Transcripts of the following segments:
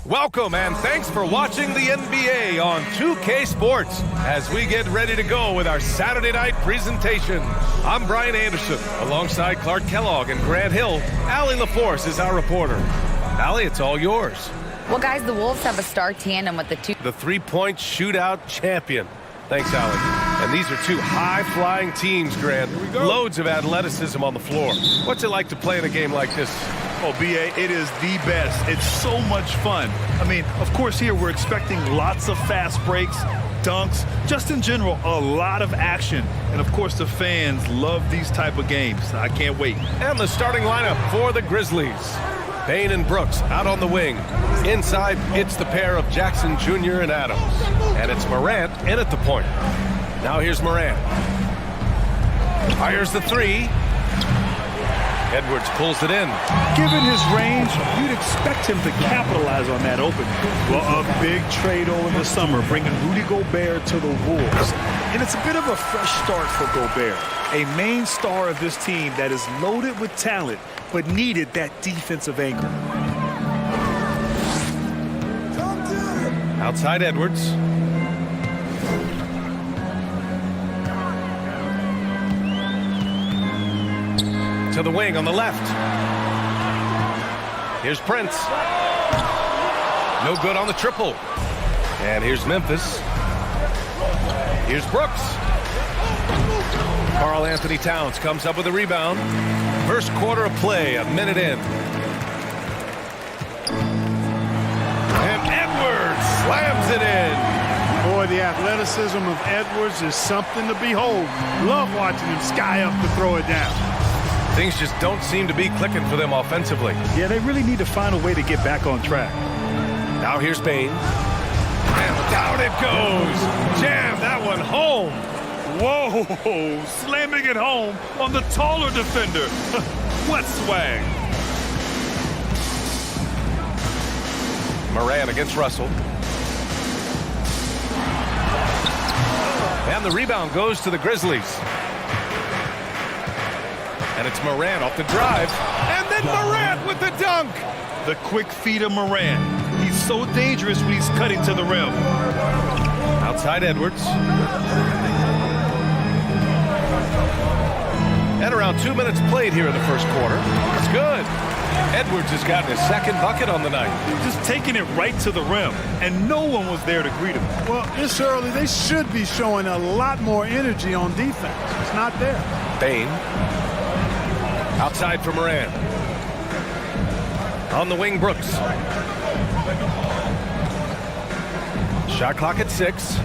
Welcome and thanks for watching the NBA on 2K Sports as we get ready to go with our Saturday night presentation. I'm Brian Anderson alongside Clark Kellogg and Grant Hill. Allie LaForce is our reporter. Allie, it's all yours. Well, guys, the Wolves have a star tandem with the three-point shootout champion. Thanks, Allie. And these are two high-flying teams, Grant. Loads of athleticism on the floor. What's it like to play in a game like this? Oh, B.A., it is the best. It's so much fun. I mean, of course, here we're expecting lots of fast breaks, dunks, just in general, a lot of action. And, of course, the fans love these type of games. I can't wait. And the starting lineup for the Grizzlies. Payne and Brooks out on the wing. Inside, it's the pair of Jackson Jr. and Adams. And it's Morant in at the point. Now here's Morant. Fires the three. Edwards pulls it in. Given his range, you'd expect him to capitalize on that opening. Well, a big trade over the summer, bringing Rudy Gobert to the Wolves. And it's a bit of a fresh start for Gobert, a main star of this team that is loaded with talent, but needed that defensive anchor. Outside Edwards. To the wing on the left. Here's Prince. No good on the triple. And here's Memphis. Here's Brooks. Karl Anthony Towns comes up with a rebound. First quarter of play, a minute in. And Edwards slams it in. Boy, the athleticism of Edwards is something to behold. Love watching him sky up to throw it down. Things just don't seem to be clicking for them offensively. Yeah, they really need to find a way to get back on track. Now here's Payne. And down it goes. Jam that one home. Whoa, slamming it home on the taller defender. What swag. Morant against Russell. And the rebound goes to the Grizzlies. And it's Morant off the drive. And then Morant with the dunk. The quick feed of Morant. He's so dangerous when he's cutting to the rim. Outside Edwards. And around 2 minutes played here in the first quarter. That's good. Edwards has gotten his second bucket on the night. Just taking it right to the rim. And no one was there to greet him. Well, this early, they should be showing a lot more energy on defense. It's not there. Payne. Outside for Morant. On the wing, Brooks. Shot clock at 6.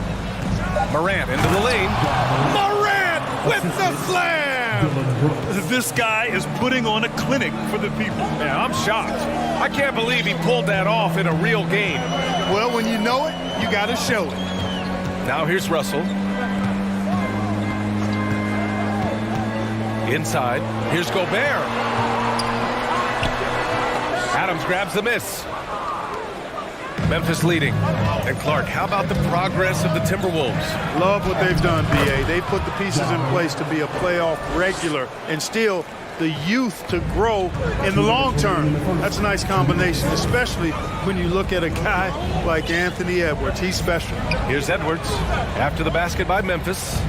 Morant into the lane. Morant with the slam! This guy is putting on a clinic for the people. Yeah, I'm shocked. I can't believe he pulled that off in a real game. Well, when you know it, you got to show it. Now here's Russell. Inside, here's Gobert. Adams grabs the miss. Memphis leading. And Clark, how about the progress of the Timberwolves? Love what they've done, B.A. They put the pieces in place to be a playoff regular and still the youth to grow in the long term. That's a nice combination, especially when you look at a guy like Anthony Edwards. He's special. Here's Edwards after the basket by Memphis.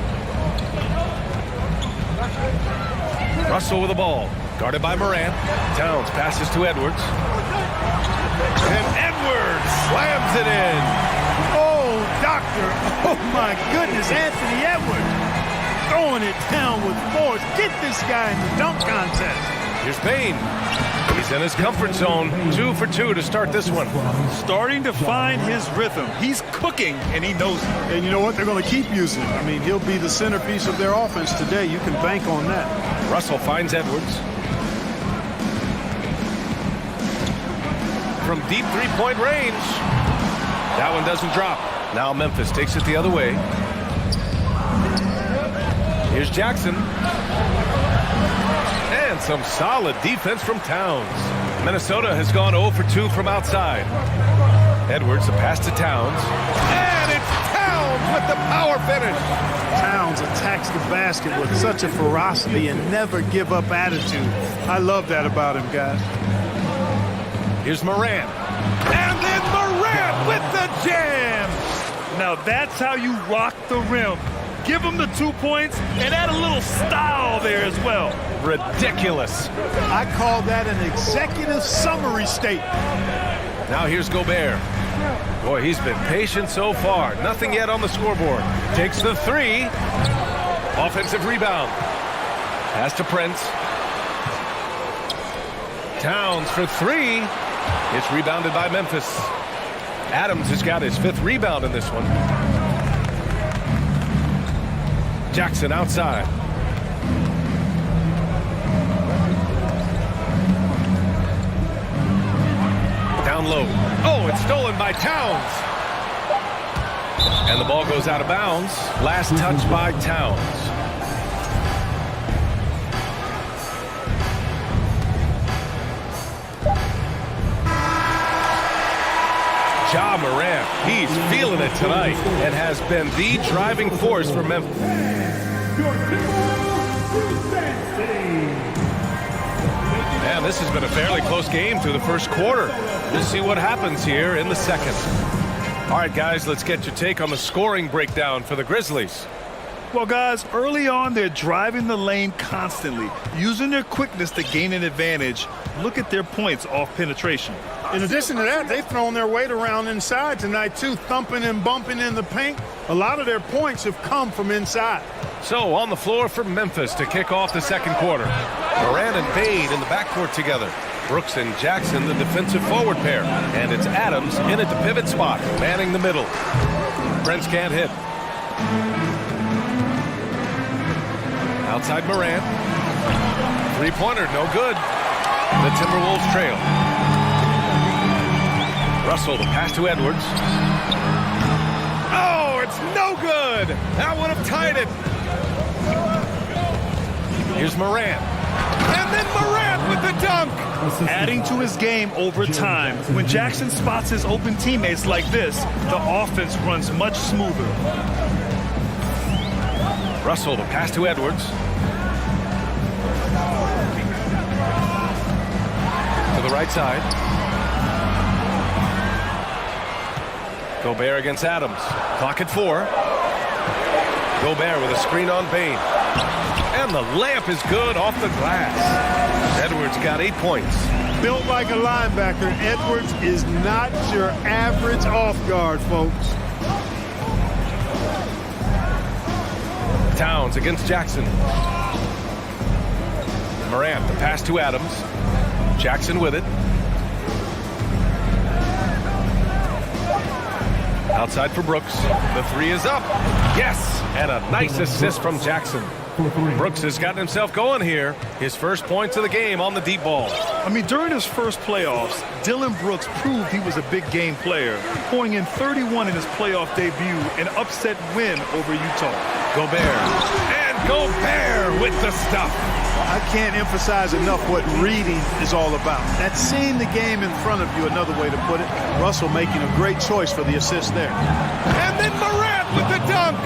Russell with the ball, guarded by Morant. Towns passes to Edwards. And Edwards slams it in. Oh, doctor. Oh, my goodness, Anthony Edwards throwing it down with force. Get this guy in the dunk contest. Here's Payne. He's in his comfort zone. 2 for 2 to start this one. Starting to find his rhythm. He's cooking, and he knows it. And you know what? They're going to keep using him. I mean, he'll be the centerpiece of their offense today. You can bank on that. Russell finds Edwards. From deep three-point range. That one doesn't drop. Now Memphis takes it the other way. Here's Jackson. And some solid defense from Towns. Minnesota has gone 0 for 2 from outside. Edwards, the pass to Towns. And it's Towns with the power finish. Towns attacks the basket with such a ferocity and never give up attitude. I love that about him, guys. Here's Morant. And then Morant with the jam. Now that's how you rock the rim. Give him the 2 points and add a little style there as well. Ridiculous. I call that an executive summary statement. Now here's Gobert. Boy, he's been patient so far. Nothing yet on the scoreboard. Takes the 3. Offensive rebound. Pass to Prince. Towns for 3. It's rebounded by Memphis. Adams has got his 5th rebound in this one. Jackson outside. Down low. Oh, it's stolen by Towns. And the ball goes out of bounds. Last touch by Towns. Ja Morant, he's feeling it tonight and has been the driving force for Memphis. Man, this has been a fairly close game through the first quarter. We'll see what happens here in the second. All right, guys, let's get your take on the scoring breakdown for the Grizzlies. Well, guys, early on, they're driving the lane constantly, using their quickness to gain an advantage. Look at their points off penetration. In addition to that, they've thrown their weight around inside tonight, too, thumping and bumping in the paint. A lot of their points have come from inside. So on the floor for Memphis to kick off the second quarter. Morant and Bade in the backcourt together. Brooks and Jackson, the defensive forward pair. And it's Adams in at the pivot spot, manning the middle. Prince can't hit. Outside Morant. Three-pointer, no good. The Timberwolves trail. Russell, the pass to Edwards. Oh, it's no good. That would have tied it. Here's Morant. And then Morant with the dunk. Adding to his game over time. When Jackson spots his open teammates like this, the offense runs much smoother. Russell, the pass to Edwards. To the right side. Gobert against Adams. Clock at 4. Gobert with a screen on Bane. And the layup is good off the glass. Edwards got 8 points. Built like a linebacker, Edwards is not your average off guard, folks. Towns against Jackson. Morant, the pass to Adams. Jackson with it. Outside for Brooks. The 3 is up. Yes! And a nice assist from Jackson. Brooks has gotten himself going here. His first points of the game on the deep ball. I mean, during his first playoffs, Dillon Brooks proved he was a big game player, pouring in 31 in his playoff debut, an upset win over Utah. Gobert. And Gobert with the stuff. I can't emphasize enough what reading is all about. That's seeing the game in front of you, another way to put it. Russell making a great choice for the assist there. And then Morant with the dunk.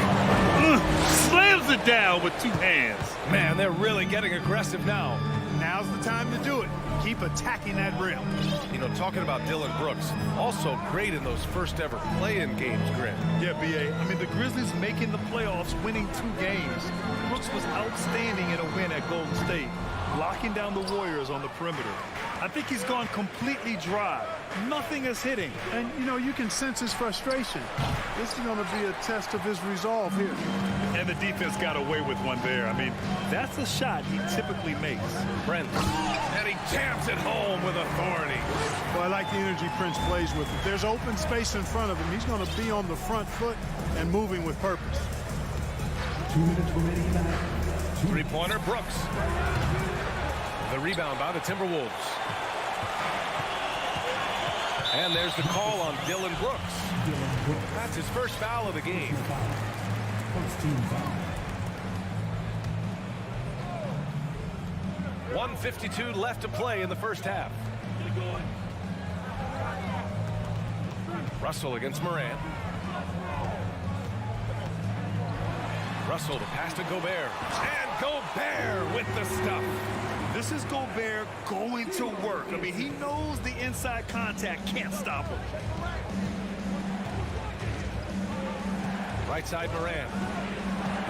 Slams it down with 2 hands. Man, they're really getting aggressive now. Now's the time to do it. Keep attacking that rim. You know, talking about Dillon Brooks, also great in those first ever play-in games, Grant. Yeah, B.A. I mean, the Grizzlies making the playoffs, winning 2 games. Brooks was outstanding in a win at Golden State, locking down the Warriors on the perimeter. I think he's gone completely dry. Nothing is hitting. And, you know, you can sense his frustration. This is going to be a test of his resolve here. And the defense got away with one there. I mean, that's a shot he typically makes. Brent. And he jams it home with authority. Well, I like the energy Prince plays with. If there's open space in front of him, he's going to be on the front foot and moving with purpose. 2 minutes remaining in the half. Three-pointer, Brooks. The rebound by the Timberwolves. And there's the call on Dillon Brooks. That's his first foul of the game. First team foul. 1:52 left to play in the first half. Russell against Moran. Russell to pass to Gobert. And Gobert with the stuff. This is Gobert going to work. I mean, he knows the inside contact can't stop him. Right side Moran.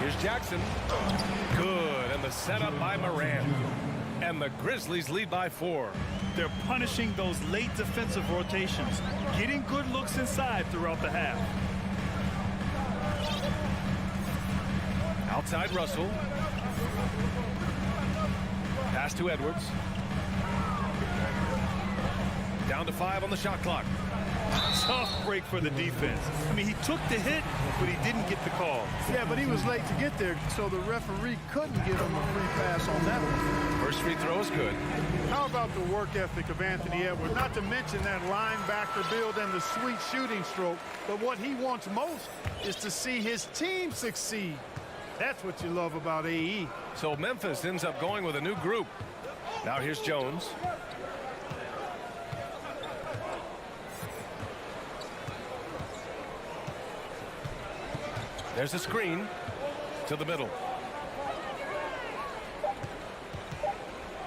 Here's Jackson. Good, and the setup by Moran. And the Grizzlies lead by 4. They're punishing those late defensive rotations, getting good looks inside throughout the half. Outside Russell. Pass to Edwards. Down to 5 on the shot clock. Tough break for the defense. I mean, he took the hit, but he didn't get the call. Yeah, but he was late to get there, so the referee couldn't give him a free pass on that one. First free throw is good. How about the work ethic of Anthony Edwards? Not to mention that linebacker build and the sweet shooting stroke, but what he wants most is to see his team succeed. That's what you love about AE. So Memphis ends up going with a new group. Now here's Jones. There's a screen to the middle.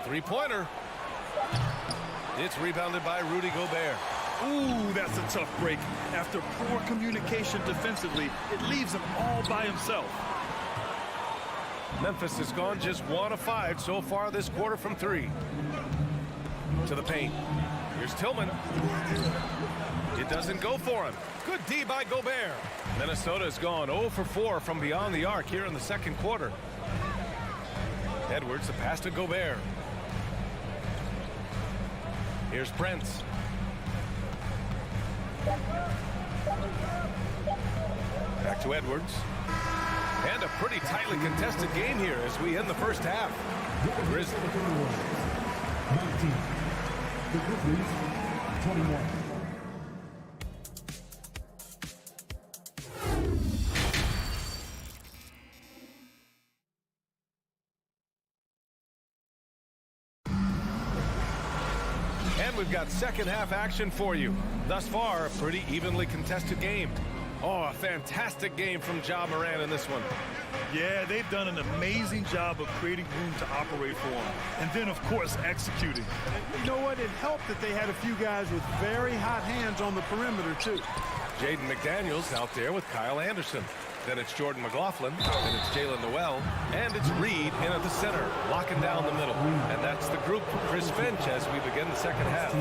Three-pointer. It's rebounded by Rudy Gobert. Ooh, that's a tough break. After poor communication defensively, it leaves him all by himself. Memphis has gone just 1 of 5 so far this quarter from 3. To the paint. Here's Tillman. It doesn't go for him. Good D by Gobert. Minnesota has gone 0 for 4 from beyond the arc here in the second quarter. Edwards, the pass to Gobert. Here's Prince. Back to Edwards. And a pretty tightly contested game here as we end the first half. The Grizzlies. 19. The Grizzlies, 21. And we've got second half action for you. Thus far, a pretty evenly contested game. Oh, a fantastic game from Ja Morant in this one. Yeah, they've done an amazing job of creating room to operate for him. And then, of course, executing. You know what? It helped that they had a few guys with very hot hands on the perimeter, too. Jaden McDaniels out there with Kyle Anderson. Then it's Jordan McLaughlin, then it's Jalen Noel, and it's Reed in at the center, locking down the middle. And that's the group for Chris Finch as we begin the second half.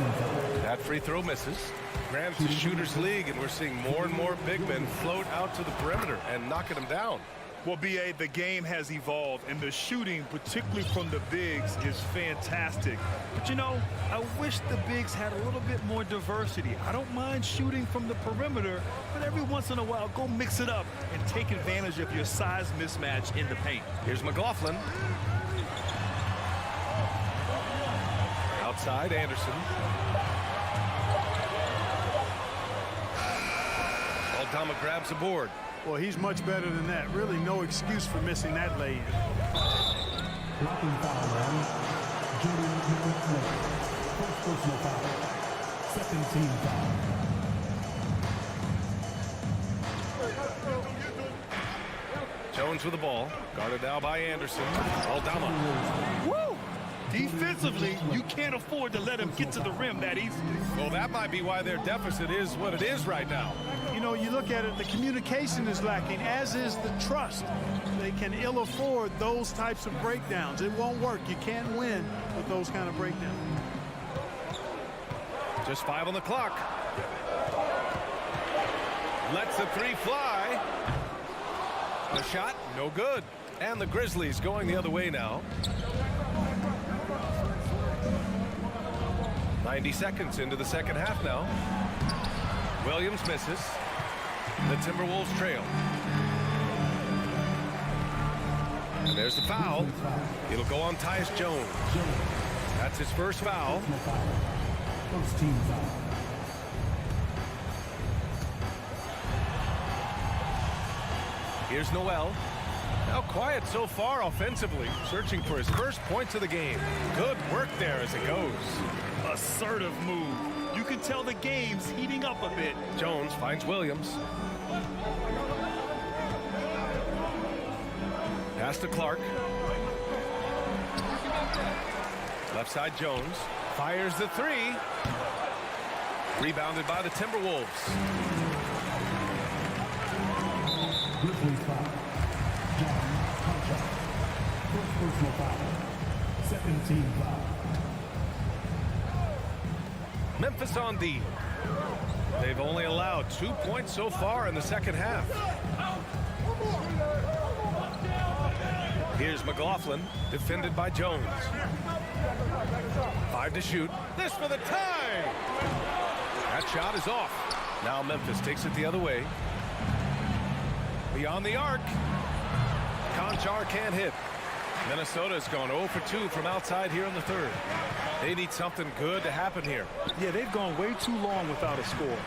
That free throw misses. Grant's a shooter's league, and we're seeing more and more big men float out to the perimeter and knocking them down. Well, B.A., the game has evolved, and the shooting, particularly from the bigs, is fantastic. But, you know, I wish the bigs had a little bit more diversity. I don't mind shooting from the perimeter, but every once in a while, go mix it up and take advantage of your size mismatch in the paint. Here's McLaughlin. Outside, Anderson. Aldama grabs a board. Well, he's much better than that. Really no excuse for missing that lay-in. 15 foul round. Jordan McLaughlin. First personal foul. Second team foul. Jones with the ball. Guarded now by Anderson. Aldama. Woo! Defensively, you can't afford to let him get to the rim that easily. Well, that might be why their deficit is what it is right now. You know, you look at it, the communication is lacking, as is the trust. They can ill afford those types of breakdowns. It won't work. You can't win with those kind of breakdowns. Just 5 on the clock. Lets the three fly. The shot, no good. And the Grizzlies going the other way now. 90 seconds into the second half now. Williams misses. The Timberwolves trail. And there's the foul. It'll go on Tyus Jones. That's his first foul. First team foul. Here's Noel. Now quiet so far offensively, searching for his first points of the game. Good work there as it goes. Assertive move. You can tell the game's heating up a bit. Jones finds Williams. Pass to Clark. Left side Jones. Fires the three. Rebounded by the Timberwolves. Grizzlies foul. John Concha. First personal foul. Second team foul. Memphis on D. They've only allowed 2 points so far in the second half. Here's McLaughlin, defended by Jones. 5 to shoot. This for the tie! That shot is off. Now Memphis takes it the other way. Beyond the arc. Conchar can't hit. Minnesota's gone 0 for 2 from outside here in the third. They need something good to happen here. Yeah, they've gone way too long without a score.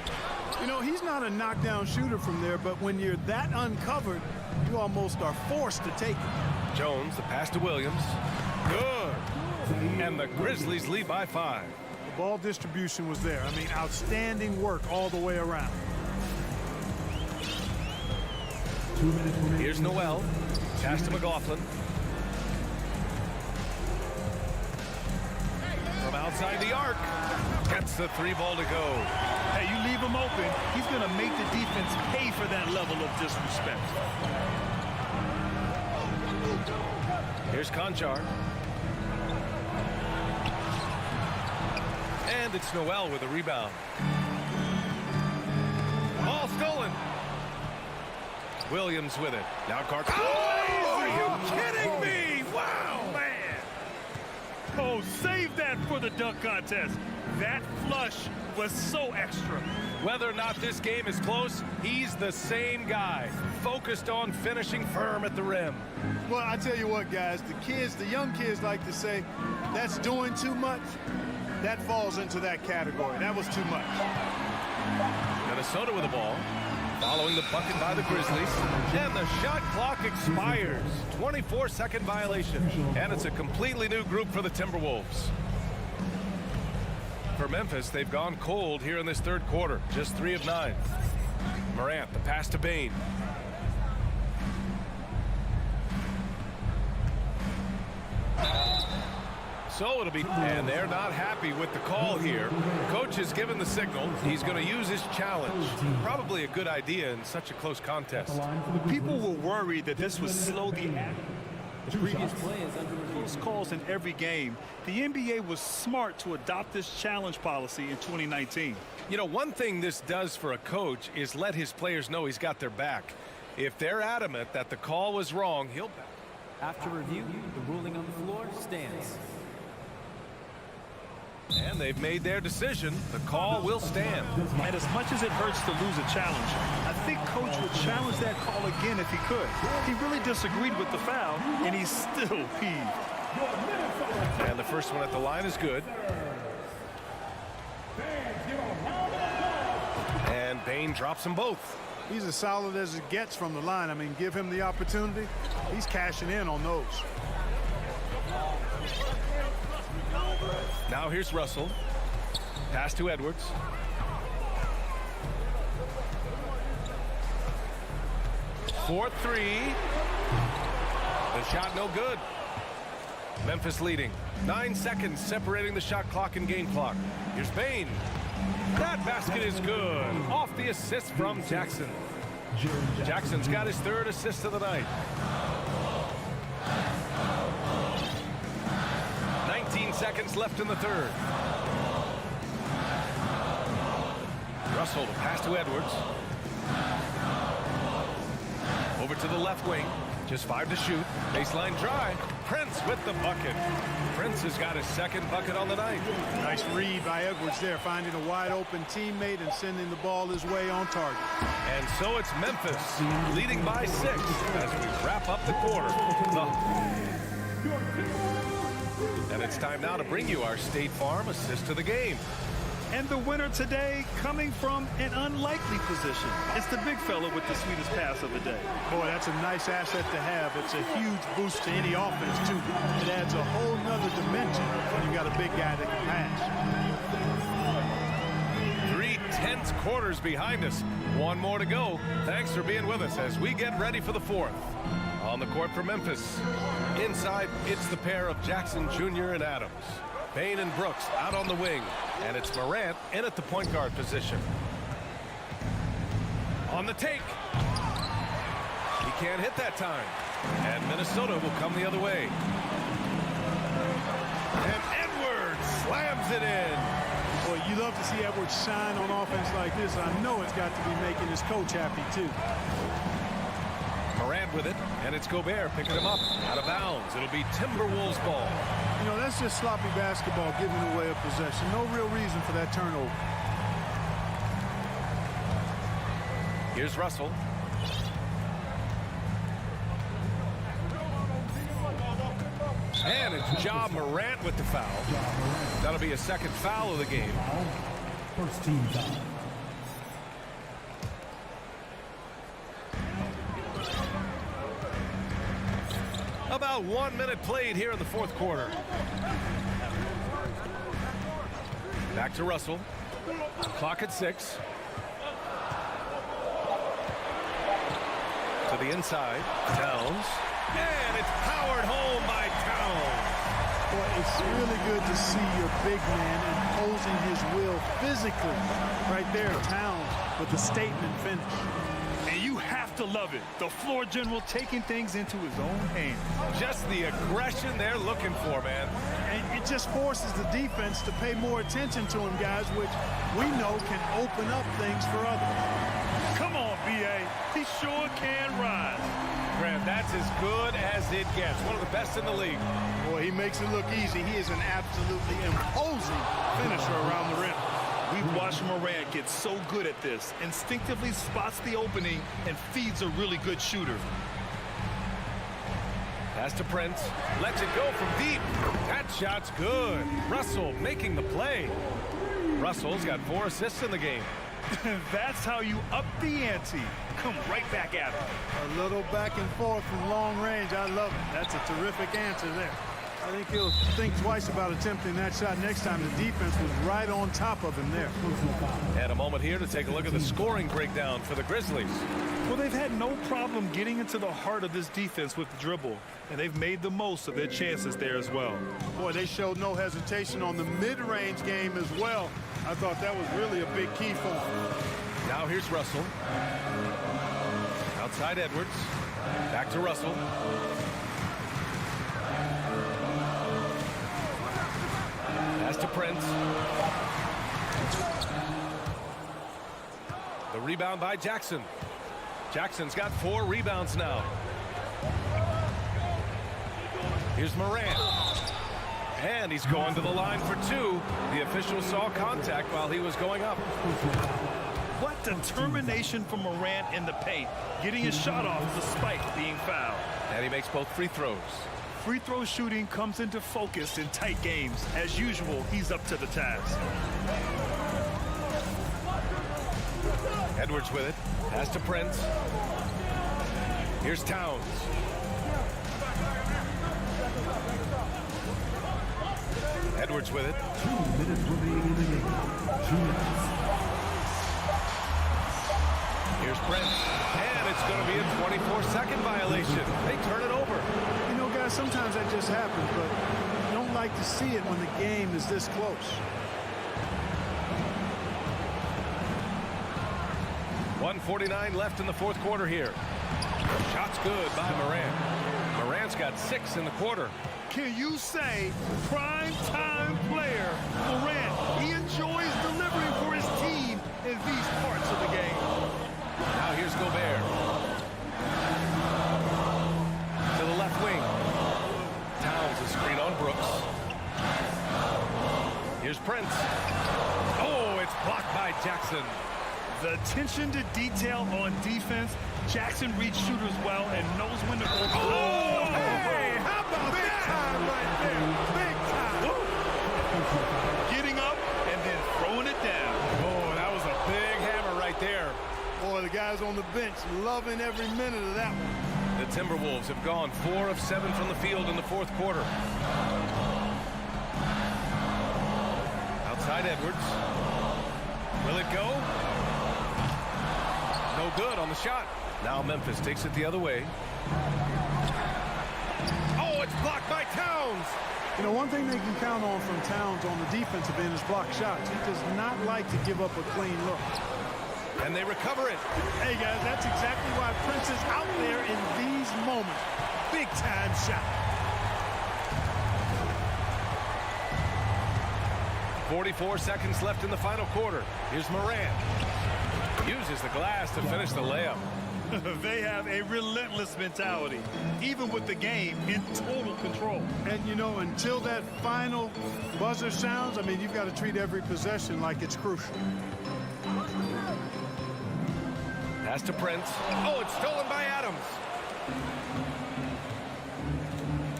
You know, he's not a knockdown shooter from there, but when you're that uncovered, you almost are forced to take it. Jones, the pass to Williams. Good. And the Grizzlies lead by 5. The ball distribution was there. I mean, outstanding work all the way around. 2 minutes remaining. Here's Noel. Pass to McLaughlin. From outside the arc. Gets the 3 ball to go. Hey, you leave him open, he's going to make the defense pay for that level of disrespect. Here's Conchar. And it's Noel with a rebound. Ball stolen. Williams with it. Now Carter. Oh, are you kidding me? Wow, man. Oh, save that for the dunk contest. That flush was so extra. Whether or not this game is close, he's the same guy, focused on finishing firm at the rim. Well, I tell you what, guys, the young kids like to say, that's doing too much. That falls into that category. That was too much. Minnesota with the ball. Following the bucket by the Grizzlies. And the shot clock expires. 24-second violation. And it's a completely new group for the Timberwolves. For Memphis, they've gone cold here in this third quarter. Just 3 of 9. Morant, the pass to Bain. So it'll be, and they're not happy with the call here. Coach has given the signal. He's going to use his challenge. Probably a good idea in such a close contest. People were worried that this would slow the previous play is under review. Calls in every game. The NBA was smart to adopt this challenge policy in 2019. You know, one thing this does for a coach is let his players know he's got their back. If they're adamant that the call was wrong, he'll back. After review, the ruling on the floor stands. And they've made their decision. The call will stand. And as much as it hurts to lose a challenge, I think Coach would challenge that call again if he could. He really disagreed with the foul, and he's still peeved. And the first one at the line is good. And Bain drops them both. He's as solid as it gets from the line. I mean, give him the opportunity. He's cashing in on those. Now here's Russell. Pass to Edwards. Fourth three. The shot no good. Memphis leading. 9 seconds separating the shot clock and game clock. Here's Bain. That basket is good. Off the assist from Jackson. Jackson's got his 3rd assist of the night. 19 seconds left in the third. Russell, pass to Edwards. Over to the left wing. Just 5 to shoot. Baseline drive. Prince with the bucket. Prince has got his 2nd bucket on the night. Nice read by Edwards there, finding a wide open teammate and sending the ball his way on target. And so it's Memphis leading by 6 as we wrap up the quarter. And it's time now to bring you our State Farm assist of the game. And the winner today coming from an unlikely position. It's the big fella with the sweetest pass of the day. Boy, that's a nice asset to have. It's a huge boost to any offense, too. It adds a whole nother dimension when you got a big guy that can pass. 3 tense quarters behind us. One more to go. Thanks for being with us as we get ready for the fourth. On the court for Memphis. Inside, it's the pair of Jackson Jr. and Adams. Payne and Brooks out on the wing. And it's Morant in at the point guard position. On the take. He can't hit that time. And Minnesota will come the other way. And Edwards slams it in. Boy, you love to see Edwards shine on offense like this. I know it's got to be making his coach happy, too. Morant with it, and it's Gobert picking him up out of bounds. It'll be Timberwolves ball. You know, that's just sloppy basketball, giving away a possession. No real reason for that turnover. Here's Russell. And it's Ja Morant with the foul. That'll be a second foul of the game. First team foul. About 1 minute played here in the fourth quarter. Back to Russell. Clock at 6. To the inside. Towns. And it's powered home by Towns. Boy, it's really good to see your big man imposing his will physically. Right there, Towns with the statement finish. And you have to love it. The floor general taking things into his own hands. Just the aggression they're looking for, man. And it just forces the defense to pay more attention to him, guys, which we know can open up things for others. Come on, B.A. He sure can rise. Grant, that's as good as it gets. One of the best in the league. Boy, he makes it look easy. He is an absolutely imposing finisher around the rim. We've watched Morant get so good at this. Instinctively spots the opening and feeds a really good shooter. Pass to Prince. Lets it go from deep. That shot's good. Russell making the play. Russell's got 4 assists in the game. That's how you up the ante. Come right back at him. A little back and forth from long range. I love it. That's a terrific answer there. I think he'll think twice about attempting that shot next time. The defense was right on top of him there. And a moment here to take a look at the scoring breakdown for the Grizzlies. Well, they've had no problem getting into the heart of this defense with the dribble, and they've made the most of their chances there as well. Boy, they showed no hesitation on the mid-range game as well. I thought that was really a big key for them. Now here's Russell. Outside Edwards. Back to Russell. Pass to Prince. The rebound by Jackson. Jackson's got 4 rebounds now. Here's Morant. And he's going to the line for 2. The official saw contact while he was going up. What determination from Morant in the paint, getting his shot off despite being fouled. And he makes both free throws. Free throw shooting comes into focus in tight games. As usual, he's up to the task. Edwards with it. Pass to Prince. Here's Towns. Edwards with it. 2 minutes remaining in the game. 2 minutes. Here's Prince. And it's going to be a 24-second violation. They turn it over. You know, guys, sometimes that just happens, but you don't like to see it when the game is this close. 1:49 left in the fourth quarter here. Shot's good by Morant. Morant's got 6 in the quarter. Can you say prime-time player Morant? He enjoys delivering for his team in these parts of the game. Now here's Gobert. To the left wing. Towns a screen on Brooks. Here's Prince. Oh, it's blocked by Jackson. The attention to detail on defense. Jackson reads shooters well and knows when to go. Oh, hey, how about Big that? time right there. Big time. Getting up and then throwing it bench loving every minute of that one. The Timberwolves have gone 4 of 7 from the field in the fourth quarter. Outside Edwards. Will it go? No good on the shot. Now Memphis takes it the other way. Oh, it's blocked by Towns. You know, one thing they can count on from Towns on the defensive end is block shots. He does not like to give up a clean look. And they recover it. Hey, guys, that's exactly why Prince is out there in these moments. Big-time shot. 44 seconds left in the final quarter. Here's Morant. Uses the glass to finish the layup. They have a relentless mentality, even with the game in total control. And, you know, until that final buzzer sounds, I mean, you've got to treat every possession like it's crucial. Pass to Prince. Oh, it's stolen by Adams.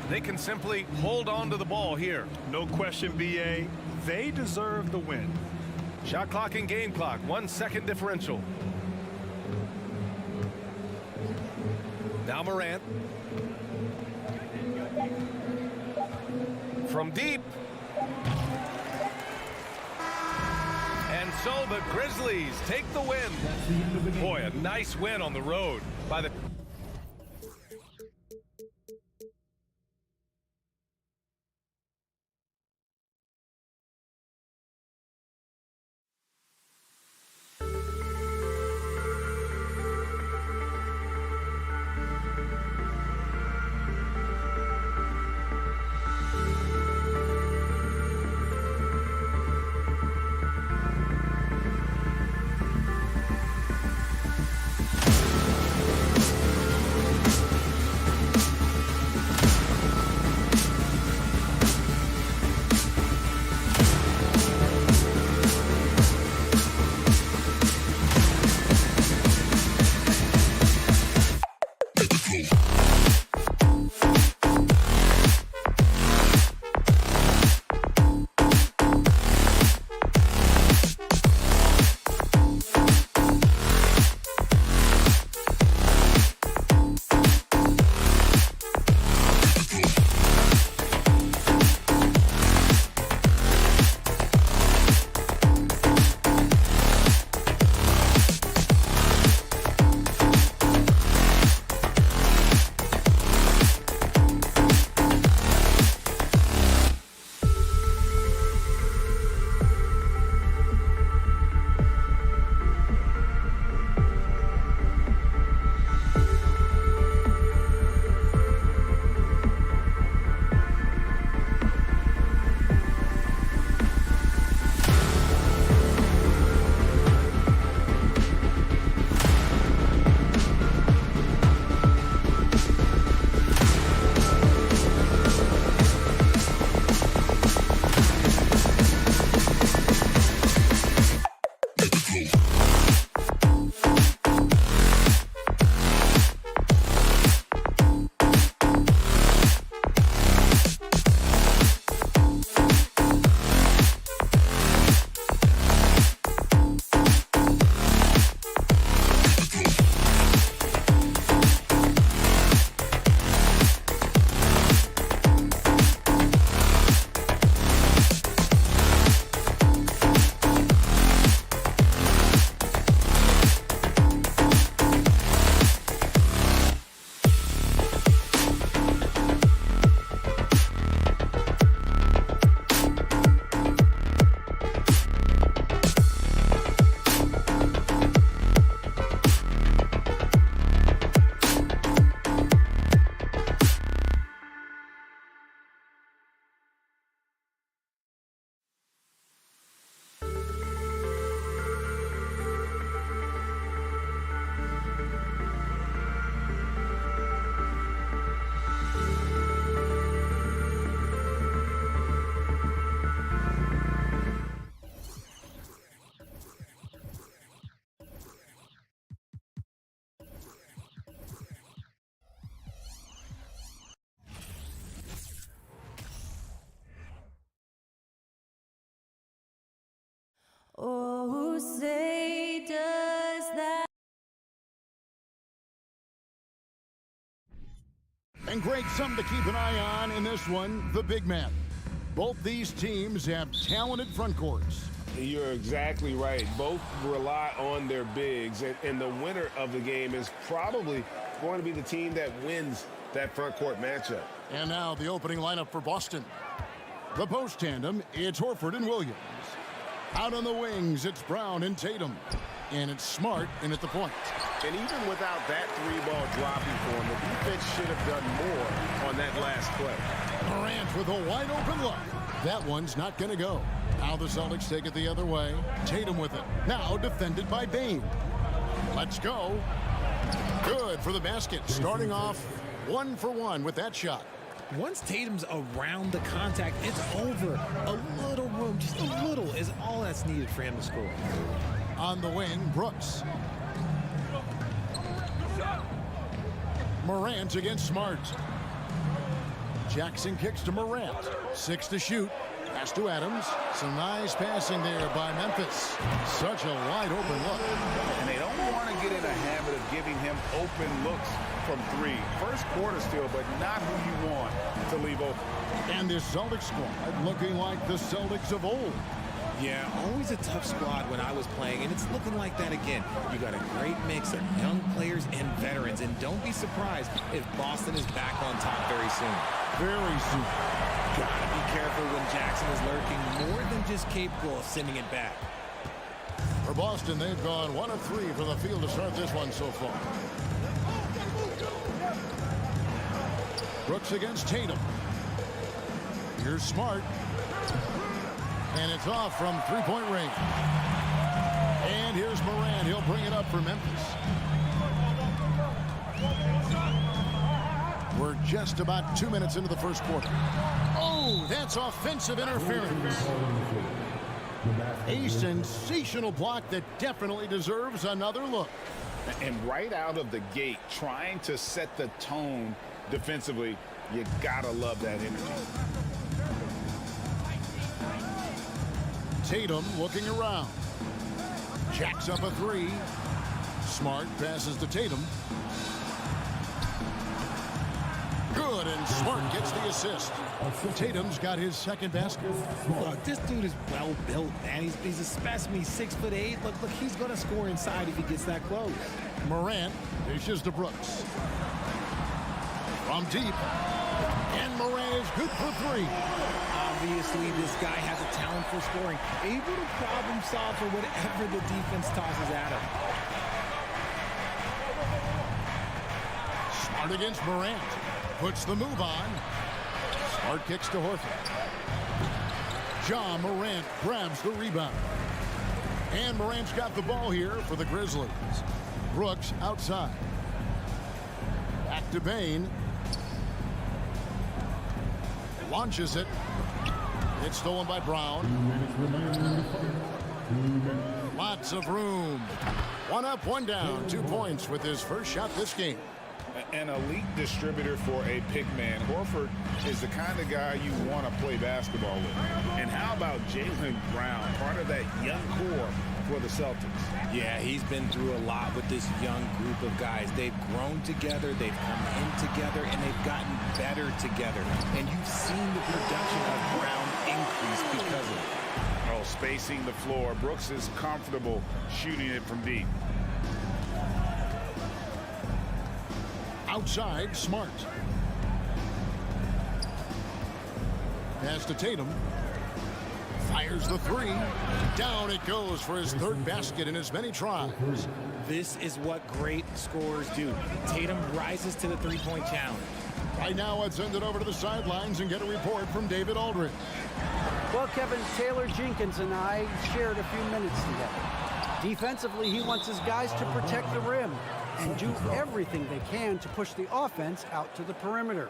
They can simply hold on to the ball here. No question, B.A. They deserve the win. Shot clock and game clock, 1 second differential. Now Morant. From deep. And so the Grizzlies take the win. Boy, a nice win on the road by the... Oh, say does that And Greg, something to keep an eye on in this one, the big man. Both these teams have talented front courts. You're exactly right. Both rely on their bigs, and the winner of the game is probably going to be the team that wins that front court matchup. And now the opening lineup for Boston. The post tandem, it's Horford and Williams. Out on the wings, it's Brown and Tatum. And it's Smart in at the point. And even without that three-ball dropping for him, the defense should have done more on that last play. Morant with a wide-open look. That one's not going to go. Now the Celtics take it the other way. Tatum with it. Now defended by Bane. Let's go. Good for the basket. Starting off 1 for 1 with that shot. Once Tatum's around the contact, it's over. A little room, just a little, is all that's needed for him to score. On the wing, Brooks. Morant against Smart. Jackson kicks to Morant. 6 to shoot. Pass to Adams. Some nice passing there by Memphis. Such a wide open look. And they don't want to get in a habit of giving him open looks from 3. First quarter still, but not who you want to leave open. And this Celtics squad looking like the Celtics of old. Yeah, always a tough squad when I was playing, and it's looking like that again. You got a great mix of young players and veterans, and don't be surprised if Boston is back on top very soon. Very soon. Gotta be careful when Jackson is lurking, more than just capable of sending it back. For Boston, they've gone 1 of 3 from the field to start this one so far. Brooks against Tatum. Here's Smart. And it's off from three-point range. And here's Morant. He'll bring it up for Memphis. We're just about 2 minutes into the first quarter. Oh, that's offensive interference. A sensational block that definitely deserves another look. And right out of the gate, trying to set the tone defensively, you gotta love that energy. Tatum looking around. Jacks up a 3. Smart passes to Tatum. Good, and Smart gets the assist. Tatum's got his second basket. Look, this dude is well built, man. He's a specimen. He's 6'8". Look, he's gonna score inside if he gets that close. Morant dishes to Brooks. From deep. And Morant is good for 3. Obviously, this guy has a talent for scoring. Able to problem solve for whatever the defense tosses at him. Smart against Morant. Puts the move on. Smart kicks to Horford. Morant grabs the rebound. And Morant's got the ball here for the Grizzlies. Brooks outside. Back to Bane. Launches it. It's stolen by Brown. Lots of room. 1 up, 1 down. 2 points with his first shot this game. An elite distributor for a pick man. Horford is the kind of guy you want to play basketball with. And how about Jaylen Brown, part of that young core for the Celtics? Yeah, he's been through a lot with this young group of guys. They've grown together, they've come in together, and they've gotten better together. And you've seen the production of Brown increase because of it. Oh, spacing the floor. Brooks is comfortable shooting it from deep. Outside, Smart. Pass to Tatum. Fires the 3. Down it goes for his 3rd basket in as many tries. This is what great scorers do. Tatum rises to the three-point challenge. Right now, let's send it over to the sidelines and get a report from David Aldridge. Well, Kevin, Taylor Jenkins and I shared a few minutes together. Defensively, he wants his guys to protect the rim and do everything they can to push the offense out to the perimeter.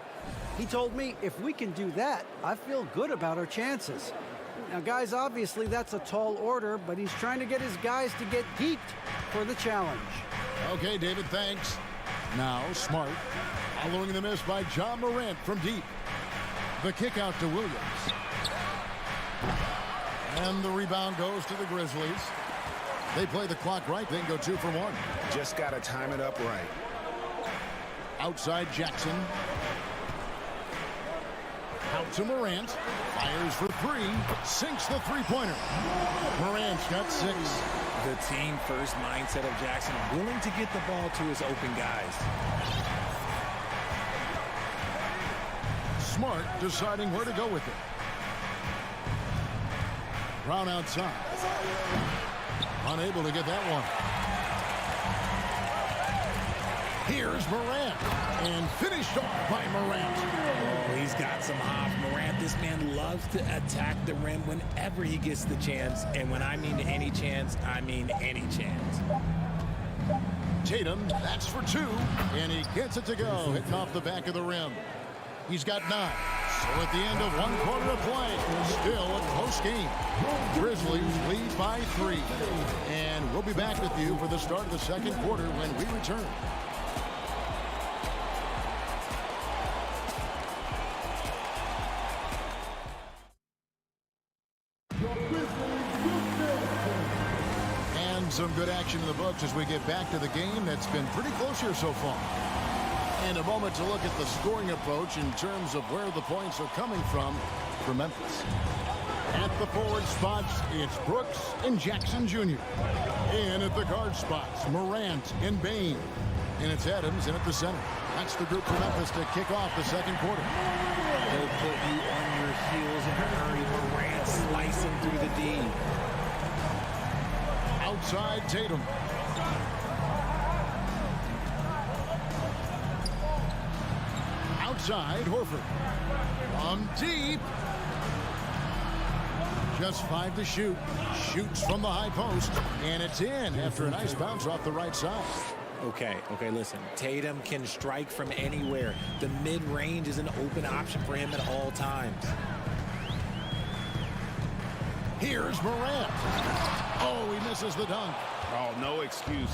He told me if we can do that, I feel good about our chances. Now, guys, obviously that's a tall order, but he's trying to get his guys to get geeked for the challenge. Okay, David, thanks. Now, Smart, following the miss by Morant from deep. The kick out to Williams. And the rebound goes to the Grizzlies. They play the clock right, then go 2 for 1. Just got to time it up right. Outside Jackson. Out to Morant. Fires for three. Sinks the three-pointer. Morant's got 6. The team-first mindset of Jackson, willing to get the ball to his open guys. Smart deciding where to go with it. Brown outside. Unable to get that one. Here's Morant. And finished off by Morant. Oh, he's got some hop. Morant, this man loves to attack the rim whenever he gets the chance. And when I mean any chance, I mean any chance. Tatum, that's for 2. And he gets it to go. Hitting off the back of the rim. He's got 9. So at the end of 1 quarter of play, still a close game. Grizzlies lead by 3. And we'll be back with you for the start of the second quarter when we return. And some good action in the books as we get back to the game that's been pretty close here so far. And a moment to look at the scoring approach in terms of where the points are coming from for Memphis. At the forward spots, it's Brooks and Jackson Jr. In at the guard spots, Morant and Bain. And it's Adams in at the center. That's the group for Memphis to kick off the second quarter. They'll put you on your heels in a hurry. Morant slicing through the D. Outside Tatum. Outside Horford. From deep. Just 5 to shoot. Shoots from the high post. And it's in after a nice bounce off the right side. Okay, listen. Tatum can strike from anywhere. The mid-range is an open option for him at all times. Here's Morant. Oh, he misses the dunk. Oh, no excuse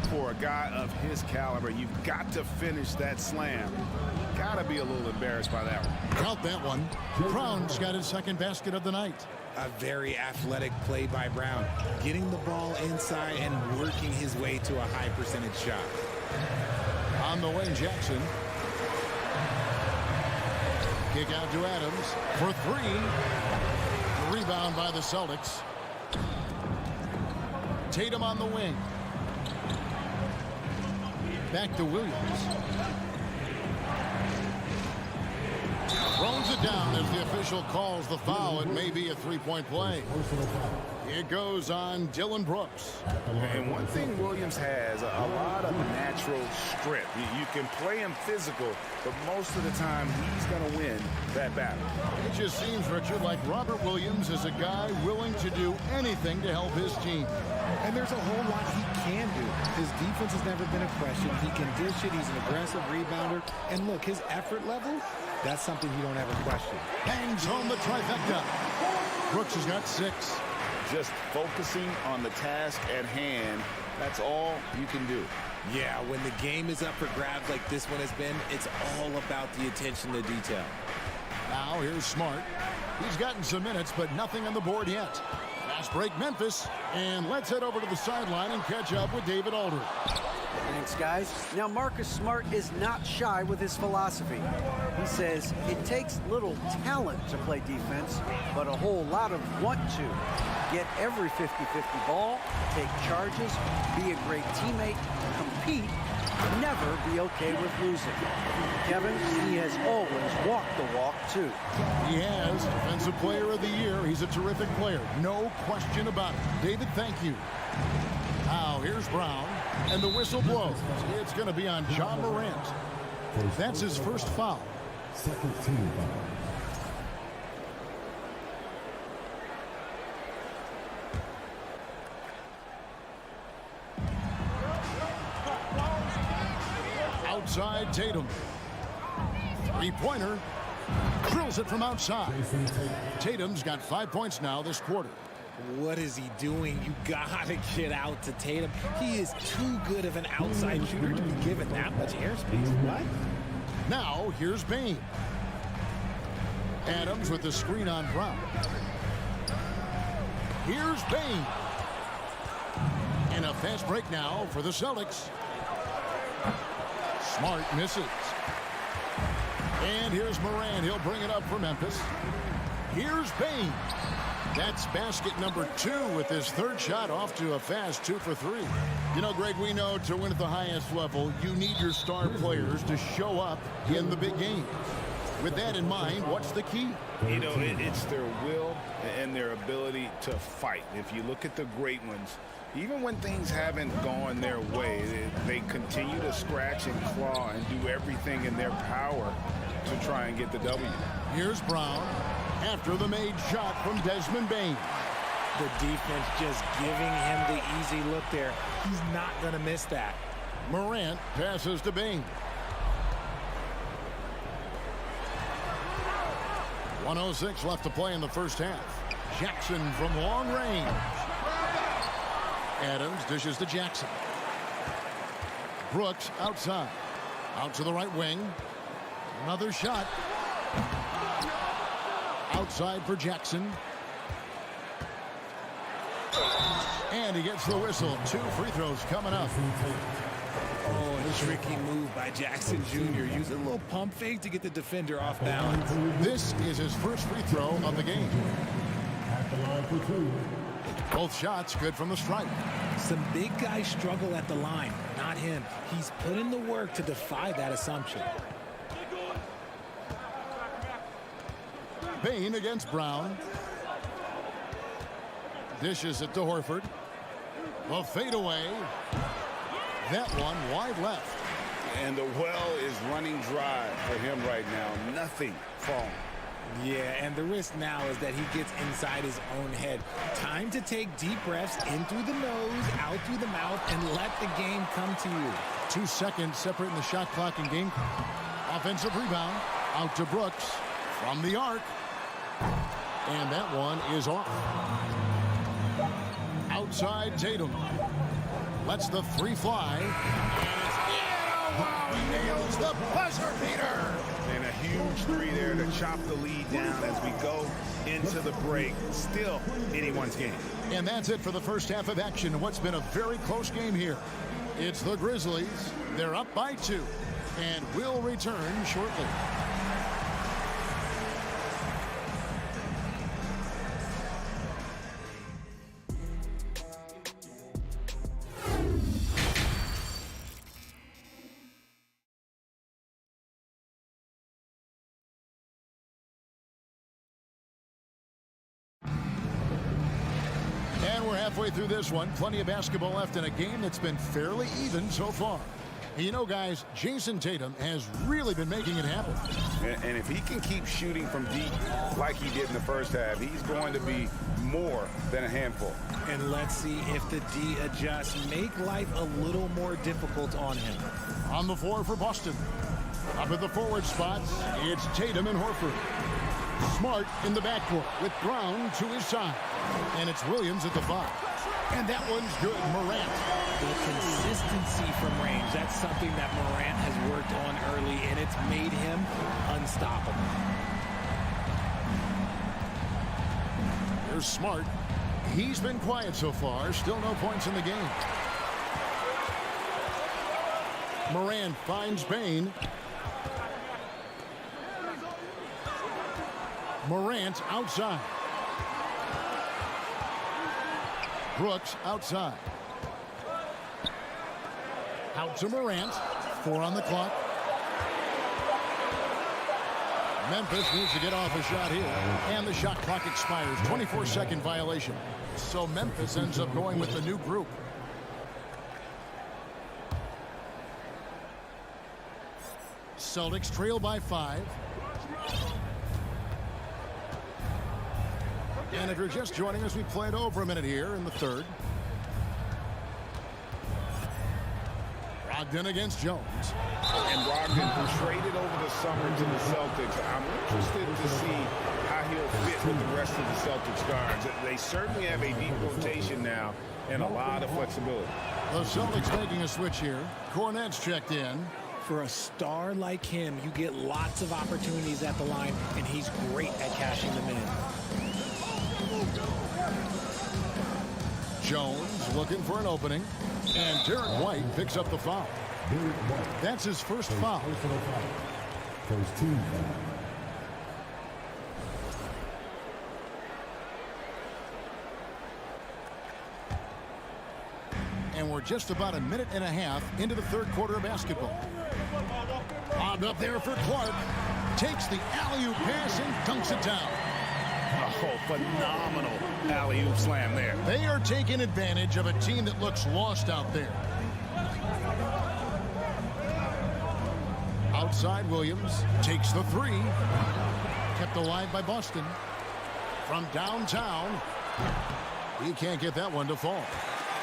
for a guy of his caliber. You've got to finish that slam. Got to be a little embarrassed by that one. Count that one. Brown's got his second basket of the night. A very athletic play by Brown. Getting the ball inside and working his way to a high percentage shot. On the way, Jackson. Kick out to Adams for 3. Rebound by the Celtics. Tatum on the wing. Back to Williams. Throws it down as the official calls the foul. It may be a 3-point play. It goes on Dylan Brooks. And one thing Williams has, a lot of natural strength. You can play him physical, but most of the time he's going to win that battle. It just seems, Richard, like Robert Williams is a guy willing to do anything to help his team. And there's a whole lot he can do. His defense has never been a question. He can dish it. He's an aggressive rebounder. And look, his effort level, that's something you don't ever question. Bangs home the trifecta. Brooks has got 6. Just focusing on the task at hand, that's all you can do. Yeah, when the game is up for grabs like this one has been, it's all about the attention to detail. Now here's Smart. He's gotten some minutes, but nothing on the board yet. Fast break Memphis, and let's head over to the sideline and catch up with David Aldridge. Thanks, guys. Now, Marcus Smart is not shy with his philosophy. He says it takes little talent to play defense, but a whole lot of want to. Get every 50-50 ball, take charges, be a great teammate, compete, never be okay with losing. Kevin, he has always walked the walk, too. He has. Defensive Player of the Year. He's a terrific player. No question about it. David, thank you. Now, here's Brown, and the whistle blows. It's going to be on Ja Morant. That's his first foul. Second team foul. Outside Tatum. Three-pointer. Drills it from outside. Tatum's got 5 points now this quarter. What is he doing? You gotta get out to Tatum. He is too good of an outside shooter to be given that much airspace. What? Now, here's Bain. Adams with the screen on Brown. Here's Bain. And a fast break now for the Celtics. Smart misses. And here's Moran. He'll bring it up for Memphis. Here's Bain. That's basket number 2 with his third shot off to a fast 2 for 3. You know, Greg, we know to win at the highest level, you need your star players to show up in the big game. With that in mind, what's the key? You know, it's their will and their ability to fight. If you look at the great ones, even when things haven't gone their way, they continue to scratch and claw and do everything in their power to try and get the W. Here's Brown after the made shot from Desmond Bain. The defense just giving him the easy look there. He's not going to miss that. Morant passes to Bain. 1:06 left to play in the first half. Jackson from long range. Adams dishes to Jackson. Brooks outside. Out to the right wing. Another shot. Outside for Jackson. And he gets the whistle. 2 free throws coming up. Oh, a tricky move by Jackson Jr. Use a little pump fake to get the defender off balance. This is his first free throw of the game. At the line for 2. Both shots good from the stripe. Some big guys struggle at the line, not him. He's put in the work to defy that assumption. Bain against Brown. Dishes it to Horford. The fadeaway. That one wide left. And the well is running dry for him right now. Nothing falling. Yeah, and the risk now is that he gets inside his own head. Time to take deep breaths in through the nose, out through the mouth, and let the game come to you. 2 seconds separating the shot clock and game. Offensive rebound. Out to Brooks. From the arc. And that one is off. Outside Tatum. Lets the 3 fly. Wow, he nails the buzzer beater. And a huge 3 there to chop the lead down as we go into the break. Still anyone's game. And that's it for the first half of action in what's been a very close game here. It's the Grizzlies. They're up by 2 and will return shortly. Halfway through this one, plenty of basketball left in a game that's been fairly even so far. You know, guys, Jason Tatum has really been making it happen. And if he can keep shooting from deep like he did in the first half, he's going to be more than a handful. And let's see if the D adjusts, make life a little more difficult on him. On the floor for Boston. Up at the forward spots, it's Tatum and Horford. Smart in the backcourt with Brown to his side. And it's Williams at the 5. And that one's good. Morant. The consistency from range, that's something that Morant has worked on early, and it's made him unstoppable. Here's Smart. He's been quiet so far. Still no points in the game. Morant finds Bain. Morant outside. Brooks outside. Out to Morant. 4 on the clock. Memphis needs to get off a shot here. And the shot clock expires. 24-second violation. So Memphis ends up going with the new group. Celtics trail by 5. And if you're just joining us, we played over a minute here in the third. Brogdon against Jones. And Brogdon, who traded over the summer to the Celtics, I'm interested to see how he'll fit with the rest of the Celtics guards. They certainly have a deep rotation now and a lot of flexibility. The Celtics making a switch here. Cornette's checked in. For a star like him, you get lots of opportunities at the line, and he's great at cashing them in. Jones looking for an opening. And Derek White picks up the foul. That's his first foul. First team foul. And we're just about a minute and a half into the third quarter of basketball. Bobbed up there for Clark. Takes the alley-oop pass and dunks it down. Oh, phenomenal alley-oop slam there. They are taking advantage of a team that looks lost out there. Outside, Williams takes the three. Kept alive by Boston. From downtown, he can't get that one to fall.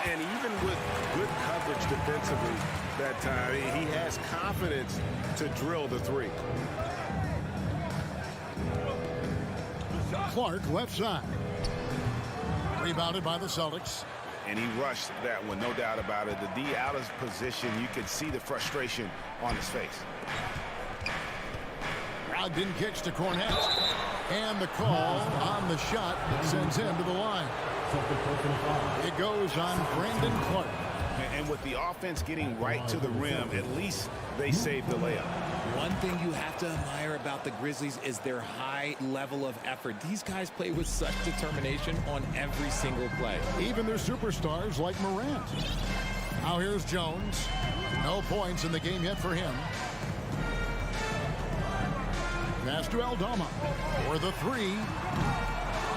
And even with good coverage defensively that time, he has confidence to drill the three. Clark left side. Rebounded by the Celtics. And he rushed that one, no doubt about it. The D out of position, you can see the frustration on his face. Brogdon kicks to Cornette. And the call on the shot sends him to the line. It goes on Brandon Clark. And with the offense getting right to the rim, at least they saved the layup. One thing you have to admire about the Grizzlies is their high level of effort. These guys play with such determination on every single play. Even their superstars like Morant. Now here's Jones. No points in the game yet for him. Pass to Aldama for the three.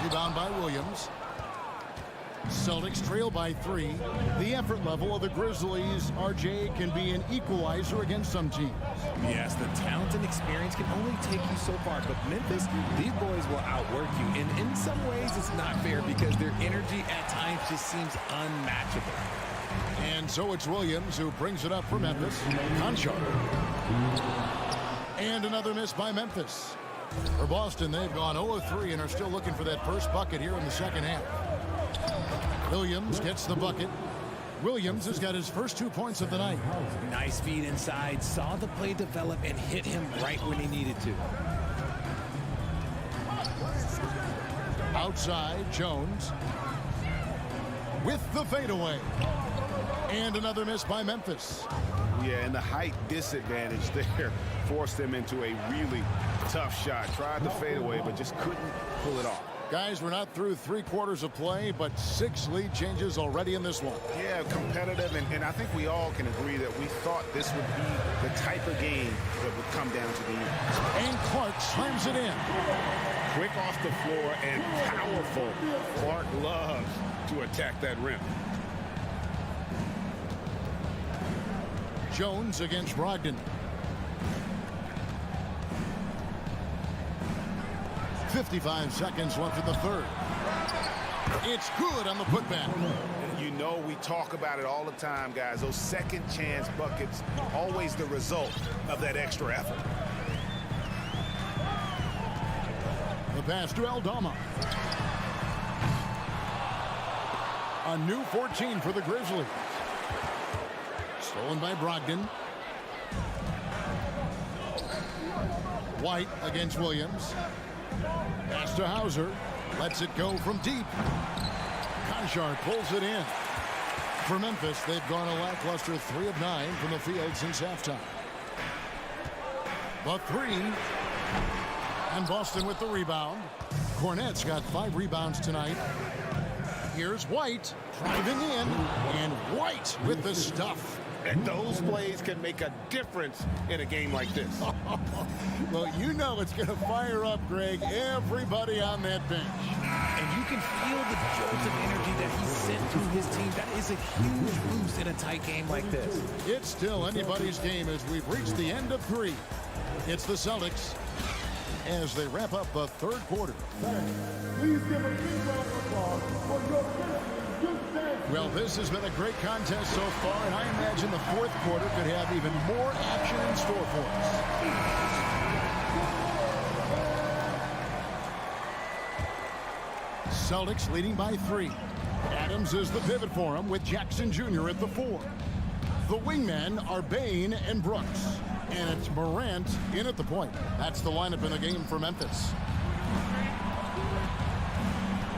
Rebound by Williams. Celtics trail by 3. The effort level of the Grizzlies, RJ, can be an equalizer against some teams. Yes, the talent and experience can only take you so far, but Memphis, these boys will outwork you. And in some ways, it's not fair because their energy at times just seems unmatchable. And so it's Williams who brings it up for Memphis. Conchar. And another miss by Memphis. For Boston, they've gone 0-3 and are still looking for that first bucket here in the second half. Williams gets the bucket. Williams has got his first 2 points of the night. Nice feed inside, saw the play develop and hit him right when he needed to. Outside, Jones with the fadeaway. And another miss by Memphis. Yeah, and the height disadvantage there forced them into a really tough shot. Tried to fade away, but just couldn't pull it off. Guys, we're not through 3 quarters of play, but 6 lead changes already in this one. Yeah, competitive, and I think we all can agree that we thought this would be the type of game that would come down to the end. And Clark slams it in. Quick off the floor and powerful. Clark loves to attack that rim. Jones against Brogdon. 55 seconds left in the third. It's good on the putback. You know, we talk about it all the time, guys. Those second chance buckets, always the result of that extra effort. The pass to Aldama. A new 14 for the Grizzlies. Stolen by Brogdon. White against Williams. Pass to Hauser. Lets it go from deep. Conchar pulls it in. For Memphis, they've gone a lackluster 3 of 9 from the field since halftime. The 3. And Boston with the rebound. Cornette's got 5 rebounds tonight. Here's White driving in. And White with the stuff. And those plays can make a difference in a game like this. Well, you know it's going to fire up, Greg, everybody on that bench. And you can feel the jolt of energy that he sent through his team. That is a huge boost in a tight game like this. It's still anybody's game as we've reached the end of 3. It's the Celtics as they wrap up the third quarter. Please give a big round of applause for your Well, this has been a great contest so far, and I imagine the fourth quarter could have even more action in store for us. Celtics leading by 3. Adams is the pivot for him with Jackson Jr. at the 4. The wingmen are Bane and Brooks. And it's Morant in at the point. That's the lineup in the game for Memphis.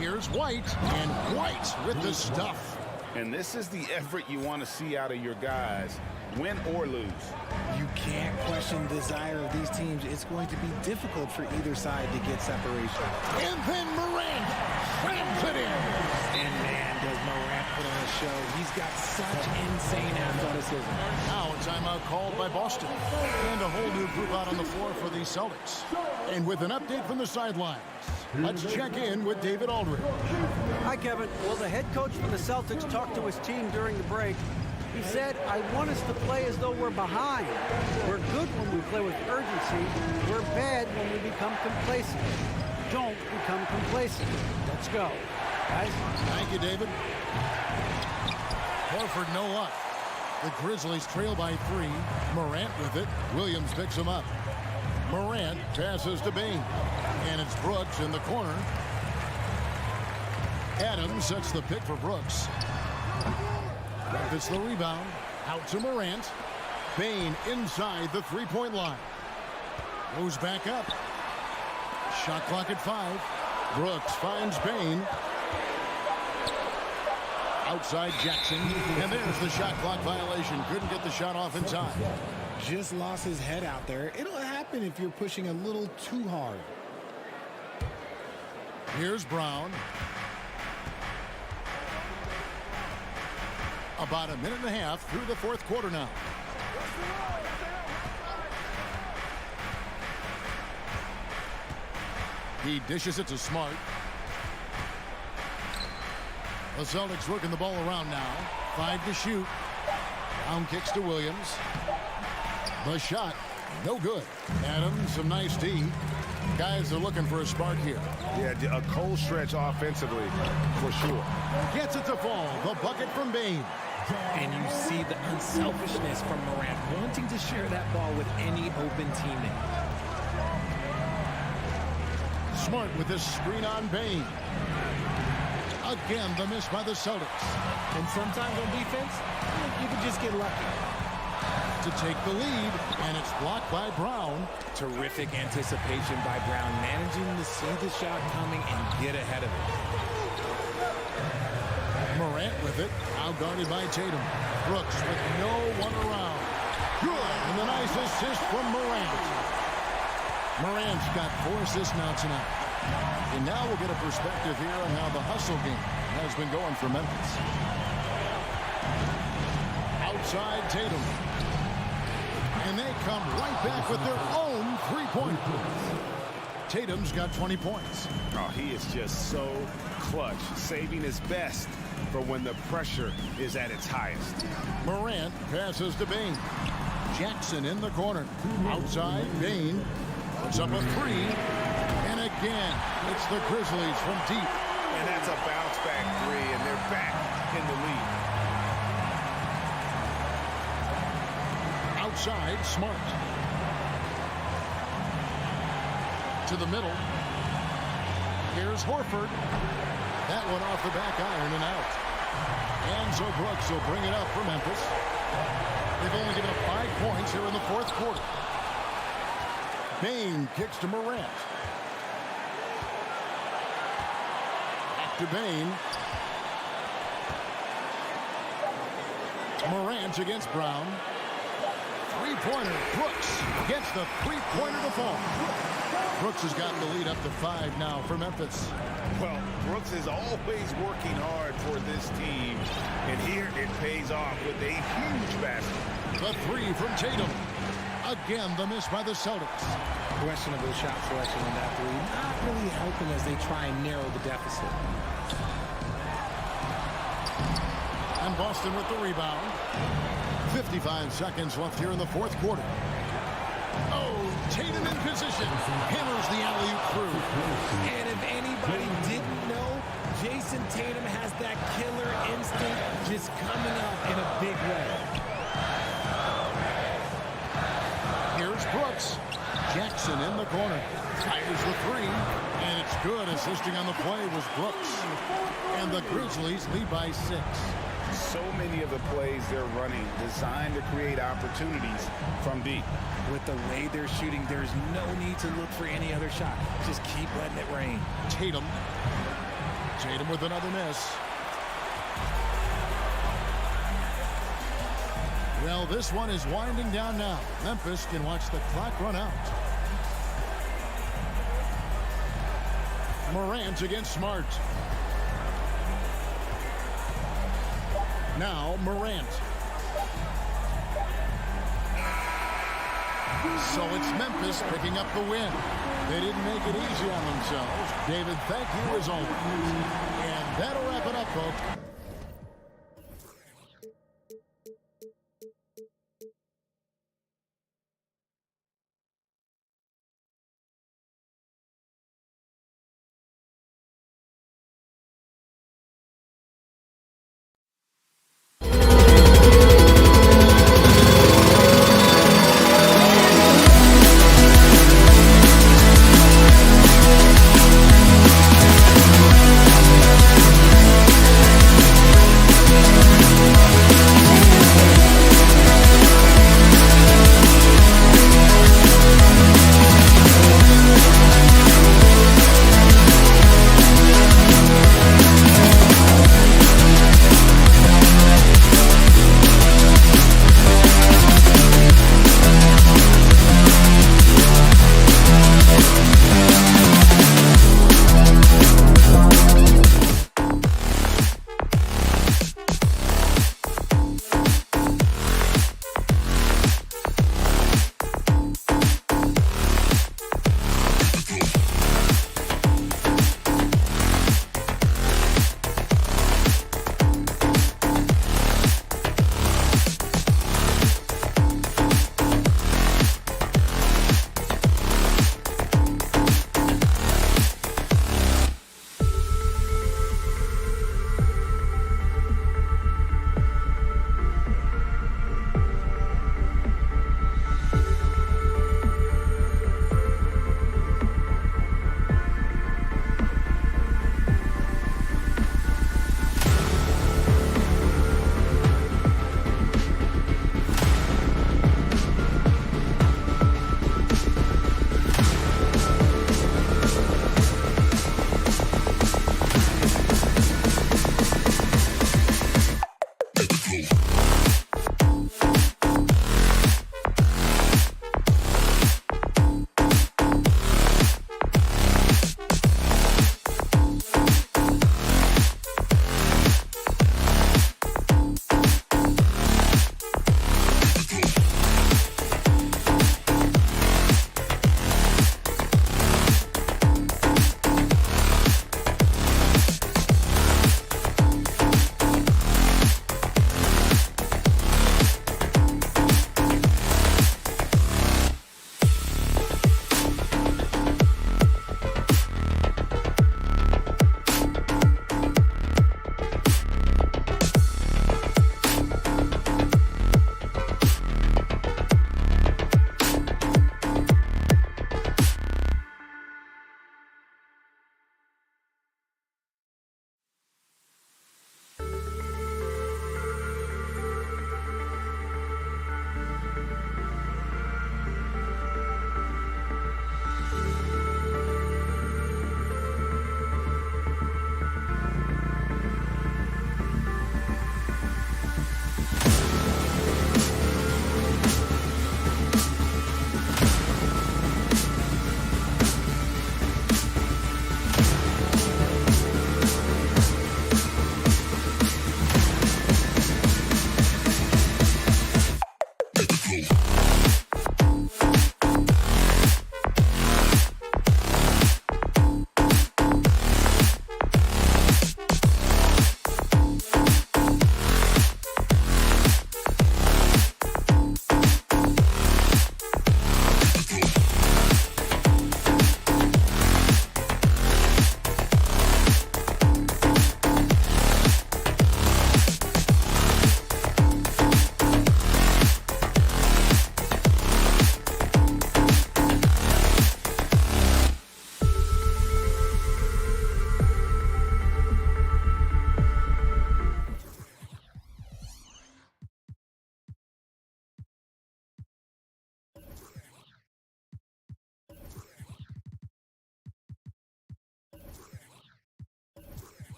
Here's White, and White with the stuff. And this is the effort you want to see out of your guys, win or lose. You can't question the desire of these teams. It's going to be difficult for either side to get separation. And then Morant slams it in. And man, does Morant put on a show. He's got such insane athleticism. Now a timeout called by Boston. And a whole new group out on the floor for the Celtics. And with an update from the sidelines, let's check in with David Aldridge. Hi, Kevin. Well, the head coach for the Celtics talked to his team during the break. He said, I want us to play as though we're behind. We're good when we play with urgency. We're bad when we become complacent. Don't become complacent. Let's go. Guys. Thank you, David. Horford, no luck. The Grizzlies trail by 3. Morant with it. Williams picks him up. Morant passes to Bane. And it's Brooks in the corner. Adams sets the pick for Brooks. It's the rebound. Out to Morant. Bane inside the three-point line. Goes back up. Shot clock at 5. Brooks finds Bane. Outside Jackson. And there's the shot clock violation. Couldn't get the shot off in time. Just lost his head out there. It'll happen if you're pushing a little too hard. Here's Brown. About a minute and a half through the fourth quarter now. He dishes it to Smart. The Celtics working the ball around now. 5 to shoot. Brown kicks to Williams. The shot, no good. Adams, some nice D. Guys are looking for a spark here. Yeah, a cold stretch offensively, for sure. Gets it to fall. The bucket from Bane. And you see the unselfishness from Morant, wanting to share that ball with any open teammate. Smart with this screen on Bane. Again, the miss by the Celtics. And sometimes on defense, you can just get lucky. To take the lead, and it's blocked by Brown. Terrific anticipation by Brown, managing to see the shot coming and get ahead of it. Morant with it, outguarded by Tatum. Brooks with no one around. Good, and the nice assist from Morant. Morant's got 4 assists now tonight. And now we'll get a perspective here on how the hustle game has been going for Memphis. Outside Tatum. And they come right back with their own three-pointer. Tatum's got 20 points. Oh, he is just so clutch, saving his best for when the pressure is at its highest. Morant passes to Bane. Jackson in the corner. Outside, Bane puts up a 3. And again, it's the Grizzlies from deep. And that's a bounce-back 3, and they're back in the lead. Outside, Smart. To the middle. Here's Horford. That one off the back iron and out. And so Brooks will bring it up for Memphis. They've only given up 5 points here in the fourth quarter. Bane kicks to Morant. Back to Bane. Morant against Brown. Three-pointer. Brooks gets the three-pointer to fall. Brooks has gotten the lead up to 5 now for Memphis. Well, Brooks is always working hard for this team, and here it pays off with a huge basket. The 3 from Tatum. Again, the miss by the Celtics. Questionable shot selection on that 3. Not really helping as they try and narrow the deficit. And Boston with the rebound. 55 seconds left here in the fourth quarter. Oh, Tatum in position. Hammers the alley-oop through. And if anybody didn't know, Jason Tatum has that killer instinct just coming up in a big way. Here's Brooks. Jackson in the corner. Fires the 3. And it's good. Assisting on the play was Brooks. And the Grizzlies lead by 6. So many of the plays they're running designed to create opportunities from deep. With the way they're shooting, there's no need to look for any other shot. Just keep letting it rain. Tatum with another miss. Well, this one is winding down now. Memphis can watch the clock run out. Morant against Smart. Now Morant. So it's Memphis picking up the win. They didn't make it easy on themselves. David, thank you as always. And that'll wrap it up, folks.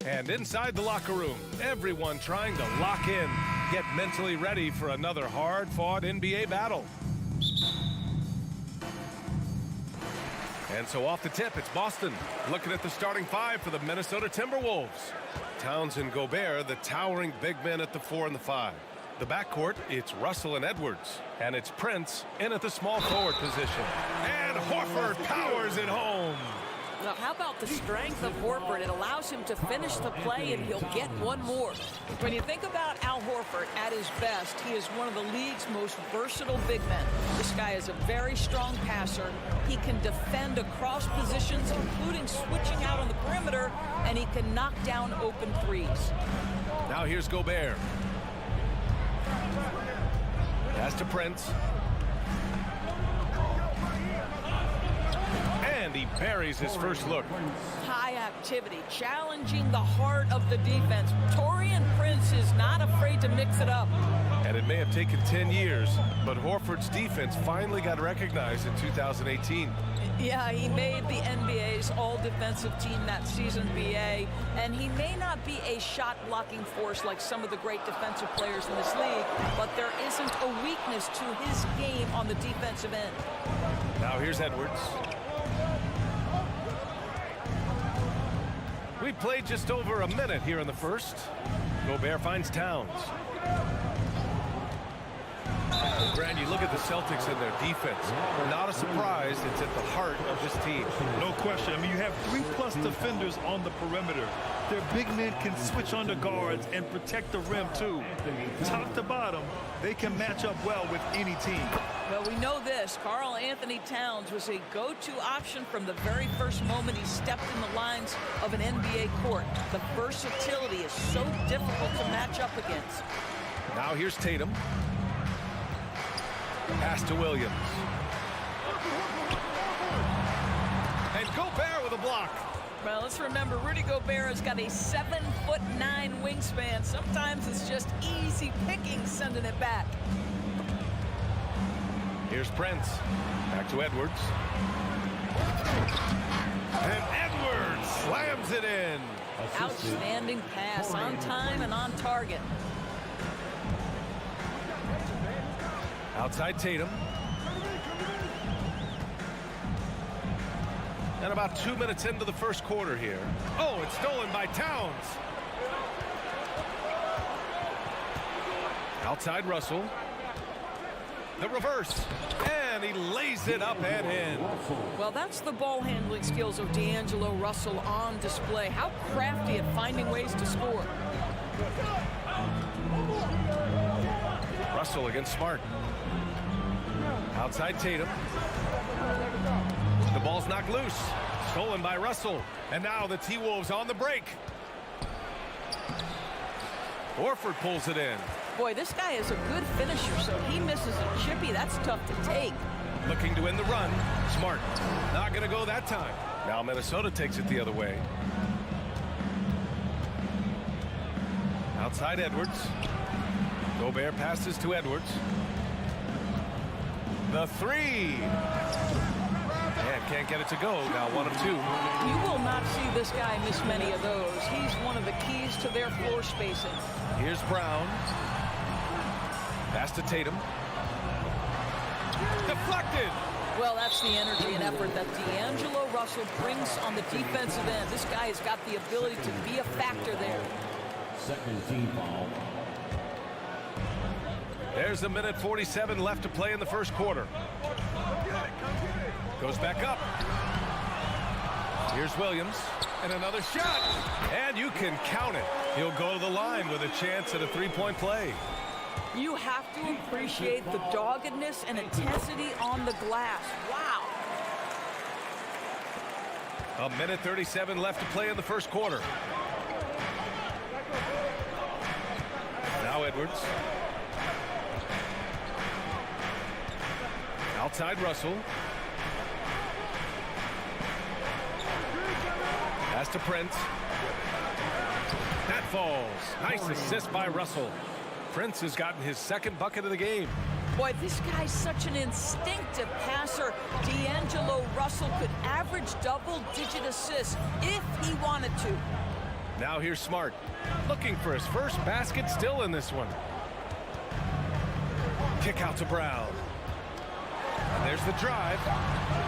And inside the locker room, everyone trying to lock in, get mentally ready for another hard-fought NBA battle. And so off the tip, it's Boston, looking at the starting five for the Minnesota Timberwolves. Towns and Gobert, the towering big men at the 4 and the 5. The backcourt, it's Russell and Edwards. And it's Prince in at the small forward position. And Horford powers it home. Now, how about the strength of Horford? It allows him to finish the play, and he'll get one more. When you think about Al Horford at his best, he is one of the league's most versatile big men. This guy is a very strong passer. He can defend across positions, including switching out on the perimeter, and he can knock down open threes. Now here's Gobert. Pass to Prince. And he buries his first look. High activity, challenging the heart of the defense. Taurean Prince is not afraid to mix it up. And it may have taken 10 years, but Horford's defense finally got recognized in 2018. Yeah, he made the NBA's all-defensive team that season, BA, and he may not be a shot-blocking force like some of the great defensive players in this league, but there isn't a weakness to his game on the defensive end. Now here's Edwards. We played just over a minute here in the first. Gobert finds Towns. Grant, you look at the Celtics and their defense. Not a surprise, it's at the heart of this team. No question. I mean, you have 3+ defenders on the perimeter. Their big men can switch on the guards and protect the rim, too. Top to bottom, they can match up well with any team. Well, we know this. Karl Anthony Towns was a go-to option from the very first moment he stepped in the lines of an NBA court. The versatility is so difficult to match up against. Now here's Tatum. Pass to Williams. And Gobert with a block. Well, let's remember, Rudy Gobert has got a 7'9" wingspan. Sometimes it's just easy picking sending it back. Here's Prince. Back to Edwards. And Edwards slams it in. Outstanding pass, on time and on target. Outside Tatum. And about 2 minutes into the first quarter here. Oh, it's stolen by Towns. Outside Russell. The reverse. And he lays it up and in. Well, that's the ball handling skills of D'Angelo Russell on display. How crafty at finding ways to score. Russell against Smart. Outside Tatum. The ball's knocked loose. Stolen by Russell. And now the T-Wolves on the break. Horford pulls it in. Boy, this guy is a good finisher, so he misses a chippy. That's tough to take. Looking to win the run. Smart. Not going to go that time. Now Minnesota takes it the other way. Outside Edwards. Gobert passes to Edwards. The three. And can't get it to go. Now 1 of 2. You will not see this guy miss many of those. He's one of the keys to their floor spacing. Here's Brown. Pass to Tatum. Deflected. Well, that's the energy and effort that D'Angelo Russell brings on the defensive end. This guy has got the ability to be a factor there. Second team foul. There's a minute 47 left to play in the first quarter. Goes back up. Here's Williams. And another shot. And you can count it. He'll go to the line with a chance at a three-point play. You have to appreciate the doggedness and intensity on the glass. Wow. A minute 37 left to play in the first quarter. Now Edwards. Outside Russell. Pass to Prince. That falls. Nice assist by Russell. Prince has gotten his second bucket of the game. Boy, this guy's such an instinctive passer. D'Angelo Russell could average double-digit assists if he wanted to. Now here's Smart, looking for his first basket, still in this one. Kick out to Brown. And there's the drive.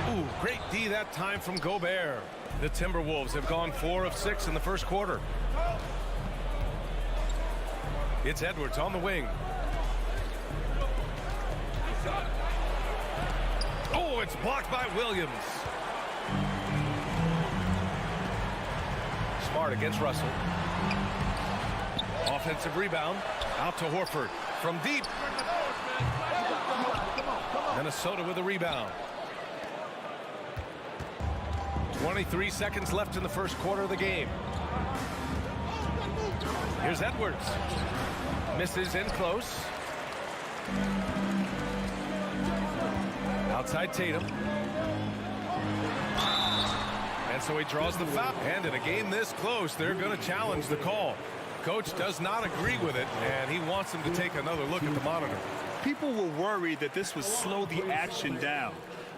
Ooh, great D that time from Gobert. The Timberwolves have gone 4 of 6 in the first quarter. It's Edwards on the wing. Oh, it's blocked by Williams. Smart against Russell. Offensive rebound. Out to Horford. From deep. Minnesota with a rebound. 23 seconds left in the first quarter of the game. Here's Edwards. Misses in close. Outside Tatum. And so he draws the foul. And in a game this close, they're going to challenge the call. Coach does not agree with it, and he wants him to take another look at the monitor. People were worried that this would slow the action down.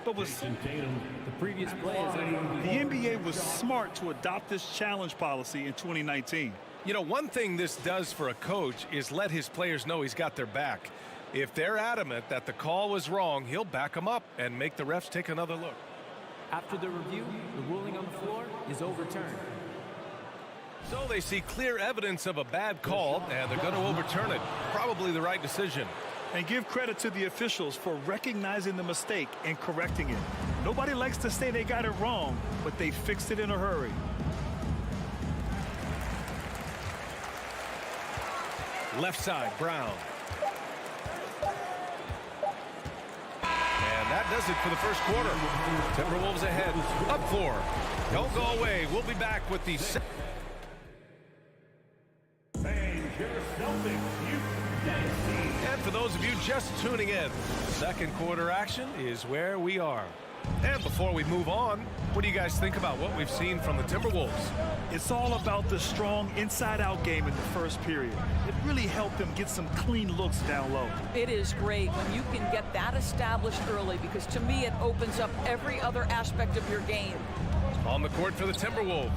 But the previous play is the NBA was smart to adopt this challenge policy in 2019. You know, one thing this does for a coach is let his players know he's got their back. If they're adamant that the call was wrong, he'll back them up and make the refs take another look. After the review, the ruling on the floor is overturned. So they see clear evidence of a bad call, and they're going to overturn it. Probably the right decision. And give credit to the officials for recognizing the mistake and correcting it. Nobody likes to say they got it wrong, but they fixed it in a hurry. Left side, Brown. And that does it for the first quarter. Timberwolves ahead. Up 4. Don't go away. We'll be back with the... And for those of you just tuning in, second quarter action is where we are. And before we move on, what do you guys think about what we've seen from the Timberwolves? It's all about the strong inside-out game in the first period. It really helped them get some clean looks down low. It is great when you can get that established early, because to me it opens up every other aspect of your game. On the court for the Timberwolves,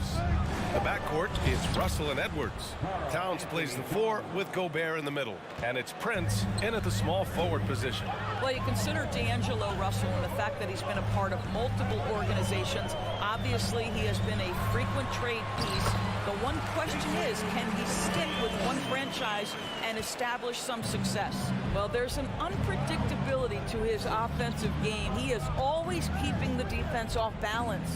the backcourt is Russell and Edwards. Towns plays the 4 with Gobert in the middle. And it's Prince in at the small forward position. Well, you consider D'Angelo Russell and the fact that he's been a part of multiple organizations. Obviously, he has been a frequent trade piece. The one question is, can he stick with one franchise and establish some success? Well, there's an unpredictability to his offensive game. He is always keeping the defense off balance.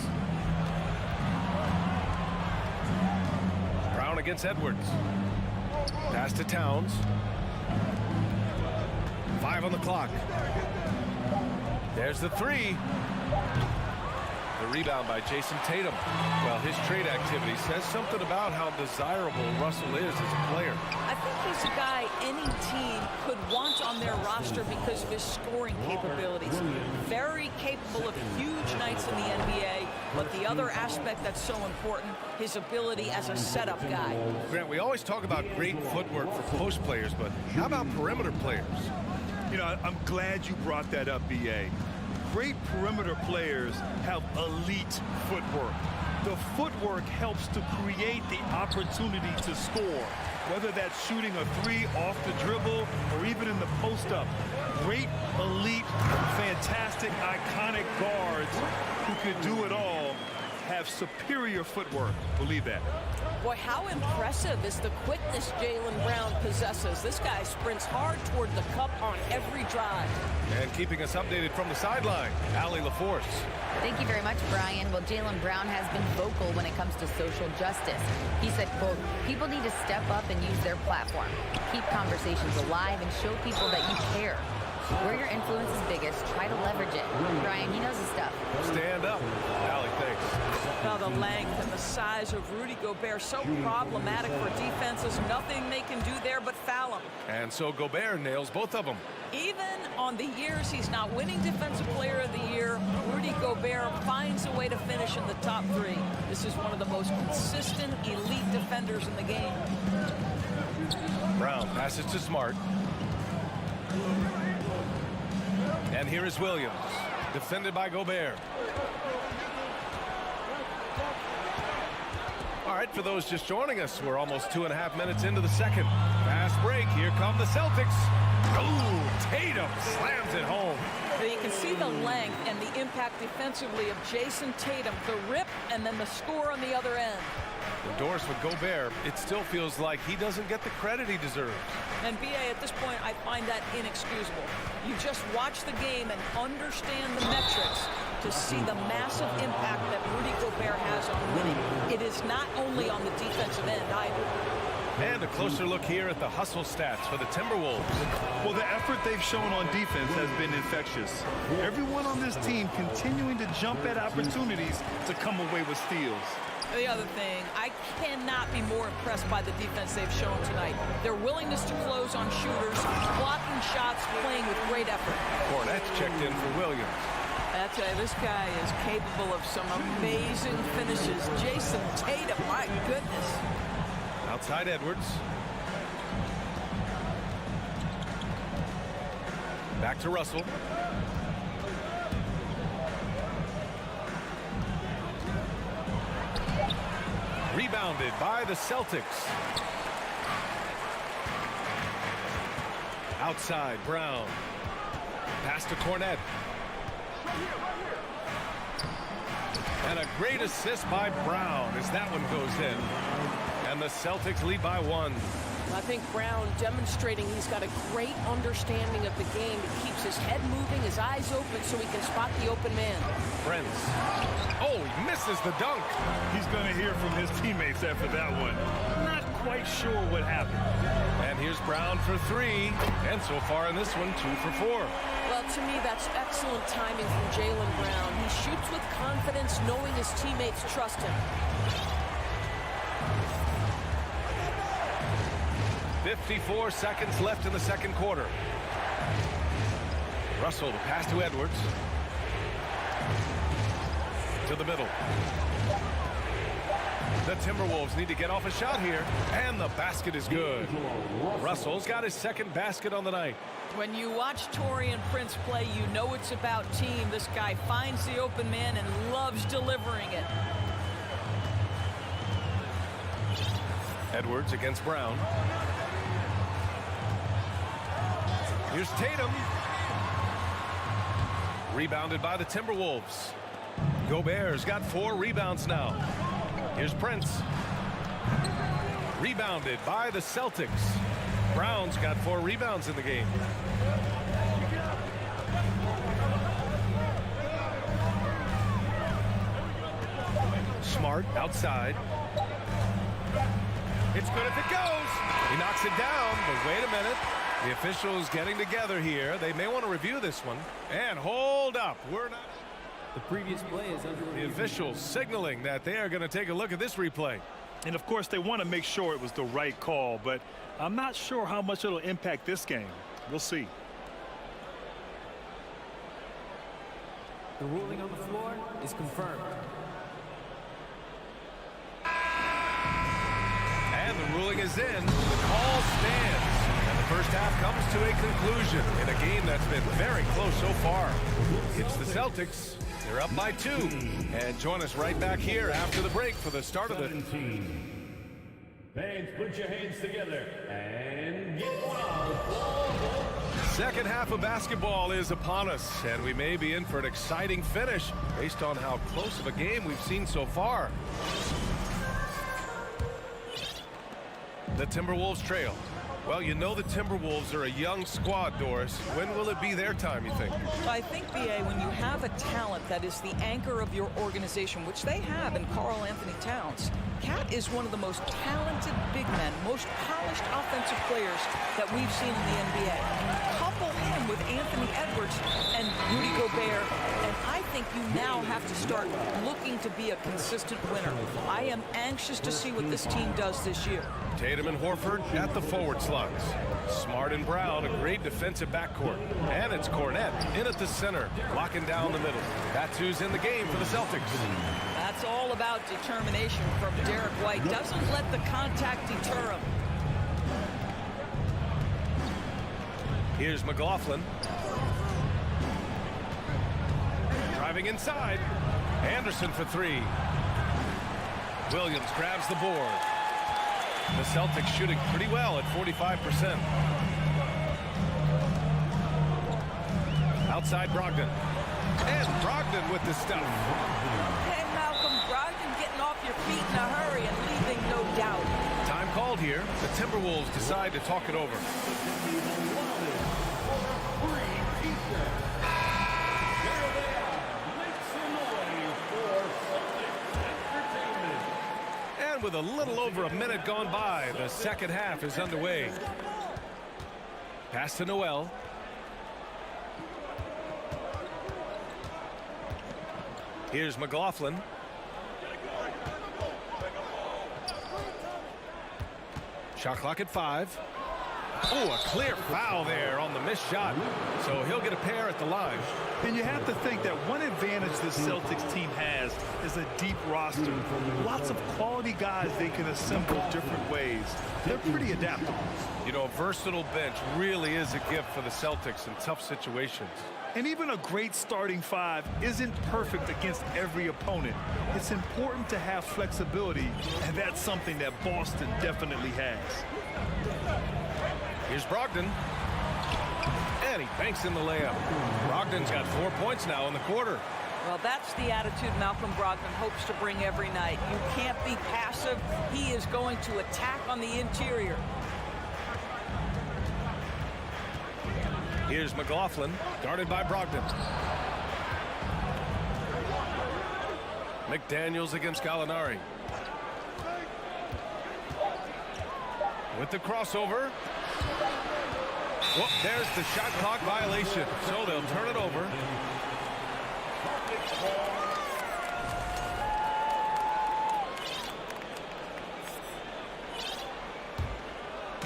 Brown against Edwards. Pass to Towns. 5 on the clock. There's the 3. The rebound by Jason Tatum. Well, his trade activity says something about how desirable Russell is as a player. I think he's a guy any team could want on their roster because of his scoring capabilities. Very capable of huge nights in the NBA, but the other aspect that's so important, his ability as a setup guy. Grant, we always talk about great footwork for post players, but how about perimeter players? You know, I'm glad you brought that up, B.A. Great perimeter players have elite footwork. The footwork helps to create the opportunity to score, whether that's shooting a 3 off the dribble or even in the post-up. Great, elite, fantastic, iconic guards who could do it all have superior footwork. Believe that. Boy, how impressive is the quickness Jaylen Brown possesses. This guy sprints hard toward the cup on every drive. And keeping us updated from the sideline, Allie LaForce. Thank you very much, Brian. Well, Jaylen Brown has been vocal when it comes to social justice. He said, quote, people need to step up and use their platform. Keep conversations alive and show people that you care. Where your influence is biggest, try to leverage it. Brian, he knows his stuff. Stand up. Allie, thanks. Now the length and the size of Rudy Gobert, so problematic for defenses. Nothing they can do there but foul him. And so Gobert nails both of them. Even on the years he's not winning Defensive Player of the Year, Rudy Gobert finds a way to finish in the top 3. This is one of the most consistent, elite defenders in the game. Brown passes to Smart. And here is Williams, defended by Gobert. All right, for those just joining us, we're almost 2.5 minutes into the second. Fast break. Here come the Celtics. Oh, Tatum slams it home. You can see the length and the impact defensively of Jason Tatum. The rip and then the score on the other end. Doris, with Gobert, it still feels like he doesn't get the credit he deserves. And B.A., at this point, I find that inexcusable. You just watch the game and understand the metrics to see the massive impact that Rudy Gobert has on winning. It is not only on the defensive end either. And a closer look here at the hustle stats for the Timberwolves. Well, the effort they've shown on defense has been infectious. Everyone on this team continuing to jump at opportunities to come away with steals. The other thing, I cannot be more impressed by the defense they've shown tonight. Their willingness to close on shooters, blocking shots, playing with great effort. Cornette's checked in for Williams. I tell you, this guy is capable of some amazing finishes. Jason Tatum, my goodness. Outside Edwards. Back to Russell. Rebounded by the Celtics. Outside, Brown. Pass to Cornette. And a great assist by Brown as that one goes in. And the Celtics lead by 1. I think Brown demonstrating he's got a great understanding of the game. He keeps his head moving, his eyes open so he can spot the open man. Prince. Oh, he misses the dunk. He's going to hear from his teammates after that one. Not quite sure what happened. And here's Brown for 3. And so far in this one, 2 for 4. Well, to me, that's excellent timing from Jaylen Brown. He shoots with confidence, knowing his teammates trust him. 54 seconds left in the second quarter. Russell, the pass to Edwards. To the middle. The Timberwolves need to get off a shot here. And the basket is good. Russell's got his second basket on the night. When you watch Taurean Prince play, you know it's about team. This guy finds the open man and loves delivering it. Edwards against Brown. Here's Tatum. Rebounded by the Timberwolves. Gobert's got 4 rebounds now. Here's Prince. Rebounded by the Celtics. Brown's got 4 rebounds in the game. Smart outside. It's good if it goes. He knocks it down, but wait a minute. The officials getting together here. They may want to review this one. And hold up. We're not. The previous play is under The officials signaling that they are going to take a look at this replay. And of course, they want to make sure it was the right call, but I'm not sure how much it'll impact this game. We'll see. The ruling on the floor is confirmed. And the ruling is in. The call stands. And the first half comes to a conclusion in a game that's been very close so far. It's the Celtics. They're up by 2. And join us right back here after the break for the start of the... Fans, put your hands together and get wild. Second half of basketball is upon us, and we may be in for an exciting finish based on how close of a game we've seen so far. The Timberwolves trail. Well, you know the Timberwolves are a young squad, Doris. When will it be their time, you think? I think, B.A., when you have a talent that is the anchor of your organization, which they have in Karl Anthony Towns, Cat is one of the most talented big men, most polished offensive players that we've seen in the NBA. Couple him with Anthony Edwards and Rudy Gobert, and I think you now have to start looking to be a consistent winner. I am anxious to see what this team does this year. Tatum and Horford at the forward slots. Smart and Brown, a great defensive backcourt. And it's Cornette in at the center, locking down the middle. That's who's in the game for the Celtics. That's all about determination from Derek White. Doesn't let the contact deter him. Here's McLaughlin. Driving inside. Anderson for 3. Williams grabs the board. The Celtics shooting pretty well at 45%. Outside Brogdon. And Brogdon with the stuff. Hey, Malcolm, Brogdon getting off your feet in a hurry and leaving no doubt. Time called here. The Timberwolves decide to talk it over. And with a little over a minute gone by, the second half is underway. Pass to Noel. Here's McLaughlin. Shot clock at 5. Oh, a clear foul there on the missed shot. So he'll get a pair at the line. And you have to think that one advantage this Celtics team has is a deep roster. Lots of quality guys they can assemble different ways. They're pretty adaptable. You know, a versatile bench really is a gift for the Celtics in tough situations. And even a great starting five isn't perfect against every opponent. It's important to have flexibility, and that's something that Boston definitely has. Here's Brogdon. And he banks in the layup. Brogdon's got 4 points now in the quarter. Well, that's the attitude Malcolm Brogdon hopes to bring every night. You can't be passive. He is going to attack on the interior. Here's McLaughlin, guarded by Brogdon. McDaniels against Gallinari. With the crossover. Whoop, there's the shot clock violation. So they'll turn it over.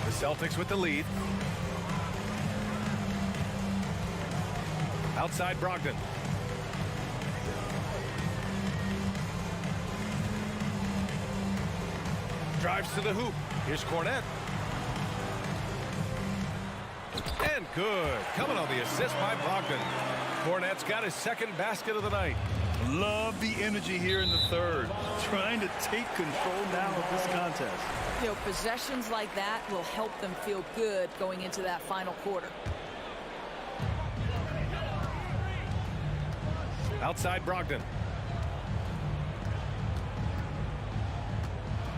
The Celtics with the lead. Outside Brogdon. Drives to the hoop. Here's Cornette. And good. Coming on the assist by Brogdon. Cornette's got his second basket of the night. Love the energy here in the third. Trying to take control now of this contest. You know, possessions like that will help them feel good going into that final quarter. Outside Brogdon.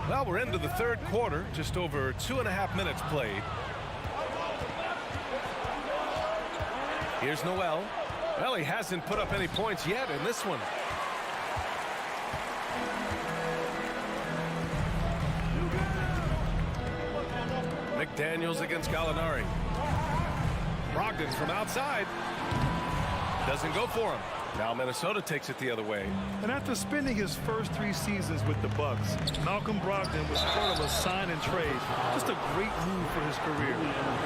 Well, we're into the third quarter. Just over 2.5 minutes played. Here's Noel. Well, he hasn't put up any points yet in this one. McDaniels against Gallinari. Brogdon from outside. Doesn't go for him. Now Minnesota takes it the other way. And after spending his first 3 seasons with the Bucks, Malcolm Brogdon was part of a sign and trade. Just a great move for his career.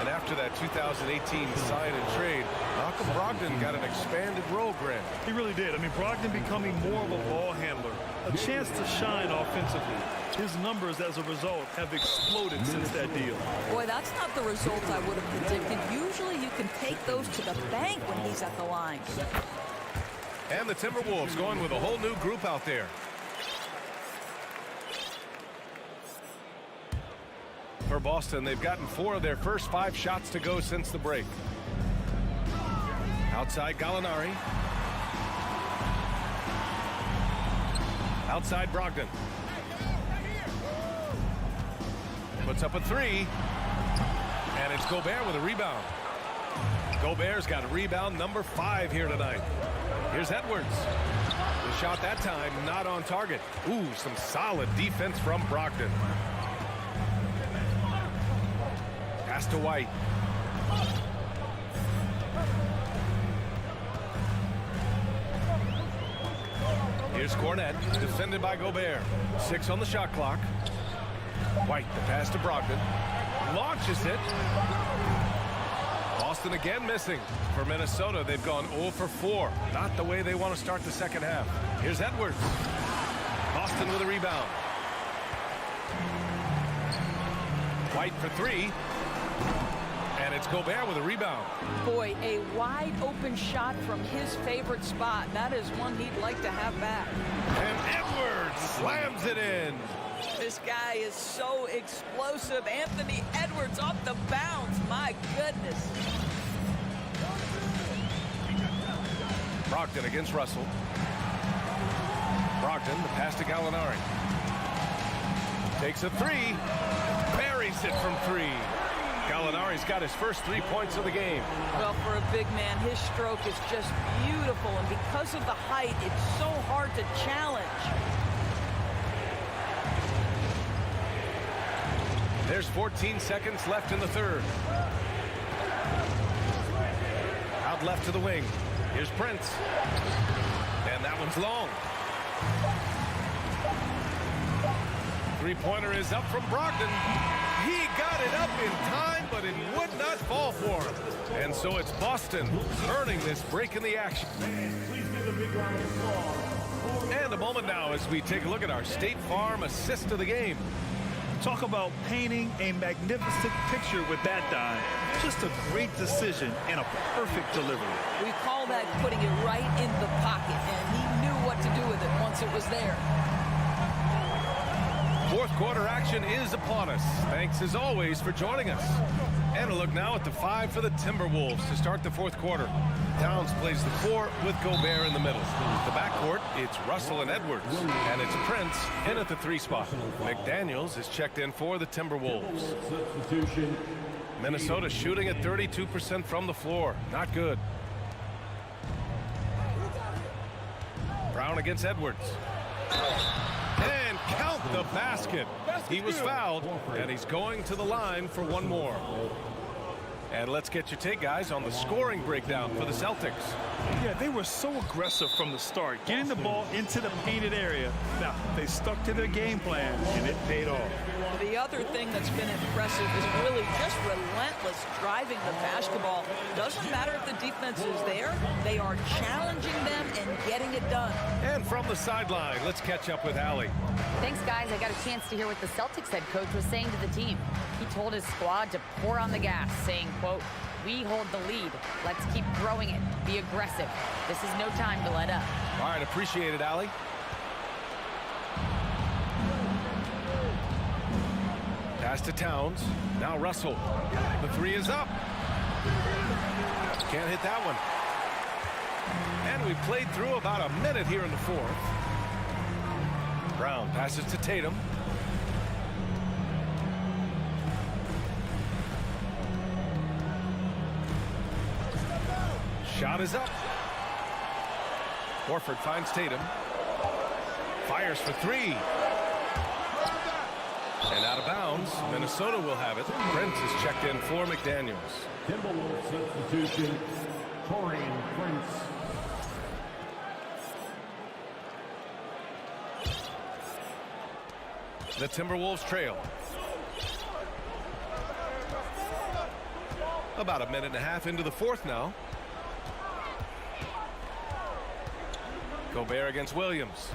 And after that 2018 sign and trade, Malcolm Brogdon got an expanded role, Grant. He really did. I mean, Brogdon becoming more of a ball handler, a chance to shine offensively. His numbers as a result have exploded since that deal. Boy, that's not the result I would have predicted. Usually you can take those to the bank when he's at the line. And the Timberwolves going with a whole new group out there. For Boston, they've gotten 4 of their first 5 shots to go since the break. Outside Gallinari. Outside Brogdon. Puts up a 3. And it's Gobert with a rebound. Gobert's got a rebound number 5 here tonight. Here's Edwards. The shot that time not on target. Ooh, some solid defense from Brogdon. Pass to White. Here's Cornette, defended by Gobert. 6 on the shot clock. White, the pass to Brogdon. Launches it. Boston again missing. For Minnesota, they've gone 0 for 4. Not the way they want to start the second half. Here's Edwards. Boston with a rebound. White for 3. And it's Gobert with a rebound. Boy, a wide open shot from his favorite spot. That is one he'd like to have back. And Edwards slams it in. This guy is so explosive. Anthony Edwards off the bounce. My goodness. Brogdon against Russell. Brogdon, the pass to Gallinari. Takes a three. Buries it from three. Gallinari's got his first 3 points of the game. Well, for a big man, his stroke is just beautiful. And because of the height, it's so hard to challenge. There's 14 seconds left in the third. Out left to the wing. Here's Prince. And that one's long. Three-pointer is up from Brogdon. He got it up in time, but it would not fall for him. And so it's Boston earning this break in the action. And a moment now as we take a look at our State Farm assist of the game. Talk about painting a magnificent picture with that dime. Just a great decision and a perfect delivery. We call that putting it right in the pocket, and he knew what to do with it once it was there. Fourth quarter action is upon us. Thanks as always for joining us. And a look now at the 5 for the Timberwolves to start the fourth quarter. Towns plays the 4 with Gobert in the middle. The backcourt, it's Russell and Edwards. And it's Prince in at the 3 spot. McDaniels is checked in for the Timberwolves. Minnesota shooting at 32% from the floor. Not good. Brown against Edwards. And count the basket. He was fouled, and he's going to the line for one more. And let's get your take, guys, on the scoring breakdown for the Celtics. Yeah, they were so aggressive from the start, getting the ball into the painted area. Now, they stuck to their game plan, and it paid off. The other thing that's been impressive is really just relentless driving the basketball. Doesn't matter if the defense is there. They are challenging them and getting it done. And from the sideline, let's catch up with Allie. Thanks, guys. I got a chance to hear what the Celtics head coach was saying to the team. He told his squad to pour on the gas, saying, quote, "We hold the lead. Let's keep growing it. Be aggressive. This is no time to let up." All right, appreciate it, Allie. Pass to Towns. Now Russell. The 3 is up. Can't hit that one. And we played through about a minute here in the fourth. Brown passes to Tatum. Shot is up. Horford finds Tatum. Fires for 3. And out of bounds. Minnesota will have it. Prince is checked in for McDaniels. Timberwolves substitution, Taurean Prince. The Timberwolves trail. About a minute and a half into the fourth now. Gobert against Williams.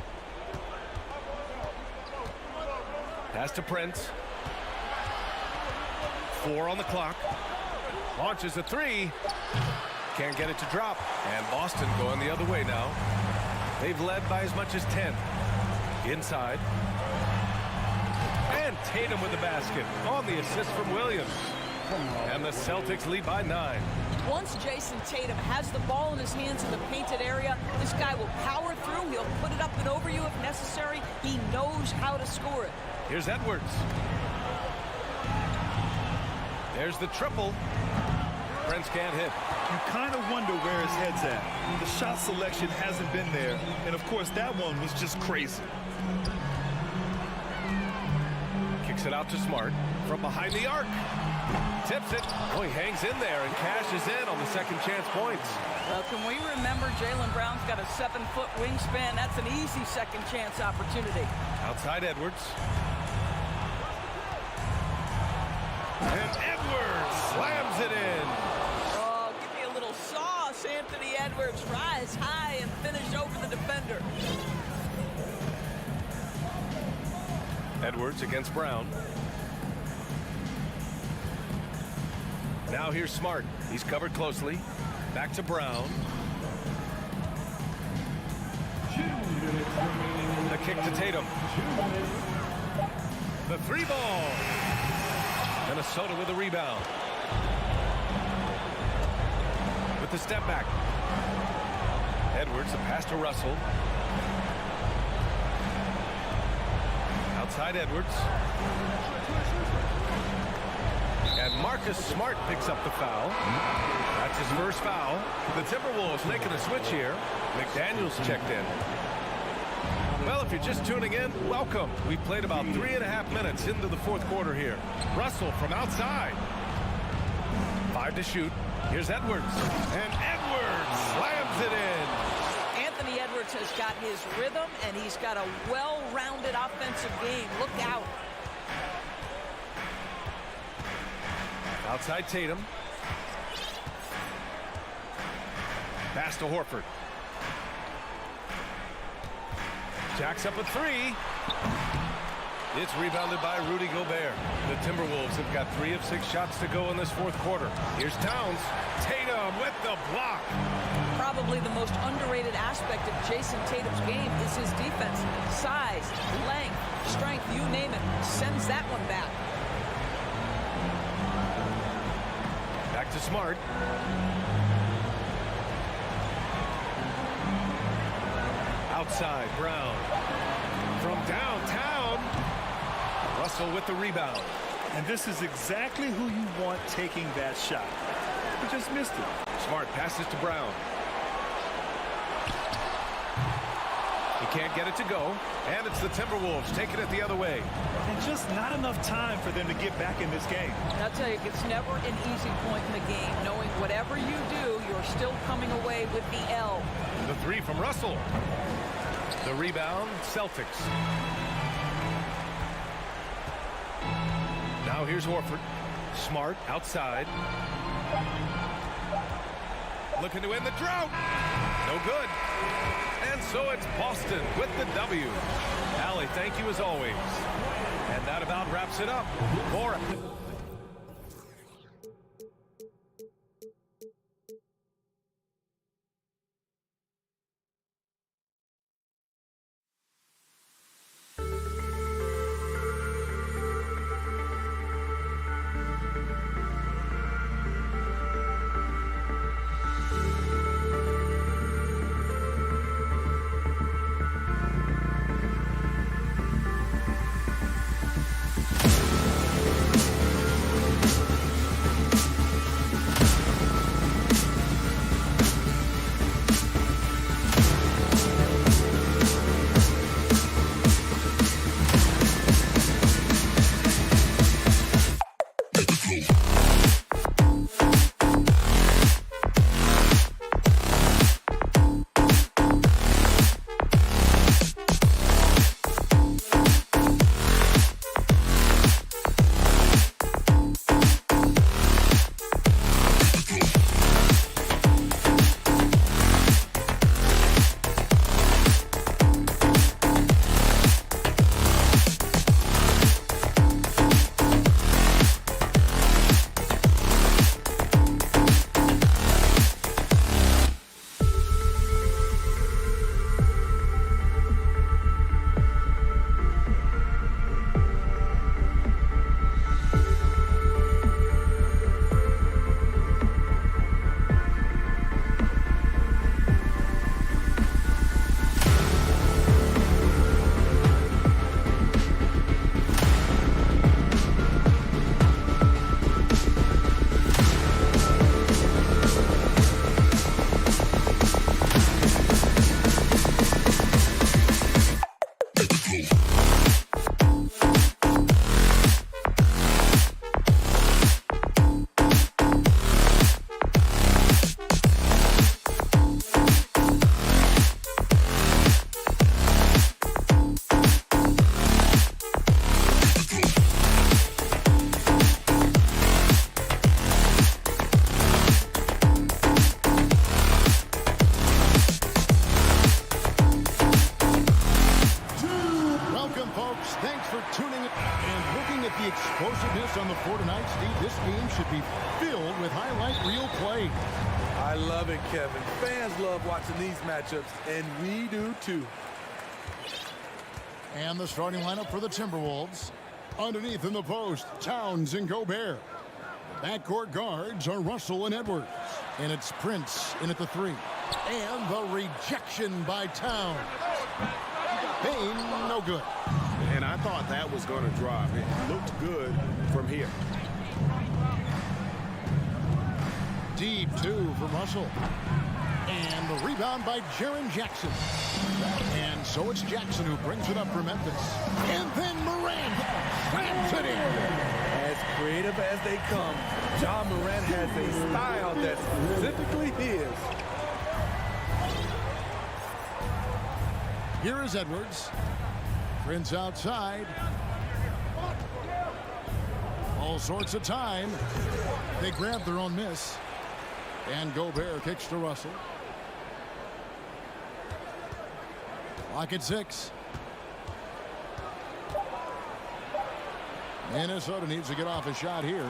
Pass to Prince. 4 on the clock. Launches a 3. Can't get it to drop. And Boston going the other way now. They've led by as much as 10. Inside. And Tatum with the basket on the assist from Williams. And the Celtics lead by 9. Once Jason Tatum has the ball in his hands in the painted area, this guy will power through. He'll put it up and over you if necessary. He knows how to score it. Here's Edwards. There's the triple. Prince can't hit. You kind of wonder where his head's at. The shot selection hasn't been there. And, of course, that one was just crazy. Kicks it out to Smart from behind the arc. Tips it. Oh, he hangs in there and cashes in on the second chance points. Well, can we remember Jaylen Brown's got a 7-foot wingspan? That's an easy second chance opportunity. Outside Edwards. And Edwards slams it in. Oh, give me a little sauce, Anthony Edwards. Rise high and finish over the defender. Edwards against Brown. Now here's Smart. He's covered closely. Back to Brown. The kick to Tatum. The three ball. Minnesota with a rebound. With the step back. Edwards, the pass to Russell. Outside Edwards. And Marcus Smart picks up the foul. That's his first foul. The Timberwolves making a switch here. McDaniels checked in. Well, if you're just tuning in, welcome. We've played about 3.5 minutes into the fourth quarter here. Russell from outside. 5 to shoot. Here's Edwards. And Edwards slams it in. Anthony Edwards has got his rhythm, and he's got a well-rounded offensive game. Look out. Outside Tatum. Pass to Horford. Jacks up a three. It's rebounded by Rudy Gobert. The Timberwolves have got 3 of 6 shots to go in this fourth quarter. Here's Towns. Tatum with the block. Probably the most underrated aspect of Jason Tatum's game is his defense. Size, length, strength, you name it. Sends that one back. Back to Smart. Outside, Brown. From downtown, Russell with the rebound. And this is exactly who you want taking that shot. He just missed it. Smart passes to Brown. He can't get it to go, and it's the Timberwolves taking it the other way. And just not enough time for them to get back in this game. I'll tell you, it's never an easy point in the game, knowing whatever you do, you're still coming away with the L. The three from Russell. The rebound, Celtics. Now here's Horford. Smart outside. Looking to end the drought. No good. And so it's Boston with the W. Allie, thank you as always. And that about wraps it up. For for tonight, Steve. This game should be filled with highlight reel play. I love it, Kevin. Fans love watching these matchups, and we do too. And the starting lineup for the Timberwolves. Underneath in the post, Towns and Gobert. Backcourt guards are Russell and Edwards. And it's Prince in at the 3. And the rejection by Towns. Payne, no good. And I thought that was going to drop. It looked good from here. Deep 2 from Russell. And the rebound by Jaren Jackson. And so it's Jackson who brings it up for Memphis. And then Morant slams it in. As creative as they come, Ja Morant has a style that's specifically his. Here is Edwards. Prince outside. All sorts of time. They grab their own miss. And Gobert kicks to Russell. Lock at 6. Minnesota needs to get off a shot here.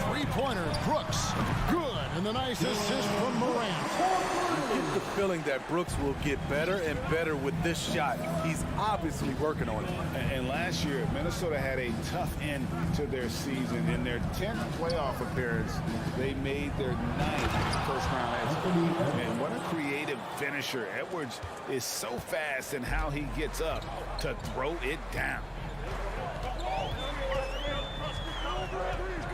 Three-pointer, Brooks, good, and the nice assist from Morant. I get the feeling that Brooks will get better and better with this shot. He's obviously working on it. And last year, Minnesota had a tough end to their season. In their 10th playoff appearance, they made their 9th first-round exit. And what a creative finisher. Edwards is so fast in how he gets up to throw it down.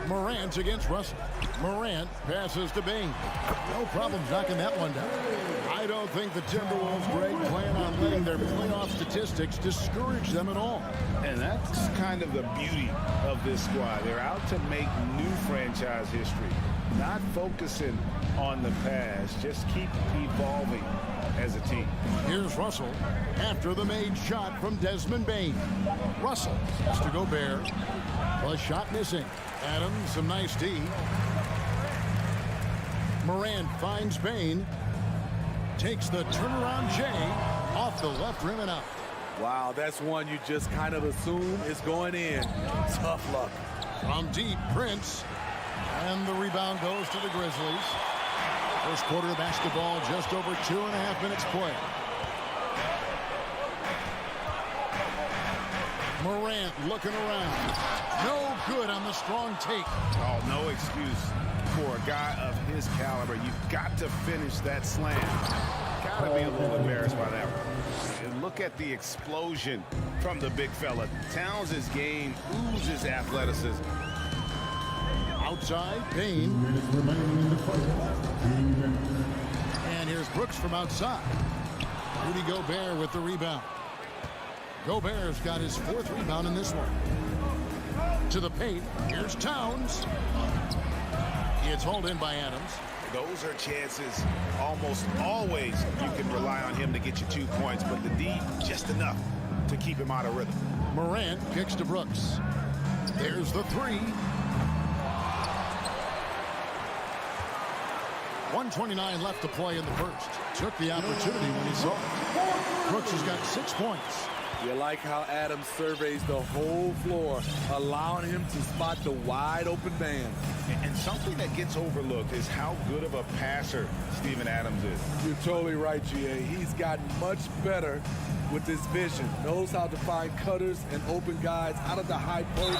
Morant against Russell. Morant passes to Bing. No problem knocking that one down. I don't think the Timberwolves, Greg, plan on letting their playoff statistics discourage them at all. And that's kind of the beauty of this squad. They're out to make new franchise history, not focusing on the past. Just keep evolving as a team. Here's Russell after the made shot from Desmond Bane. Russell has to Gobert. A shot missing. Adams, some nice D. Morant finds Bane. Takes the turnaround J off the left rim and out. Wow, that's one you just kind of assume is going in. Tough luck. From deep, Prince. And the rebound goes to the Grizzlies. First quarter of basketball, just over 2.5 minutes play. Morant looking around. No good on the strong take. Oh, no excuse for a guy of his caliber. You've got to finish that slam. Got to be a little embarrassed by that one. And look at the explosion from the big fella. Towns' game oozes athleticism. Outside, Payne. And here's Brooks from outside. Rudy Gobert with the rebound. Gobert's got his 4th rebound in this one. To the paint. Here's Towns. It's hauled in by Adams. Those are chances almost always you can rely on him to get you 2 points, but the D just enough to keep him out of rhythm. Morant kicks to Brooks. There's the 3. 1:29 left to play in the first. Took the opportunity when he saw it. Brooks has got 6 points. You like how Adams surveys the whole floor, allowing him to spot the wide open man. And something that gets overlooked is how good of a passer Steven Adams is. You're totally right, GA. He's gotten much better with his vision. Knows how to find cutters and open guys out of the high post.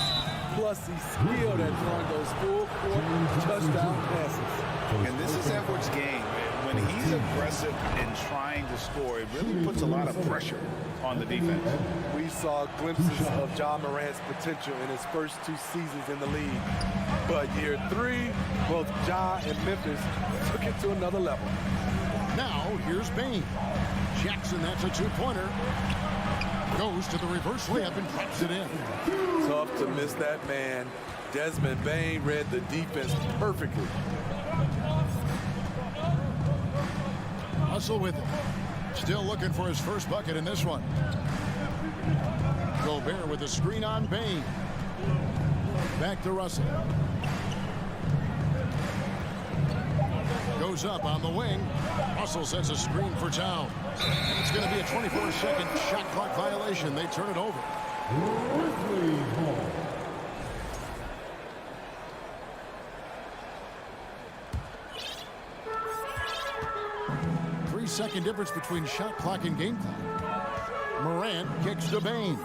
Plus, he's skilled at throwing those full-court touchdown passes. And this is Edwards' game. When he's aggressive and trying to score, it really puts a lot of pressure on the defense. We saw glimpses of Ja Morant's potential in his first 2 seasons in the league. But year 3, both Ja and Memphis took it to another level. Now, here's Bane. Jackson, that's a 2-pointer. Goes to the reverse layup and drops it in. Tough to miss that man. Desmond Bane read the defense perfectly. Russell with it. Still looking for his first bucket in this one. Gobert with a screen on Bane. Back to Russell. Goes up on the wing. Russell sets a screen for Towns. And it's going to be a 24-second shot clock violation. They turn it over. Grizzlies ball. 3-second difference between shot clock and game clock. Morant kicks to Bane.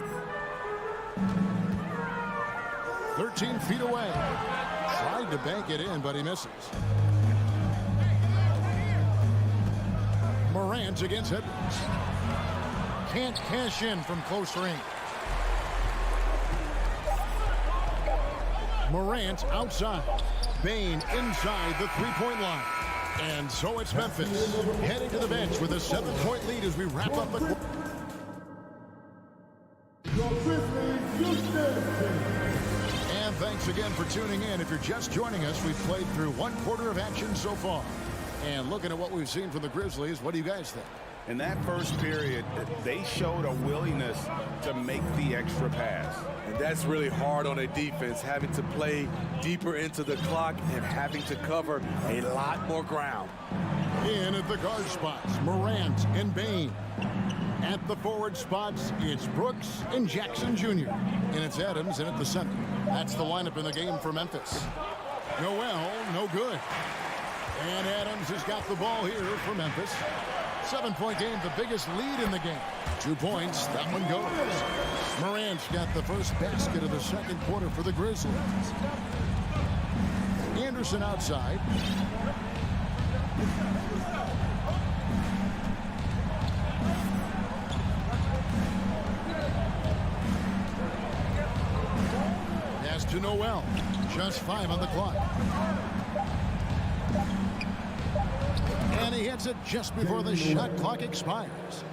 13 feet away. Tried to bank it in, but he misses. Morant against Edwards. Can't cash in from close range. Morant outside. Bane inside the three-point line. And so it's Memphis heading to the bench with a 7-point lead as we wrap up the... And thanks again for tuning in. If you're just joining us, we've played through one quarter of action so far. And looking at what we've seen from the Grizzlies, what do you guys think? In that first period, they showed a willingness to make the extra pass. And that's really hard on a defense, having to play deeper into the clock and having to cover a lot more ground. In at the guard spots, Morant and Bane. At the forward spots, it's Brooks and Jackson Jr. And it's Adams in at the center. That's the lineup in the game for Memphis. Noel, no good. And Adams has got the ball here for Memphis. 7-point game, the biggest lead in the game. 2 points, that one goes. Morant's got the first basket of the second quarter for the Grizzlies. Anderson outside. Pass to Noel. Just 5 on the clock. And he hits it just before the shot clock expires.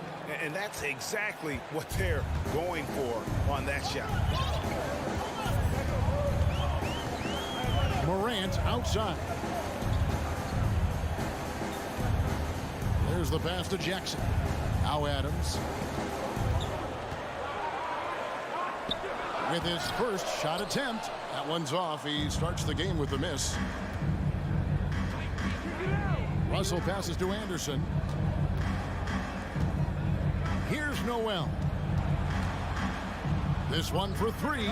And that's exactly what they're going for on that shot. Morant outside. There's the pass to Jackson. Now Adams. With his first shot attempt. That one's off. He starts the game with a miss. Russell passes to Anderson. Here's Noel. This one for 3.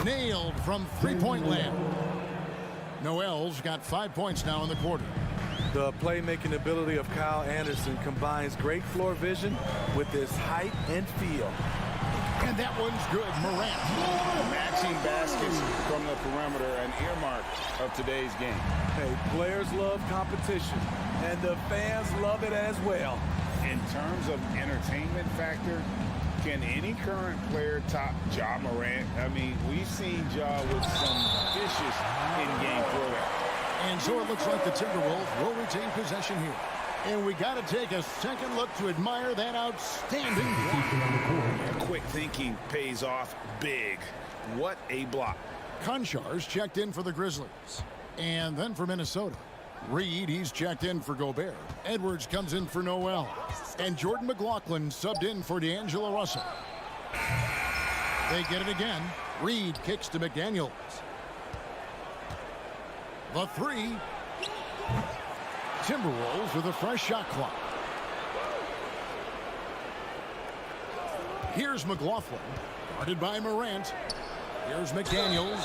Nailed from three-point land. Noel's got 5 points now in the quarter. The playmaking ability of Kyle Anderson combines great floor vision with his height and feel. And that one's good. Morant. Matching baskets from the perimeter, an earmark of today's game. Hey, players love competition, and the fans love it as well. In terms of entertainment factor, can any current player top Ja Morant? I mean, we've seen Ja with some vicious in-game throwing. And so it looks like the Timberwolves will retain possession here. And we got to take a second look to admire that outstanding block. Quick thinking pays off big. What a block. Konchar's checked in for the Grizzlies. And then for Minnesota. Reed, he's checked in for Gobert. Edwards comes in for Noel. And Jordan McLaughlin subbed in for D'Angelo Russell. They get it again. Reed kicks to McDaniels. The 3. Timberwolves with a fresh shot clock. Here's McLaughlin, guarded by Morant. Here's McDaniels,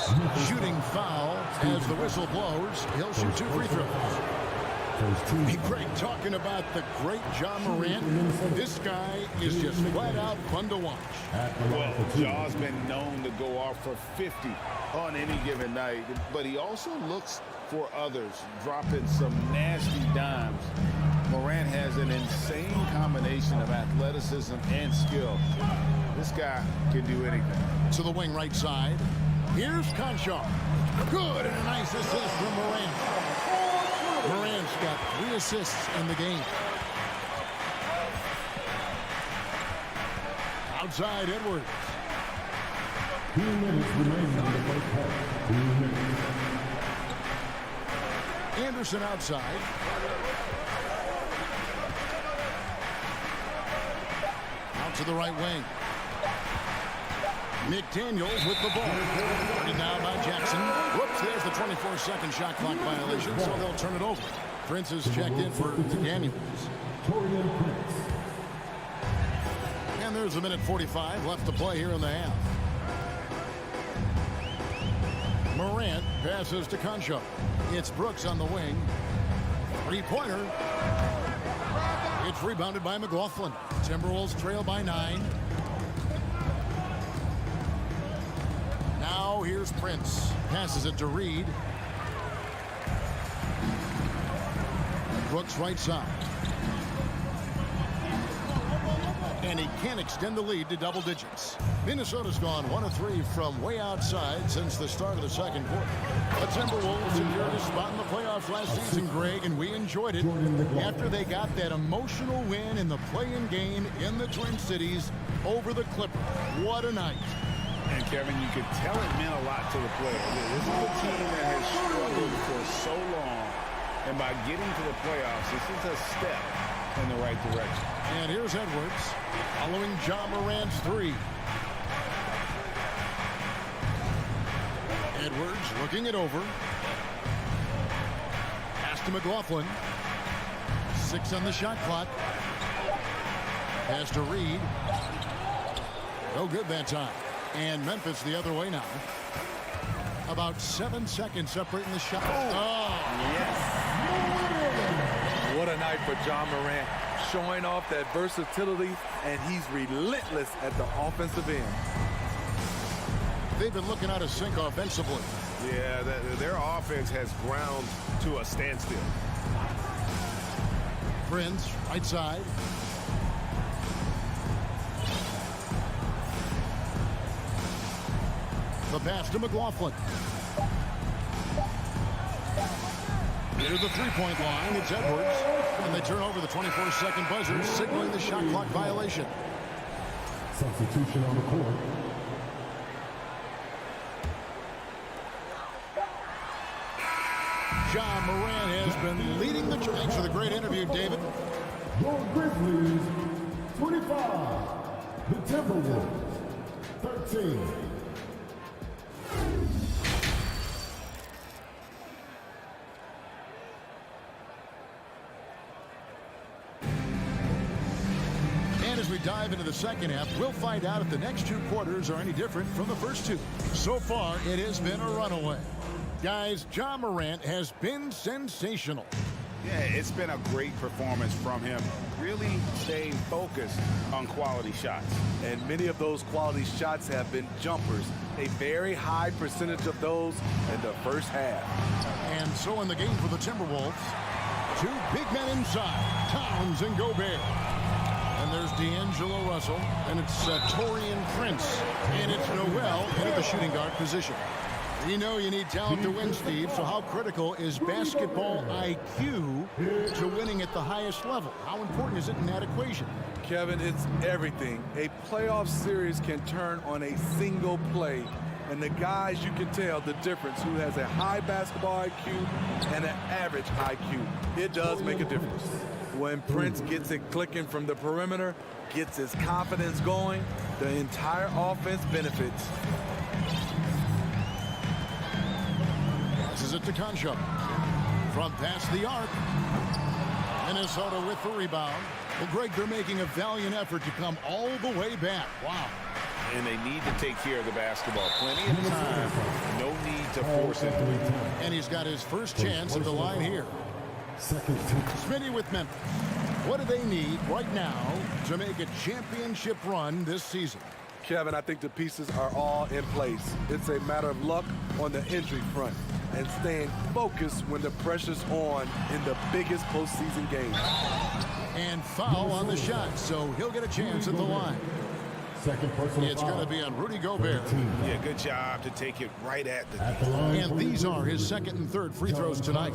shooting foul as the whistle blows. He'll shoot 2 free throws. Hey, Greg, talking about the great Ja Morant, this guy is just flat out fun to watch. Well, Ja's been known to go off for 50 on any given night, but he also looks for others, dropping some nasty dimes. Morant has an insane combination of athleticism and skill. This guy can do anything. To the wing right side. Here's Conchar. Good, and a nice assist from Morant. Morant's got 3 assists in the game. Outside Edwards. 2 minutes remaining in the first half. 2 minutes. Anderson outside. Out to the right wing. McDaniels with the ball. And now by Jackson. Whoops, there's the 24-second shot clock violation, so they'll turn it over. Prince is checked in for McDaniels. And there's a minute 45 left to play here in the half. Morant passes to Concho. It's Brooks on the wing. Three-pointer. It's rebounded by McLaughlin. Timberwolves trail by 9. Now here's Prince. Passes it to Reed. Brooks right side. And he can extend the lead to double digits. Minnesota's gone 1 of 3 from way outside since the start of the second quarter. The Timberwolves secured a spot in the playoffs last season, Greg, and we enjoyed it after they got that emotional win in the play-in game in the Twin Cities over the Clippers. What a night. And Kevin, you could tell it meant a lot to the players. This is a team that has struggled for so long, and by getting to the playoffs, this is a step in the right direction. And here's Edwards following John Morant's 3. Edwards looking it over. Pass to McLaughlin. 6 on the shot clock. Pass to Reed. No good that time. And Memphis the other way now. About 7 seconds separating the shot. Oh, yes. What a night for John Morant, showing off that versatility, and he's relentless at the offensive end. They've been looking out of sync offensively. Yeah, their offense has ground to a standstill. Prince, right side. The pass to McLaughlin. Near the three-point line, it's Edwards. And they turn over the 24-second buzzer, signaling the shot clock violation. Substitution on the court. John Morant has been leading the charge. Thanks for the great interview, David. Your Grizzlies, 25. The Timberwolves, 13. And as we dive into the second half, we'll find out if the next 2 quarters are any different from the first 2. So far, it has been a runaway. Guys, John Morant has been sensational. Yeah, it's been a great performance from him. Really staying focused on quality shots. And many of those quality shots have been jumpers. A very high percentage of those in the first half. And so in the game for the Timberwolves, 2 big men inside, Towns and Gobert. And there's D'Angelo Russell, and it's Taurean Prince, and it's Noel into the shooting guard position. We know you need talent to win, Steve, so how critical is basketball IQ to winning at the highest level? How important is it in that equation? Kevin, it's everything. A playoff series can turn on a single play, and the guys, you can tell the difference who has a high basketball IQ and an average IQ. It does make a difference. When Prince gets it clicking from the perimeter, gets his confidence going, the entire offense benefits. Passes it to Concho. From past the arc. Minnesota with the rebound. Well, Greg, they're making a valiant effort to come all the way back. Wow. And they need to take care of the basketball. Plenty of time. No need to force it. And he's got his first chance at the line here. Smitty with Memphis. What do they need right now to make a championship run this season? Kevin, I think the pieces are all in place. It's a matter of luck on the injury front and staying focused when the pressure's on in the biggest postseason game. And foul on the shot, so he'll get a chance at the line. It's going to be on Rudy Gobert. Yeah, good job to take it right at the And these are his second and third free throws tonight.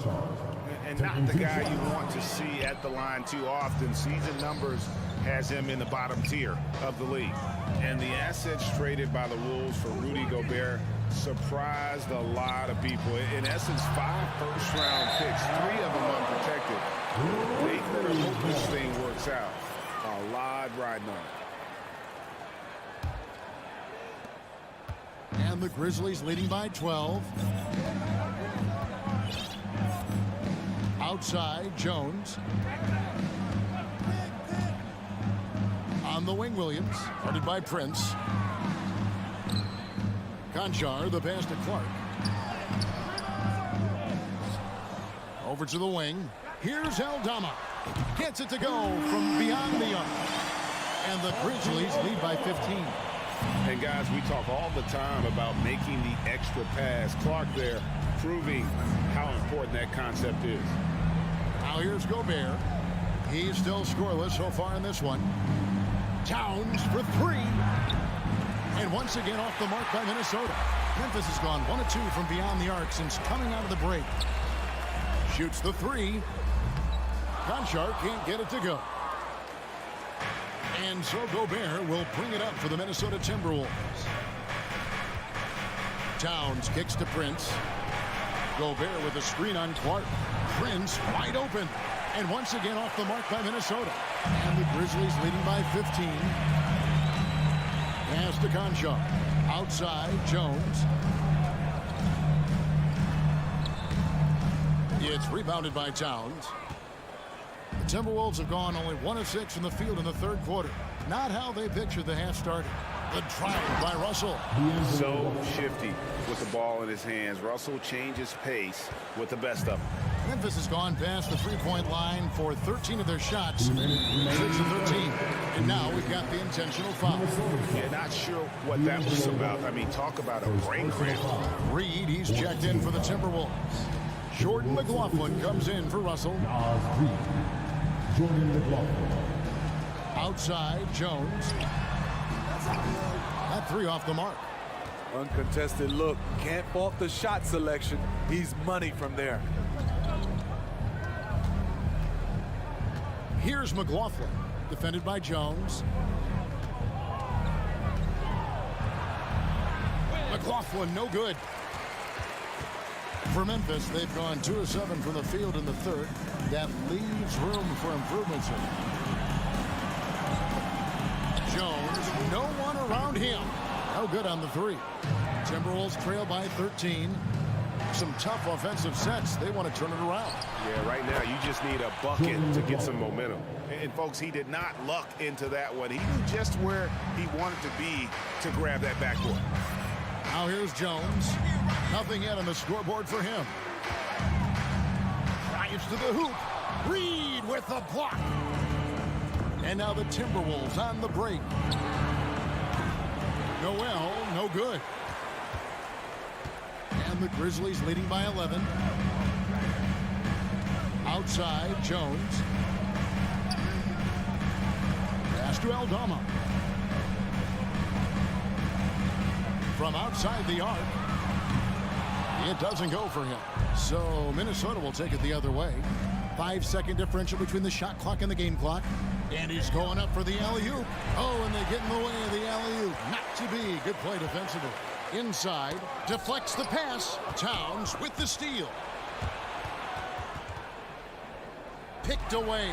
And not the guy you want to see at the line too often. Season numbers has him in the bottom tier of the league. And the assets traded by the Wolves for Rudy Gobert surprised a lot of people. In essence, 5 first-round picks, 3 of them unprotected. They better hope this thing works out. A lot riding on it. And the Grizzlies leading by 12. Outside, Jones. On On the wing, Williams, guarded by Prince. Conchar, the pass to Clark. Over to the wing. Here's Aldama. Gets it to go from beyond the arc. And the Grizzlies lead by 15. And guys, we talk all the time about making the extra pass. Clark there proving how important that concept is. Now here's Gobert. He's still scoreless so far in this one. Towns for three. And once again off the mark by Minnesota. Memphis has gone 1 of 2 from beyond the arc since coming out of the break. Shoots the three. Conchar can't get it to go. And so Gobert will bring it up for the Minnesota Timberwolves. Towns kicks to Prince. Gobert with a screen on Clark. Prince wide open. And once again off the mark by Minnesota. And the Grizzlies leading by 15. Pass to Conchar. Outside, Jones. It's rebounded by Towns. The Timberwolves have gone only 1 of 6 from the field in the third quarter. Not how they pictured the half started. The drive by Russell. So shifty with the ball in his hands. Russell changes pace with the best of them. Memphis has gone past the three-point line for 13 of their shots. 6 of 13. And now we've got the intentional foul. Yeah, not sure what that was about. I mean, talk about a brain cramp. Reed, he's checked in for the Timberwolves. Jordan McLaughlin comes in for Russell. Jordan McLaughlin. Outside, Jones. That three off the mark. Uncontested look. Can't fault the shot selection. He's money from there. Here's McLaughlin. Defended by Jones. McLaughlin, no good. For Memphis, they've gone 2 of 7 from the field in the third. That leaves room for improvements. Jones, no one around him. No good on the three. Timberwolves trail by 13. Some tough offensive sets. They want to turn it around. Yeah, right now you just need a bucket to get some momentum. And folks, he did not luck into that one. He knew just where he wanted to be to grab that backboard. Now here's Jones. Nothing yet on the scoreboard for him. Drives to the hoop. Reed with the block. And now the Timberwolves on the break. Noel, no good. And the Grizzlies leading by 11. Outside, Jones. Pass to Aldama. From outside the arc. It doesn't go for him. So Minnesota will take it the other way. 5-second differential between the shot clock and the game clock. And he's going up for the alley-oop. Oh, and they get in the way of the alley-oop. Not to be. Good play defensively. Inside. Deflects the pass. Towns with the steal. Picked away.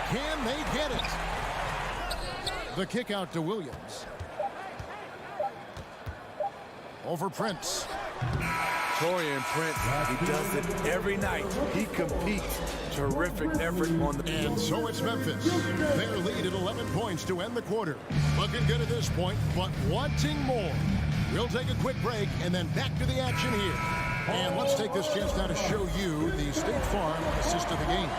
Can they get it? The kick out to Williams. Over Prince. Torian Prince, he does it every night. He competes. Terrific effort on the... And so it's Memphis. Their lead at 11 points to end the quarter. Looking good at this point, but wanting more. We'll take a quick break and then back to the action here. And let's take this chance now to show you the State Farm assist of the game.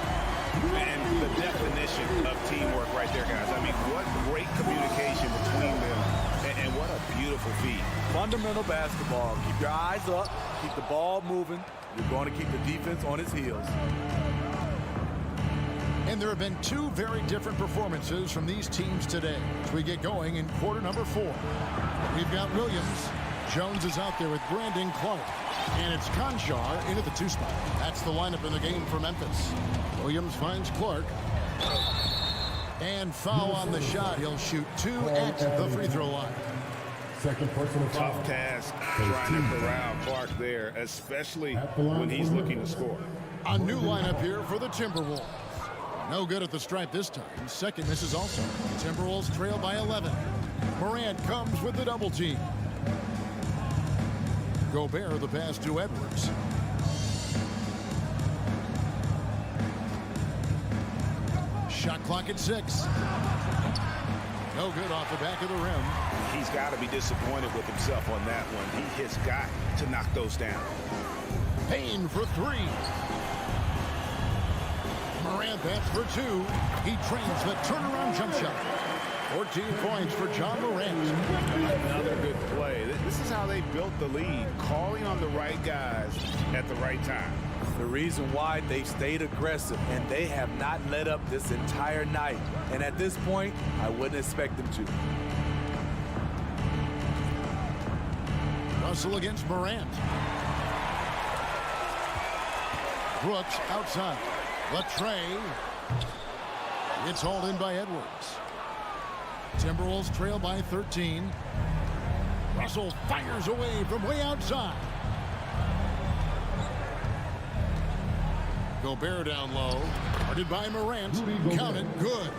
And the definition of teamwork right there, guys. I mean, what great communication between them. And what a beautiful feed. Fundamental basketball. Keep your eyes up. Keep the ball moving. You're going to keep the defense on its heels. And there have been two very different performances from these teams today as we get going in quarter number 4. We've got Williams. Jones is out there with Brandon Clark. And it's Conchar into the 2 spot. That's the lineup in the game for Memphis. Williams finds Clark. And foul on the shot. He'll shoot 2 at the free throw line. Second personal foul. Tough task trying to corral Clark there, especially when he's looking to score. A new lineup here for the Timberwolves. No good at the stripe this time. Second misses also. The Timberwolves trail by 11. Morant comes with the double team. Gobert the pass to Edwards. Shot clock at 6. No good off the back of the rim. He's got to be disappointed with himself on that one. He has got to knock those down. Payne for three. Morant bats for two. He trains the turnaround jump shot. 14 points for John Morant. Another good play. This is how they built the lead, calling on the right guys at the right time. The reason why they've stayed aggressive, and they have not let up this entire night. And at this point, I wouldn't expect them to. Russell against Morant. Brooks outside. Latre. It's hauled in by Edwards. Timberwolves trail by 13. Russell fires away from way outside. Gobert down low. Guarded by Morant. Counted. Good.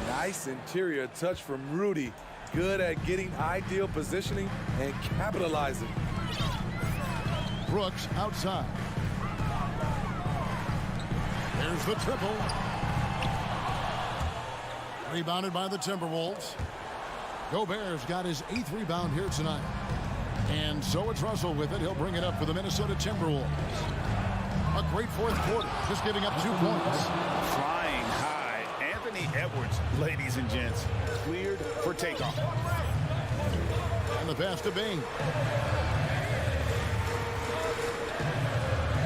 Nice interior touch from Rudy. Good at getting ideal positioning and capitalizing. Brooks outside. There's the triple. Rebounded by the Timberwolves. Gobert's got his 8th rebound here tonight. And so it's Russell with it. He'll bring it up for the Minnesota Timberwolves. A great fourth quarter, just giving up 2 points. Flying high. Anthony Edwards, ladies and gents, cleared for takeoff. And the pass to Bing.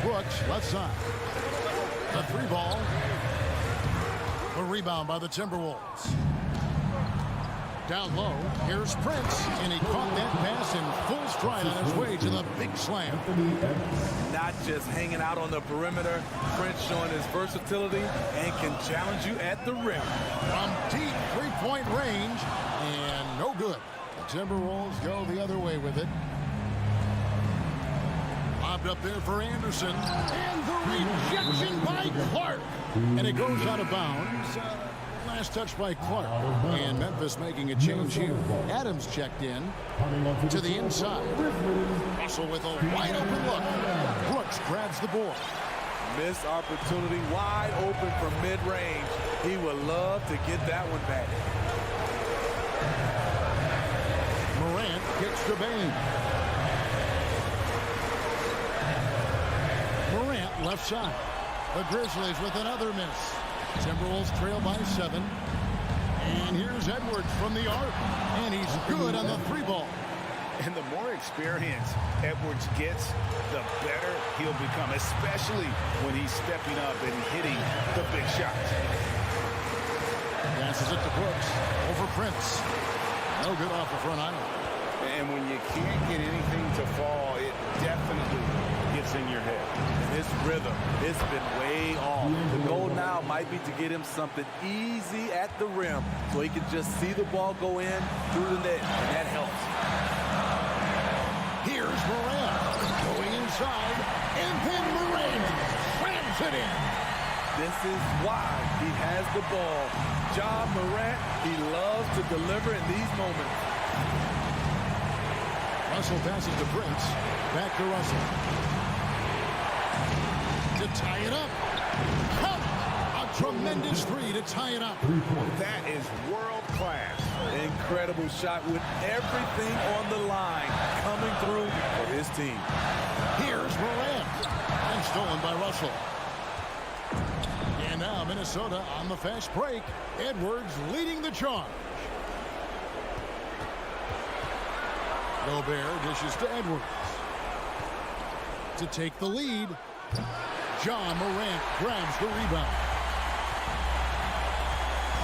Brooks, left side. The 3 ball. A rebound by the Timberwolves. Down low, here's Prince, and he caught that pass in full stride on his way to the big slam. Not just hanging out on the perimeter, Prince showing his versatility and can challenge you at the rim. From deep three-point range, and no good. The Timberwolves go the other way with it. Lobbed up there for Anderson, and the rejection by Clark. And it goes out of bounds. Last touch by Clark. And Memphis making a change here. Adams checked in to the inside. Russell with a wide open look. Brooks grabs the board. Missed opportunity, wide open from mid-range. He would love to get that one back. Morant gets to Bane. Morant left side. The Grizzlies with another miss. Timberwolves trail by 7. And here's Edwards from the arc. And he's good on the 3 ball. And the more experience Edwards gets, the better he'll become, especially when he's stepping up and hitting the big shots. Passes it to Brooks. Over Prince. No good off the front island. And when you can't get anything to fall, it definitely gets in your head. His rhythm, it's been way off. The goal now might be to get him something easy at the rim so he can just see the ball go in through the net, and that helps. Here's Morant going inside, and then Morant slams it in. This is why he has the ball. John Morant, he loves to deliver in these moments. Russell passes to Prince. Back to Russell. To tie it up. A tremendous 3 to tie it up. That is world class. Incredible shot with everything on the line coming through for his team. Here's Morant. And stolen by Russell. And now Minnesota on the fast break. Edwards leading the charge. Gobert dishes to Edwards. To take the lead. John Morant grabs the rebound.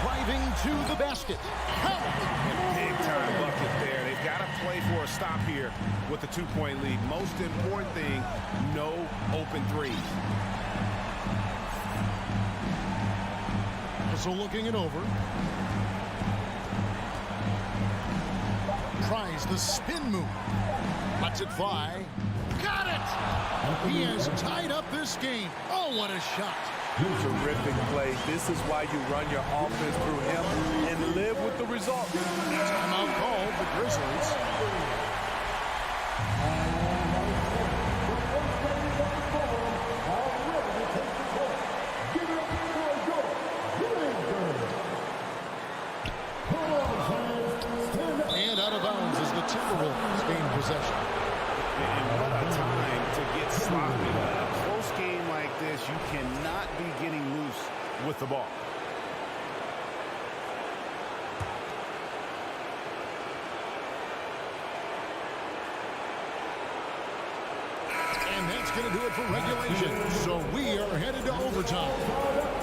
Driving to the basket. Big time bucket there. They've got to play for a stop here with the 2-point lead. Most important thing, no open threes. So looking it over. Tries the spin move. Lets it fly. Got it! He has tied up this game. Oh, what a shot. Terrific play. This is why you run your offense through him and live with the result. Timeout called the Grizzlies. Timberwolves gain possession. And what a time to get sloppy. A close game like this, you cannot be getting loose with the ball. And that's going to do it for regulation. So we are headed to overtime.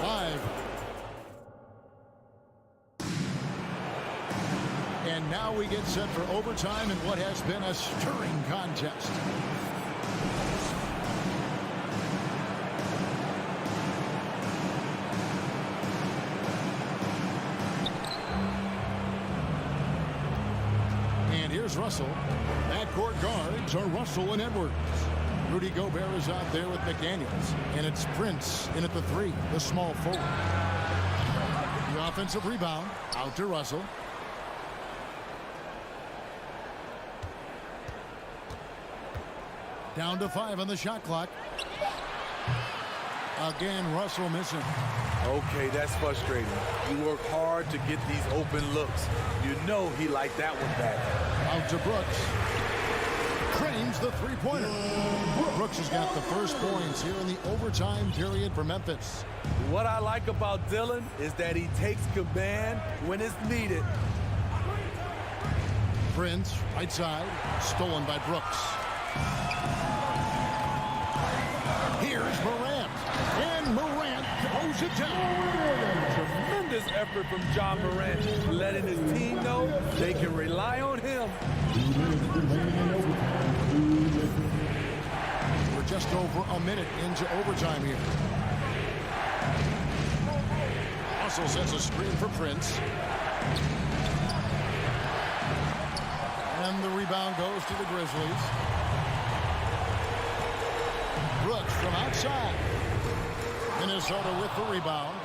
Live. And now we get set for overtime in what has been a stirring contest. And here's Russell. Backcourt guards are Russell and Edwards. Rudy Gobert is out there with McDaniels. And it's Prince in at the 3, the small forward. The offensive rebound out to Russell. Down to 5 on the shot clock. Again, Russell missing. Okay, that's frustrating. You work hard to get these open looks. You know he liked that one back. Out to Brooks. Cranes the three-pointer. Brooks has got the first points here in the overtime period for Memphis. What I like about Dillon is that he takes command when it's needed. Prince, right side, stolen by Brooks. Here's Morant. And Morant throws it down. Tremendous effort from John Morant, letting his team know they can rely on him. We're just over a minute into overtime here. Russell sets a screen for Prince. And the rebound goes to the Grizzlies. Brooks from outside. Minnesota with the rebound.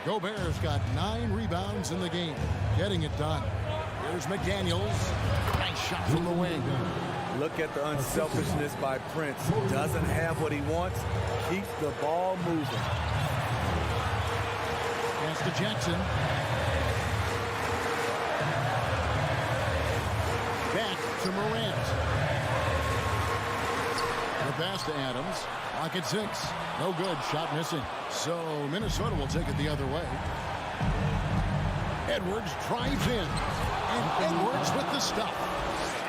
Gobert's got 9 rebounds in the game. Getting it done. Here's McDaniels. Nice shot from the wing. Look at the unselfishness by Prince. Doesn't have what he wants. Keeps the ball moving. Pass to Jackson. Back to Morant. The pass to Adams. Lock at 6. No good. Shot missing. So Minnesota will take it the other way. Edwards drives in. And Edwards with the stop.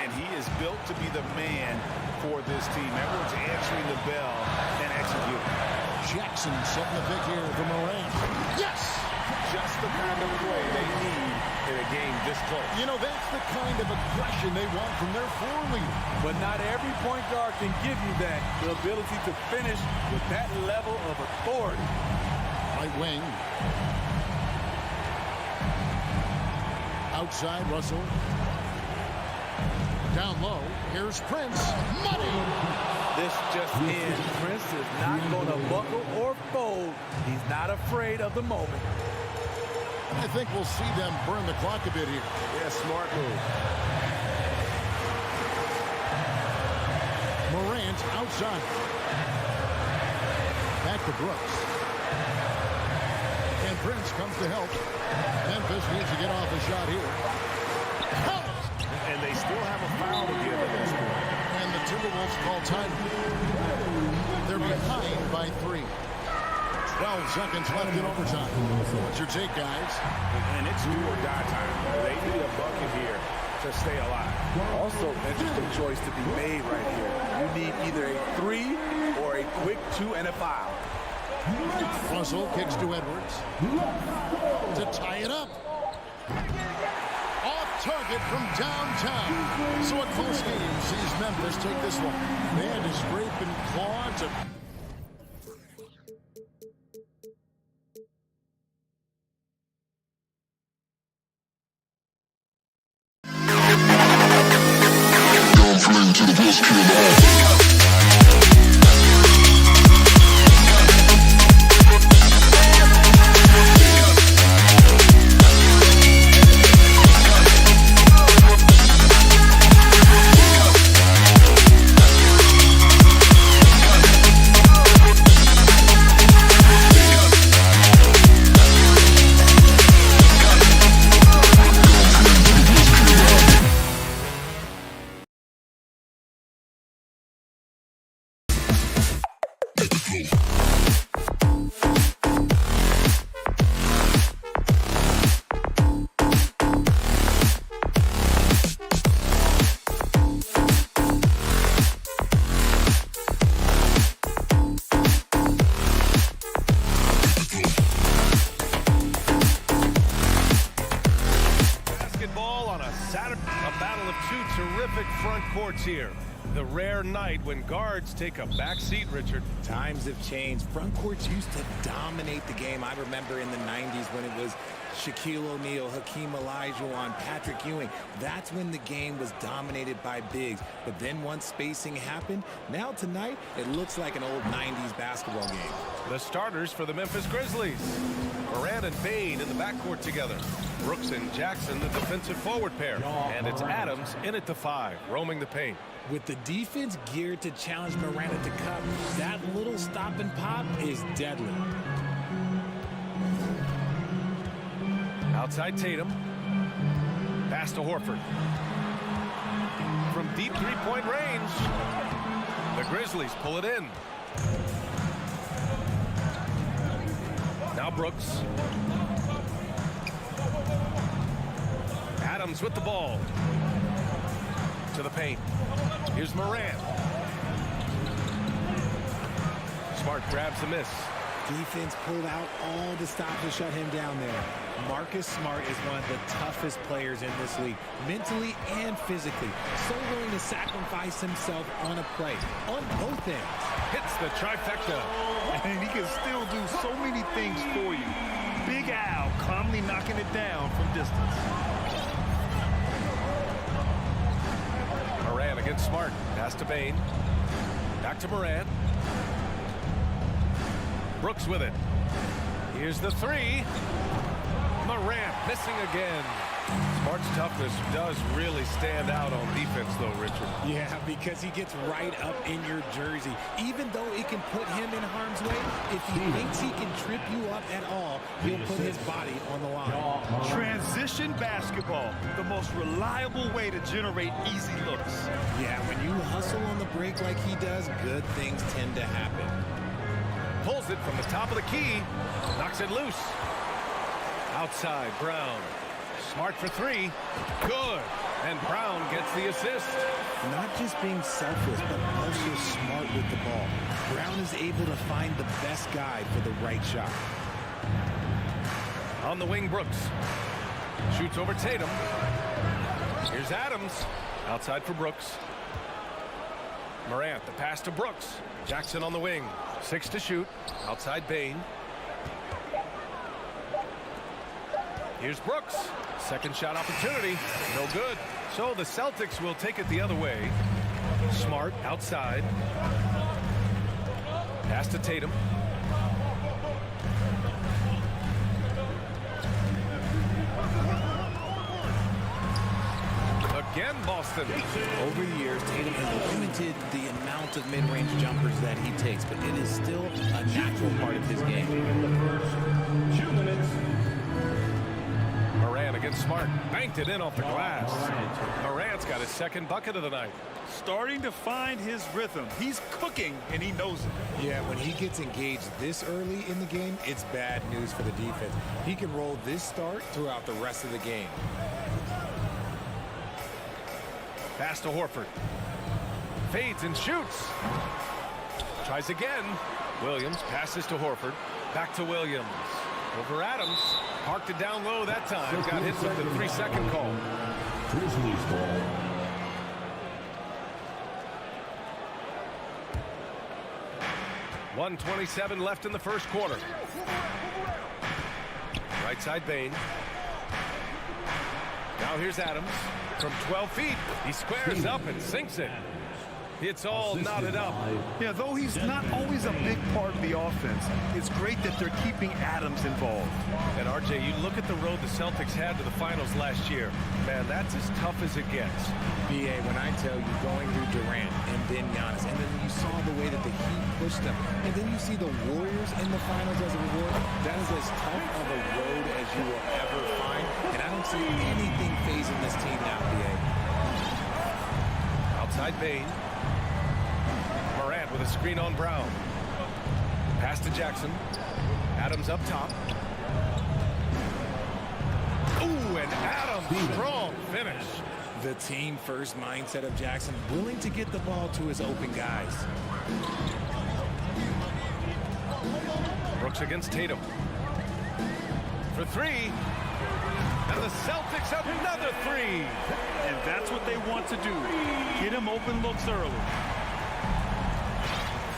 And he is built to be the man for this team. Edwards answering the bell and executing. Jackson setting the pick here for Morant. Yes! Just the kind of play they need in a game this close. You know, that's the kind of aggression they want from their floor leader. But not every point guard can give you that. The ability to finish with that level of authority. Right wing. Outside, Russell. Down low. Here's Prince. Money! This just in. Prince is not going to buckle or fold. He's not afraid of the moment. I think we'll see them burn the clock a bit here. Yeah, smart move. Morant outside. Back to Brooks. And Prince comes to help. Memphis needs to get off a shot here. And they still have a foul to give at this point. And the Timberwolves call time. They're behind by 3. 12 seconds left in overtime. What's your take, guys? And it's do or die time. They need a bucket here to stay alive. Also, interesting choice to be made right here. You need either a 3 or a quick 2 and a foul. Russell kicks to Edwards to tie it up. Off target from downtown. So a close game sees Memphis take this one. They had to scrape and claw to... prolific front courts here. The rare night when guards take a back seat, Richard. Times have changed. Front courts used to dominate the game. I remember in the 90s when it was Shaquille O'Neal, Hakeem Olajuwon, Patrick Ewing. That's when the game was dominated by bigs. But then once spacing happened, now tonight, it looks like an old 90s basketball game. The starters for the Memphis Grizzlies. Morant and Bane in the backcourt together. Brooks and Jackson, the defensive forward pair. And it's Adams in at the 5, roaming the paint. With the defense geared to challenge Morant at the cup, that little stop and pop is deadly. Outside Tatum. Pass to Horford. From deep three-point range. The Grizzlies pull it in. Now Brooks. Adams with the ball. To the paint. Here's Morant. Smart grabs the miss. Defense pulled out all the stop to shut him down there. Marcus Smart is one of the toughest players in this league, mentally and physically. So willing to sacrifice himself on a play, on both ends. Hits the trifecta. And he can still do so many things for you. Big Al calmly knocking it down from distance. Morant against Smart. Pass to Bane. Back to Morant. Brooks with it. Here's the 3. Morant missing again. Smart's toughness does really stand out on defense, though, Richard. Yeah, because he gets right up in your jersey. Even though it can put him in harm's way, if he thinks he can trip you up at all, he'll put his body on the line. Transition basketball, the most reliable way to generate easy looks. Yeah, when you hustle on the break like he does, good things tend to happen. Pulls it from the top of the key. Knocks it loose. Outside, Brown. Smart for 3. Good. And Brown gets the assist. Not just being selfless, but also smart with the ball. Brown is able to find the best guy for the right shot. On the wing, Brooks. Shoots over Tatum. Here's Adams. Outside for Brooks. Morant, the pass to Brooks. Jackson on the wing. 6 to shoot. Outside Bane. Here's Brooks. Second shot opportunity. No good. So the Celtics will take it the other way. Smart outside. Pass to Tatum. Again, Boston. Over the years, Tatum has limited the amount of mid-range jumpers that he takes, but it is still a natural part of his game. In the first 2 minutes. Morant against Smart. Banked it in off the glass. Morant's got his second bucket of the night. Starting to find his rhythm. He's cooking, and he knows it. Yeah, when he gets engaged this early in the game, it's bad news for the defense. He can roll this start throughout the rest of the game. Pass to Horford. Fades and shoots. Tries again. Williams passes to Horford. Back to Williams. Over Adams. Parked it down low that time. Got hit with the 3-second call. Grizzlies ball. .127 left in the first quarter. Right side Bane. Now here's Adams. From 12 feet, he squares up and sinks it. It's all knotted up. Yeah, though he's not always a big part of the offense, it's great that they're keeping Adams involved. And RJ, you look at the road the Celtics had to the finals last year. Man, that's as tough as it gets. BA, when I tell you going through Durant and then Giannis, and then you saw the way that the Heat pushed them, and then you see the Warriors in the finals as a reward, that is as tough of a road as you will ever find. And I don't see anything phasing this team now, BA. Outside Bane. Morant with a screen on Brown. Pass to Jackson. Adams up top. Ooh, and Adams, strong finish. The team-first mindset of Jackson, willing to get the ball to his open guys. Brooks against Tatum. For 3. And the Celtics have another 3. and that's what they want to do. Get him open looks early.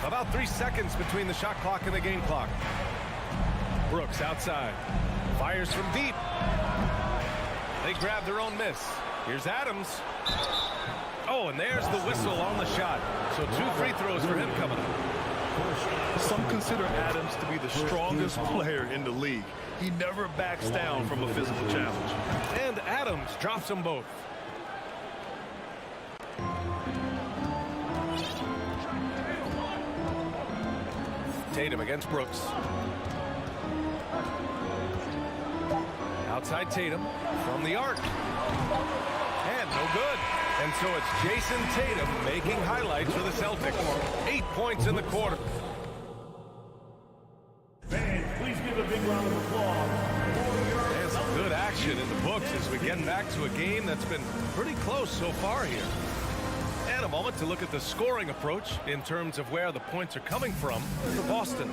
About 3 seconds between the shot clock and the game clock. Brooks outside. Fires from deep. They grab their own miss. Here's Adams. Oh, and there's the whistle on the shot. So 2 free throws for him coming up. Some consider Adams to be the strongest player in the league. He never backs down from a physical challenge. And Adams drops them both. Tatum against Brooks. Outside Tatum from the arc. And no good. And so it's Jason Tatum making highlights for the Celtics. 8 points in the quarter. Fans, please give a big round of applause. And some good action in the books as we get back to a game that's been pretty close so far here. And a moment to look at the scoring approach in terms of where the points are coming from for Boston.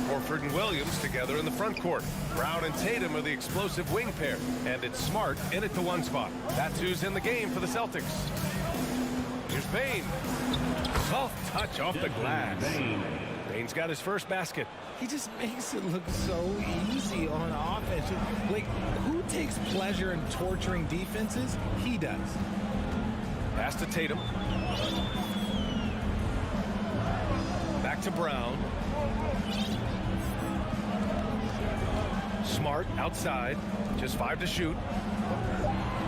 Horford and Williams together in the front court. Brown and Tatum are the explosive wing pair. And it's Smart in at the 1 spot. That's who's in the game for the Celtics. Here's Bane. Soft touch off the glass. Bane's got his first basket. He just makes it look so easy on offense. Like, who takes pleasure in torturing defenses? He does. Pass to Tatum. Back to Brown. Smart outside. Just 5 to shoot.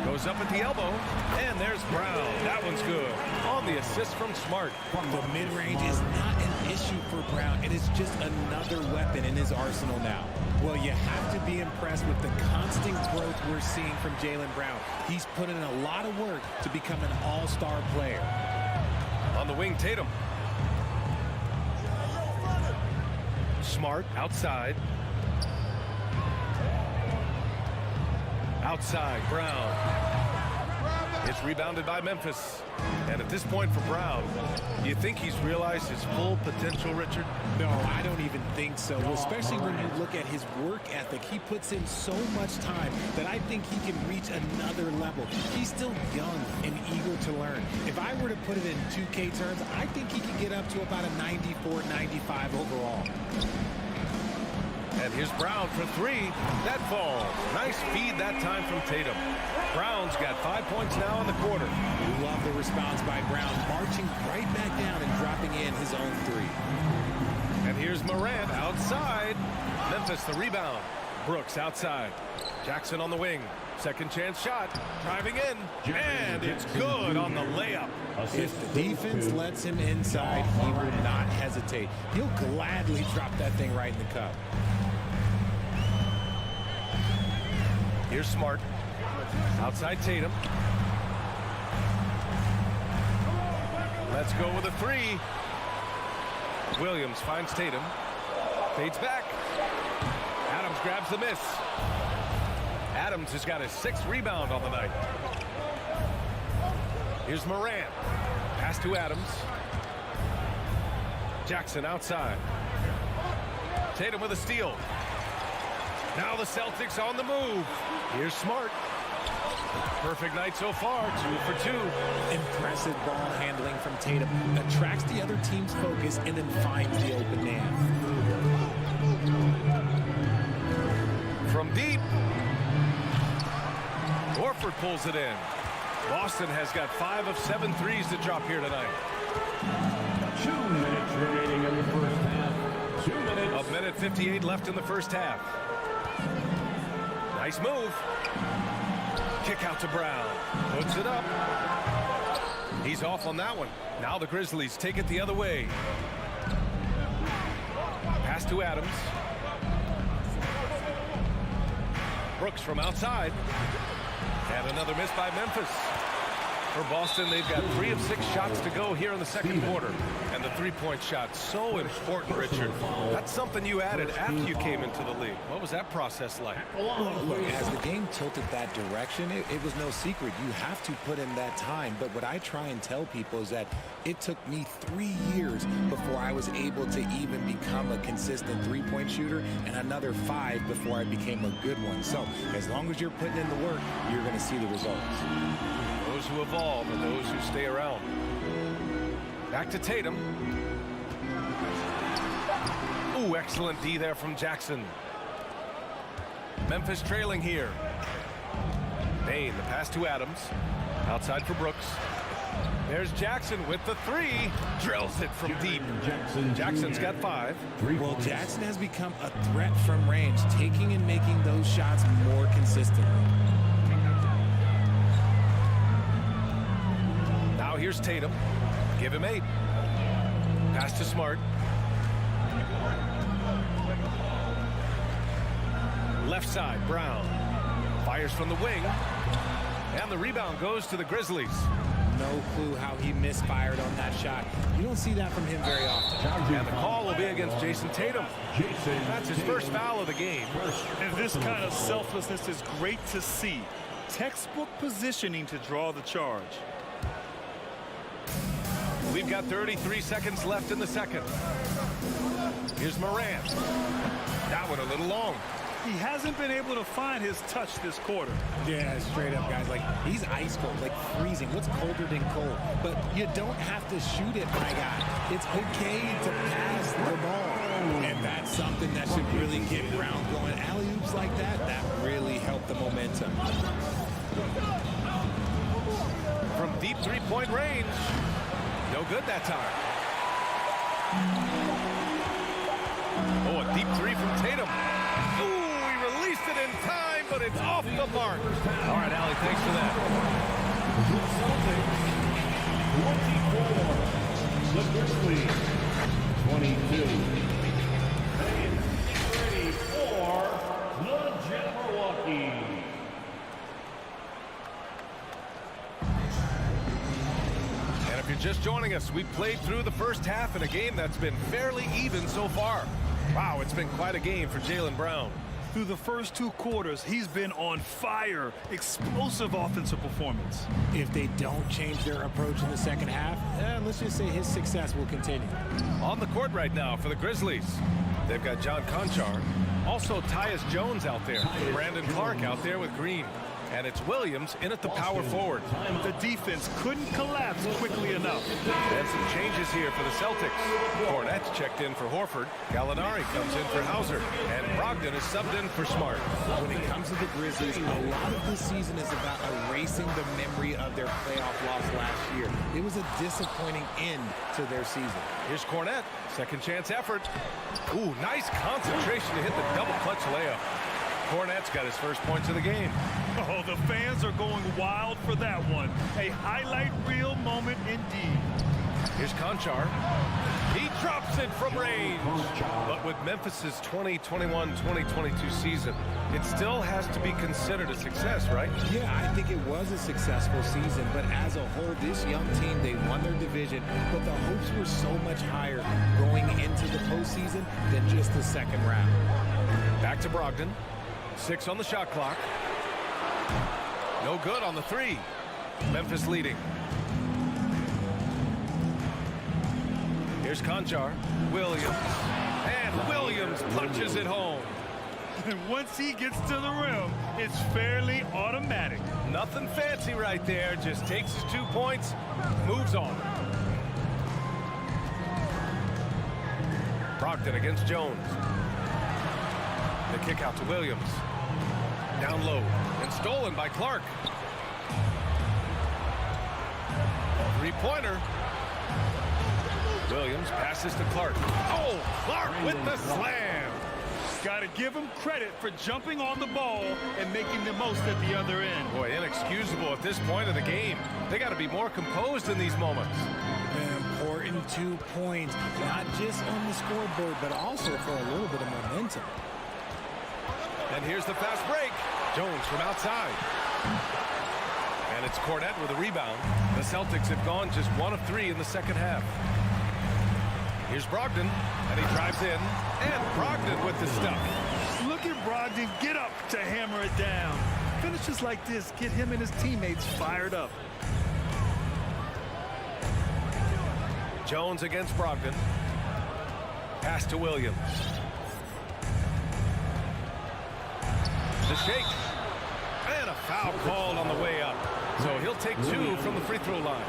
Goes up at the elbow. And there's Brown. That one's good. On the assist from Smart. The mid-range is not an issue for Brown. It is just another weapon in his arsenal now. Well, you have to be impressed with the constant growth we're seeing from Jaylen Brown. He's put in a lot of work to become an all-star player. On the wing, Tatum. Smart outside. Outside, Brown. It's rebounded by Memphis. And at this point for Brown, do you think he's realized his full potential, Richard? No, I don't even think so. Especially when you look at his work ethic. He puts in so much time that I think he can reach another level. He's still young and eager to learn. If I were to put it in 2K terms, I think he could get up to about a 94, 95 overall. And here's Brown for 3. That falls. Nice feed that time from Tatum. Brown's got 5 points now in the quarter. Love the response by Brown, marching right back down and dropping in his own 3. And here's Morant outside. Memphis the rebound. Brooks outside. Jackson on the wing. Second chance shot. Driving in. And it's good on the layup. If the defense lets him inside, he will not hesitate. He'll gladly drop that thing right in the cup. Here's Smart. Outside Tatum. Let's go with a 3. Williams finds Tatum. Fades back. Adams grabs the miss. Adams has got his 6th rebound on the night. Here's Morant. Pass to Adams. Jackson outside. Tatum with a steal. Now the Celtics on the move. Here's Smart. Perfect night so far, 2 for 2. Impressive ball handling from Tatum. Attracts the other team's focus and then finds the open man. From deep. Horford pulls it in. Boston has got 5 of 7 threes to drop here tonight. 2 minutes remaining in the first half. 2 minutes. A minute 58 left in the first half. Nice move. Kick out to Brown. Puts it up. He's off on that one. Now the Grizzlies take it the other way. Pass to Adams. Brooks from outside. And another miss by Memphis. For Boston, they've got 3 of 6 shots to go here in the second quarter. And the three-point shot, so important, Richard. That's something you added after you came into the league. What was that process like? Well, look, as the game tilted that direction, it was no secret. You have to put in that time. But what I try and tell people is that it took me 3 years before I was able to even become a consistent three-point shooter, and another 5 before I became a good one. So as long as you're putting in the work, you're going to see the results. Those who evolve and those who stay around. Back to Tatum. Ooh, excellent D there from Jackson. Memphis trailing here. Bain, the pass to Adams. Outside for Brooks. There's Jackson with the 3. Drills it from deep. Jackson's got 5. Well, Jackson has become a threat from range, taking and making those shots more consistently. Now here's Tatum. Give him 8. Pass to Smart. Left side, Brown. Fires from the wing. And the rebound goes to the Grizzlies. No clue how he misfired on that shot. You don't see that from him very often. And the call will be against Jason Tatum. That's his first foul of the game. And this kind of selflessness is great to see. Textbook positioning to draw the charge. We've got 33 seconds left in the second. Here's Morant. That one a little long. He hasn't been able to find his touch this quarter. Yeah, straight up, guys. Like, he's ice cold, like freezing. What's colder than cold? But you don't have to shoot it, my guy. It's okay to pass the ball. And that's something that should really get Brown going. Alley-oops like that, that really helped the momentum. From deep three-point range. No good that time. Oh, a deep 3 from Tatum. Ooh, he released it in time, but it's off the mark. All right, Allie, thanks for that. Celtics 24, the Grizzlies 22. And get ready for the Jabberwocky. And if you're just joining us, we've played through the first half in a game that's been fairly even so far. Wow, it's been quite a game for Jaylen Brown. Through the first 2 quarters, he's been on fire. Explosive offensive performance. If they don't change their approach in the second half, let's just say his success will continue. On the court right now for the Grizzlies, they've got John Conchar. Also, Tyus Jones out there. Brandon Clark out there with Green. And it's Williams in at the power forward. The defense couldn't collapse quickly enough. And some changes here for the Celtics. Cornette's checked in for Horford. Gallinari comes in for Hauser. And Brogdon is subbed in for Smart. When it comes to the Grizzlies, a lot of this season is about erasing the memory of their playoff loss last year. It was a disappointing end to their season. Here's Cornette. Second chance effort. Ooh, nice concentration to hit the double clutch layup. Cornette's got his first points of the game. Oh, the fans are going wild for that one. A highlight reel moment indeed. Here's Conchar. He drops it from range. But with Memphis's 2021-2022 season, it still has to be considered a success, right? Yeah, I think it was a successful season, but as a whole, this young team, they won their division, but the hopes were so much higher going into the postseason than just the second round. Back to Brogdon. 6 on the shot clock. No good on the 3. Memphis leading. Here's Conchar. Williams. And Williams punches it home. And once he gets to the rim, it's fairly automatic. Nothing fancy right there. Just takes his 2 points, moves on. Brogdon against Jones. The kick out to Williams. Down low and stolen by Clark. Three-pointer. Williams passes to Clark. Oh, Clark with the slam. Got to give him credit for jumping on the ball and making the most at the other end. Boy, inexcusable at this point of the game. They got to be more composed in these moments. An important 2 points, not just on the scoreboard, but also for a little bit of momentum. And here's the fast break. Jones from outside. And it's Cornette with a rebound. The Celtics have gone just 1 of 3 in the second half. Here's Brogdon, and he drives in. And Brogdon with the stuff. Look at Brogdon get up to hammer it down. Finishes like this get him and his teammates fired up. Jones against Brogdon. Pass to Williams. The shake. And a foul called on the way up. So he'll take 2 from the free throw line.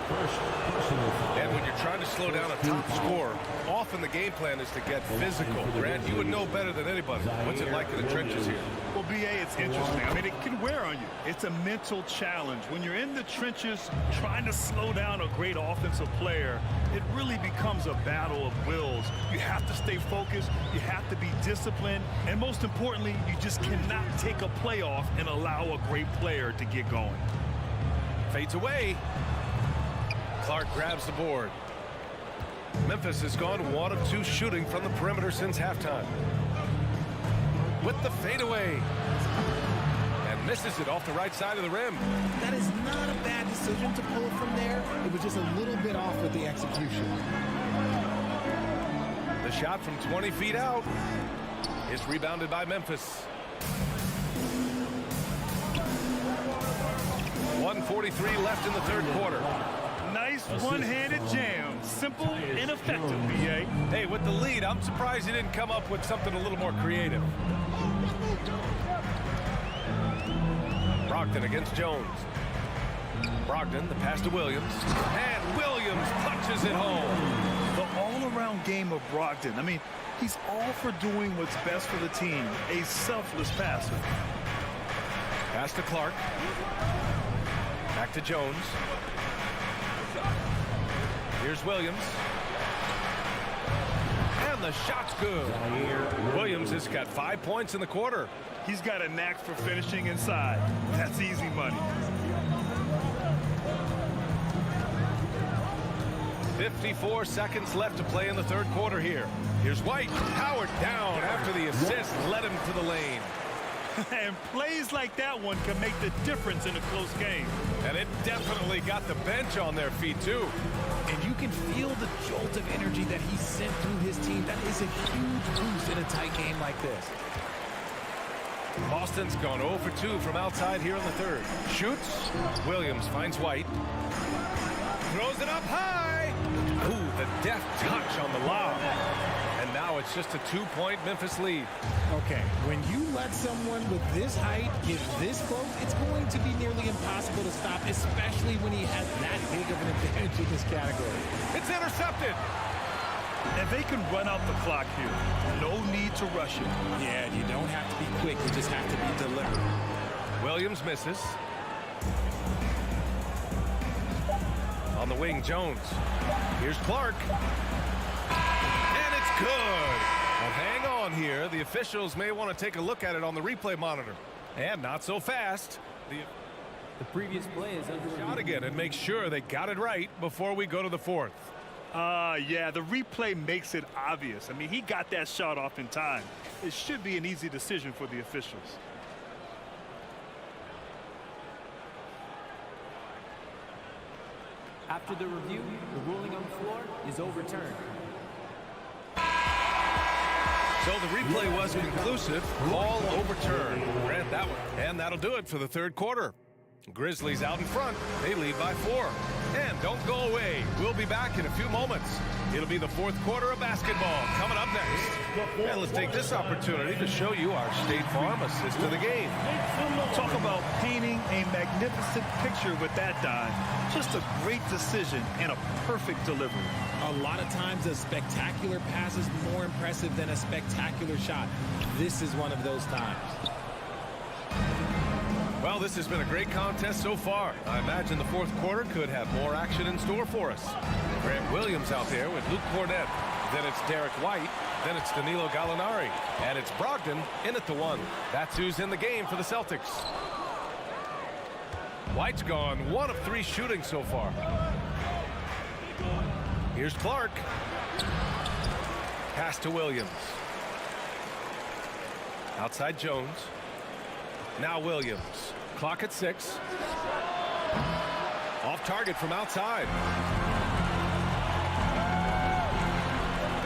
And when you're trying to slow down a top scorer, often the game plan is to get physical. Grant, you would know better than anybody. What's it like in the trenches here? Well, B.A., it's interesting. I mean, it can wear on you. It's a mental challenge. When you're in the trenches trying to slow down a great offensive player, it really becomes a battle of wills. You have to stay focused. You have to be disciplined. And most importantly, you just cannot take a play off and allow a great player to get going. Fades away. Clark grabs the board. Memphis has gone 1 of 2 shooting from the perimeter since halftime. With the fadeaway. And misses it off the right side of the rim. That is not a bad decision to pull from there. It was just a little bit off with the execution. The shot from 20 feet out is rebounded by Memphis. 1:43 left in the third quarter. Nice one-handed jam. Simple and effective, B.A. Hey, with the lead, I'm surprised he didn't come up with something a little more creative. Brogdon against Jones. Brogdon, the pass to Williams. And Williams punches it home. The all-around game of Brogdon. I mean, he's all for doing what's best for the team. A selfless passer. Pass to Clark. Back to Jones. Here's Williams. And the shot's good. Williams has got 5 points in the quarter. He's got a knack for finishing inside. That's easy money. 54 seconds left to play in the third quarter here. Here's White. Howard down after the assist led him to the lane. And plays like that one can make the difference in a close game. And it definitely got the bench on their feet, too. And you can feel the jolt of energy that he sent through his team. That is a huge boost in a tight game like this. Boston's gone 0 for 2 from outside here in the third. Shoots. Williams finds White. Throws it up high. Ooh, the deft touch on the lob. And now it's just a 2-point Memphis lead. Okay, when you let someone with this height get this close, it's going to be nearly impossible to stop, especially when he has that big of an advantage in this category. It's intercepted. And they can run out the clock here. No need to rush it. Yeah, you don't have to be quick. You just have to be deliberate. Williams misses. On the wing, Jones. Here's Clark. And it's good. Well, hang on here. The officials may want to take a look at it on the replay monitor. And not so fast. The previous play is under shot again and make sure they got it right before we go to the fourth. Yeah, the replay makes it obvious. I mean, he got that shot off in time. It should be an easy decision for the officials. After the review, the ruling on the floor is overturned. So the replay was conclusive. Ball overturned. Grant that one. And that'll do it for the third quarter. Grizzlies out in front. They lead by 4. And don't go away. We'll be back in a few moments. It'll be the fourth quarter of basketball coming up next. And let's take this opportunity to show you our State Farm assist to the game. Talk about painting a magnificent picture with that dive. Just a great decision and a perfect delivery. A lot of times a spectacular pass is more impressive than a spectacular shot. This is one of those times. Well, this has been a great contest so far. I imagine the fourth quarter could have more action in store for us. Grant Williams out there with Luke Cornette. Then it's Derek White. Then it's Danilo Gallinari. And it's Brogdon in at the 1. That's who's in the game for the Celtics. White's gone 1 of 3 shooting so far. Here's Clark. Pass to Williams. Outside Jones. Now Williams. Clock at 6. Off target from outside.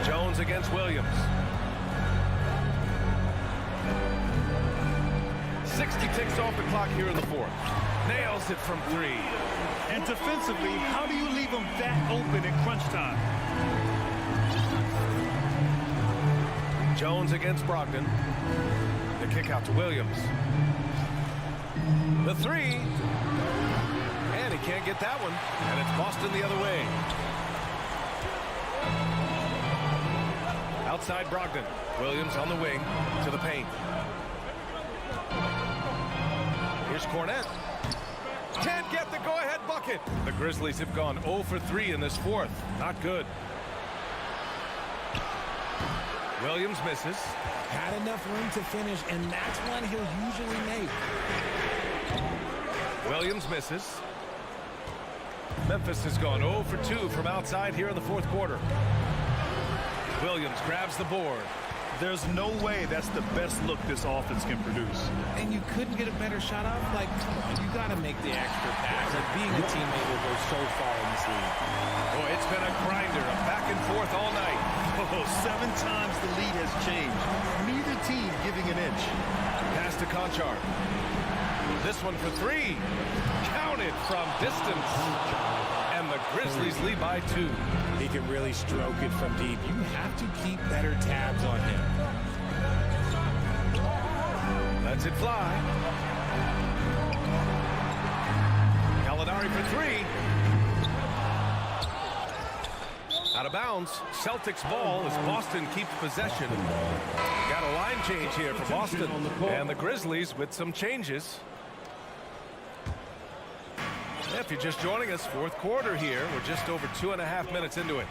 Jones against Williams. 60 ticks off the clock here in the fourth. Nails it from 3. And defensively, how do you leave them that open in crunch time? Jones against Brogdon. The kick out to Williams. The 3. And he can't get that one. And it's Boston the other way. Outside Brogdon. Williams on the wing to the paint. Here's Cornette. Can't get the go-ahead bucket. The Grizzlies have gone 0 for 3 in this fourth. Not good. Williams misses. Had enough room to finish, and that's one he'll usually make. Williams misses. Memphis has gone 0 for 2 from outside here in the fourth quarter. Williams grabs the board. There's no way that's the best look this offense can produce. And you couldn't get a better shot off? Like, come on, you got to make the extra pass. Like, being a teammate will go so far in this league. Boy, it's been a grinder, a back and forth all night. Oh, 7 times the lead has changed. Neither team giving an inch. Pass to Conchar. This one for 3. Counted from distance. And the Grizzlies lead by 2. He can really stroke it from deep. You have to keep better tabs on him. Lets it fly. Gallinari for 3. Out of bounds. Celtics ball as Boston keeps possession. Got a line change here for Boston. And the Grizzlies with some changes. If you're just joining us, fourth quarter here. We're just over 2.5 minutes into it.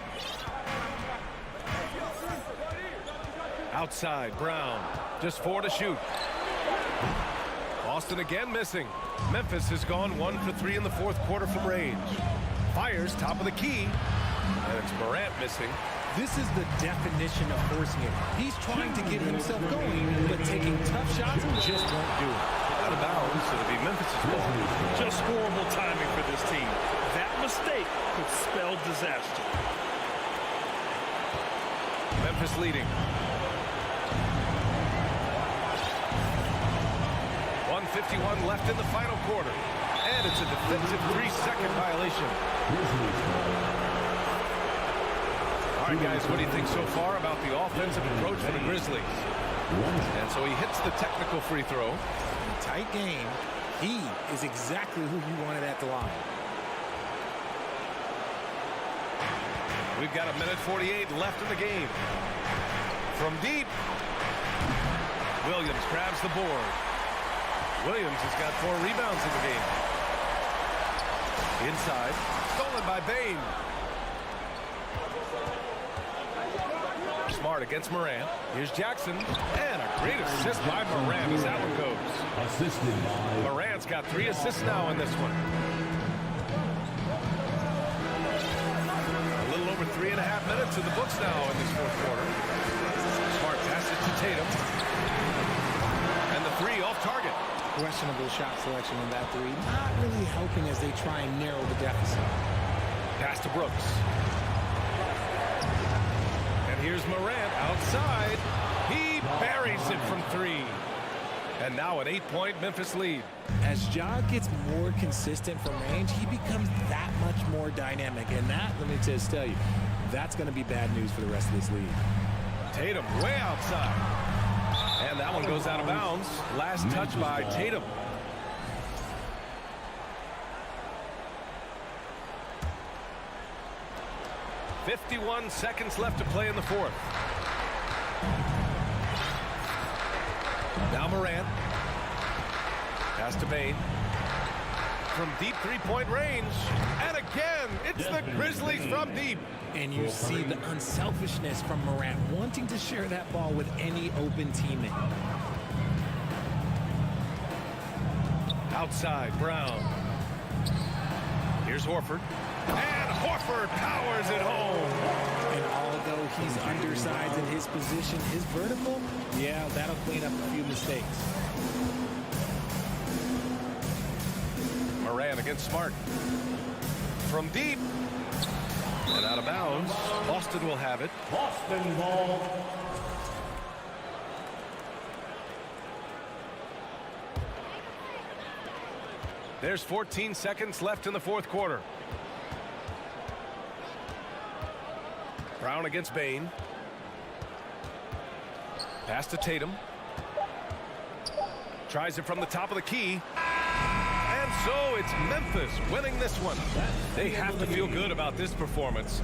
Outside, Brown. Just 4 to shoot. Boston again missing. Memphis has gone 1 for 3 in the fourth quarter from range. Fires top of the key. And it's Morant missing. This is the definition of forcing it. He's trying to get himself going, but taking tough shots just won't do it. Out of bounds, it'll be Memphis' ball. Just horrible timing for this team. That mistake could spell disaster. Memphis leading. 1:51 left in the final quarter. And it's a defensive 3-second violation. All right, guys, what do you think so far about the offensive approach for the Grizzlies? And so he hits the technical free throw. Tight game. He is exactly who you wanted at the line. We've got 1:48 left in the game. From deep, Williams grabs the board. Williams has got 4 rebounds in the game. Inside, stolen by Bane. Smart against Morant. Here's Jackson. And a great assist by Morant as that one goes. Assisted by Morant's got 3 assists now in this one. A little over 3.5 minutes in the books now in this fourth quarter. Smart passes to Tatum. And the 3 off target. Questionable shot selection in that 3. Not really helping as they try and narrow the deficit. Pass to Brooks. And here's Morant outside. He buries it from 3. And now an 8-point Memphis lead. As Ja gets more consistent from range, he becomes that much more dynamic. And that, let me just tell you, that's going to be bad news for the rest of this league. Tatum way outside. And that one goes out of bounds. Last touch by Tatum. .51 seconds left to play in the fourth. Now Morant. Pass to Bane. From deep 3-point range. And again, it's the Grizzlies from deep. And you see the unselfishness from Morant, wanting to share that ball with any open teammate. Outside, Brown. Here's Horford. And Horford powers it home. And although he's undersized in his position, his vertical, yeah, that'll clean up a few mistakes. Morant man against Smart. From deep. And out of bounds. Boston will have it. Boston ball. There's 14 seconds left in the fourth quarter. Brown against Bain. Pass to Tatum. Tries it from the top of the key. And so it's Memphis winning this one. They have to feel good about this performance.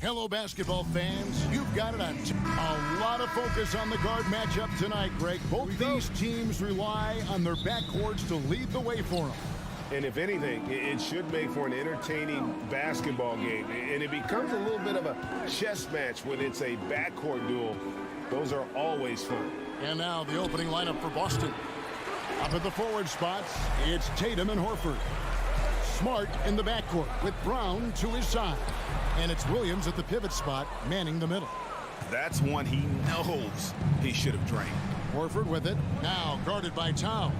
Hello, basketball fans. You've got it on a lot of focus on the guard matchup tonight, Greg. Both these teams rely on their backcourts to lead the way for them. And if anything, it should make for an entertaining basketball game. And it becomes a little bit of a chess match when it's a backcourt duel. Those are always fun. And now the opening lineup for Boston. Up at the forward spots, it's Tatum and Horford. Smart in the backcourt with Brown to his side. And it's Williams at the pivot spot, manning the middle. That's one he knows he should have drained. Horford with it, now guarded by Towns.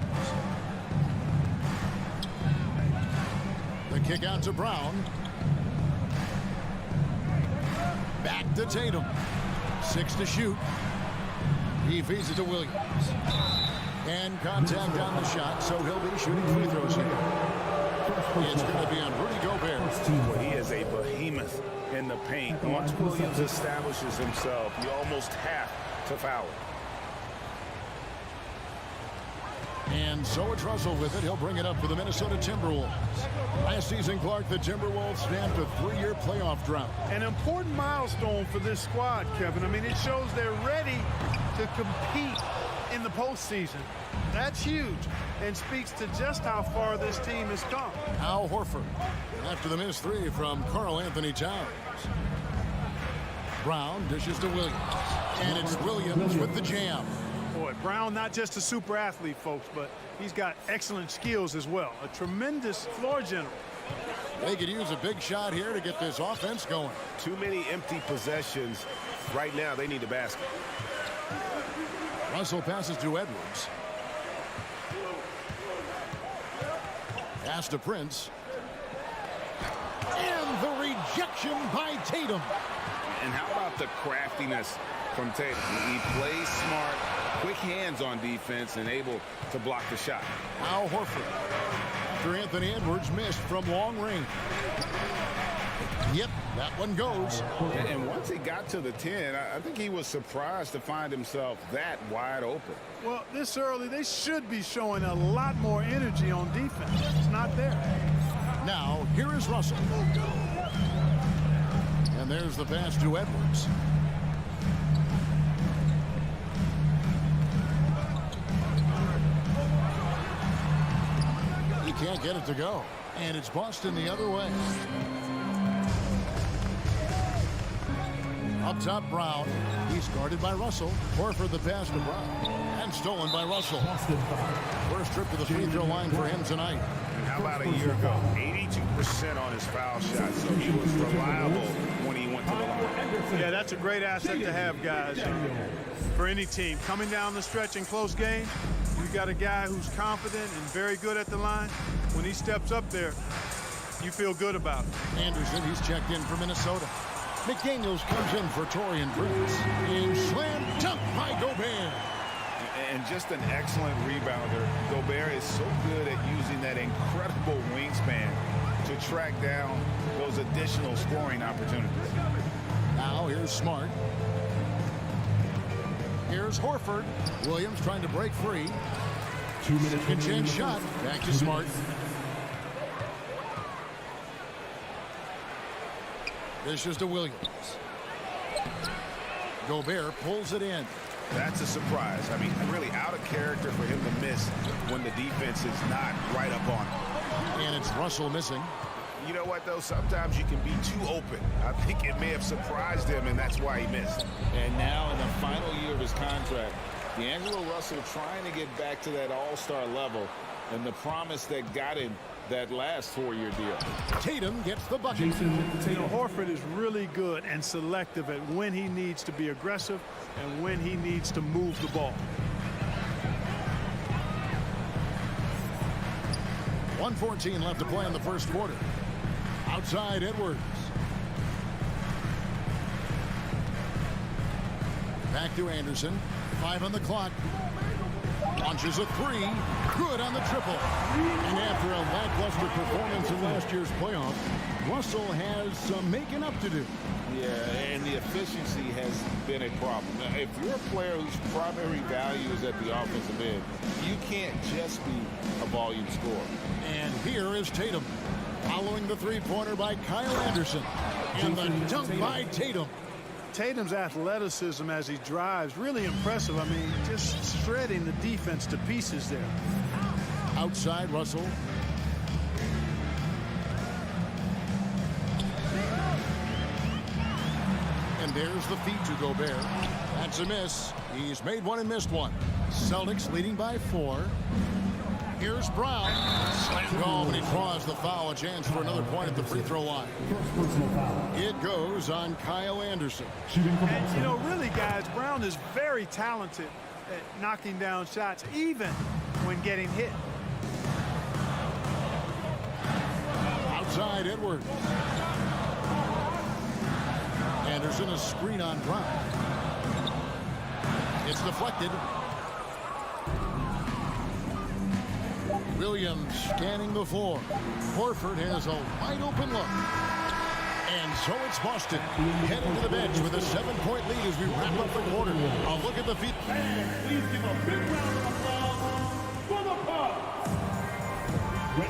The kick out to Brown. Back to Tatum. 6 to shoot. He feeds it to Williams. And contact on the shot, so he'll be shooting free throws here. It's going to be on Rudy Gobert. Well, he is a behemoth in the paint. Once Williams establishes himself, you almost have to foul him. And so it's Russell with it. He'll bring it up for the Minnesota Timberwolves. Last season, Clark, the Timberwolves snapped a 3-year playoff drought. An important milestone for this squad, Kevin. I mean, it shows they're ready to compete in the postseason. That's huge and speaks to just how far this team has come. Al Horford after the missed 3 from Karl Anthony Towns. Brown dishes to Williams. And it's Williams with the jam. Boy, Brown not just a super athlete, folks, but he's got excellent skills as well. A tremendous floor general. They could use a big shot here to get this offense going. Too many empty possessions. Right now, they need a basket. Russell passes to Edwards. Pass to Prince. And the rejection by Tatum. And how about the craftiness from Tatum? He plays smart, quick hands on defense, and able to block the shot. Al Horford. After Anthony Edwards missed from long range. Yep, that one goes. And once he got to the 10, I think he was surprised to find himself that wide open. Well, this early, they should be showing a lot more energy on defense. It's not there. Now, here is Russell. And there's the pass to Edwards. He can't get it to go. And it's Boston the other way. Up top, Brown. He's guarded by Russell. Horford the pass to Brown. And stolen by Russell. First trip to the free throw line for him tonight. And how about a year ago? 82% on his foul shot, so he was reliable when he went to the line. Yeah, that's a great asset to have, guys, for any team. Coming down the stretch in close games, you got a guy who's confident and very good at the line. When he steps up there, you feel good about it. Anderson, he's checked in for Minnesota. McDaniels comes in for Torian Prince. And slam dunk by Gobert. And just an excellent rebounder. Gobert is so good at using that incredible wingspan to track down those additional scoring opportunities. Now here's Smart. Here's Horford. Williams trying to break free. 2 minutes. Good chance shot. Back to Smart. This is to Williams. Gobert pulls it in. That's a surprise. I mean, really out of character for him to miss when the defense is not right up on him. And it's Russell missing. You know what, though? Sometimes you can be too open. I think it may have surprised him, and that's why he missed. And now in the final year of his contract, D'Angelo Russell trying to get back to that all-star level and the promise that got him that last 4-year deal. Tatum gets the bucket. Horford is really good and selective at when he needs to be aggressive and when he needs to move the ball. 1:14 left to play in the first quarter. Outside Edwards. Back to Anderson. 5 on the clock. Launches a 3. Good on the triple. And after a lackluster performance in last year's playoff, Russell has some making up to do. Yeah, and the efficiency has been a problem. Now, if you're a player whose primary value is at the offensive end, you can't just be a volume scorer. And here is Tatum, following the three-pointer by Kyle Anderson. And the dunk by Tatum. Tatum's athleticism as he drives, really impressive. I mean, just shredding the defense to pieces there. Outside, Russell. And there's the feed to Gobert. That's a miss. He's made one and missed one. Celtics leading by 4. Here's Brown. Oh, but he draws the foul. A chance for another point at the free throw line. It goes on Kyle Anderson. And, you know, really, guys, Brown is very talented at knocking down shots, even when getting hit. Outside, Edwards. Anderson, a screen on Brown. It's deflected. Williams scanning the floor. Horford has a wide open look. And so it's Boston heading to the bench with a 7-point lead as we wrap up the quarter. A look at the feet. Please give a big round of applause for the Pharos.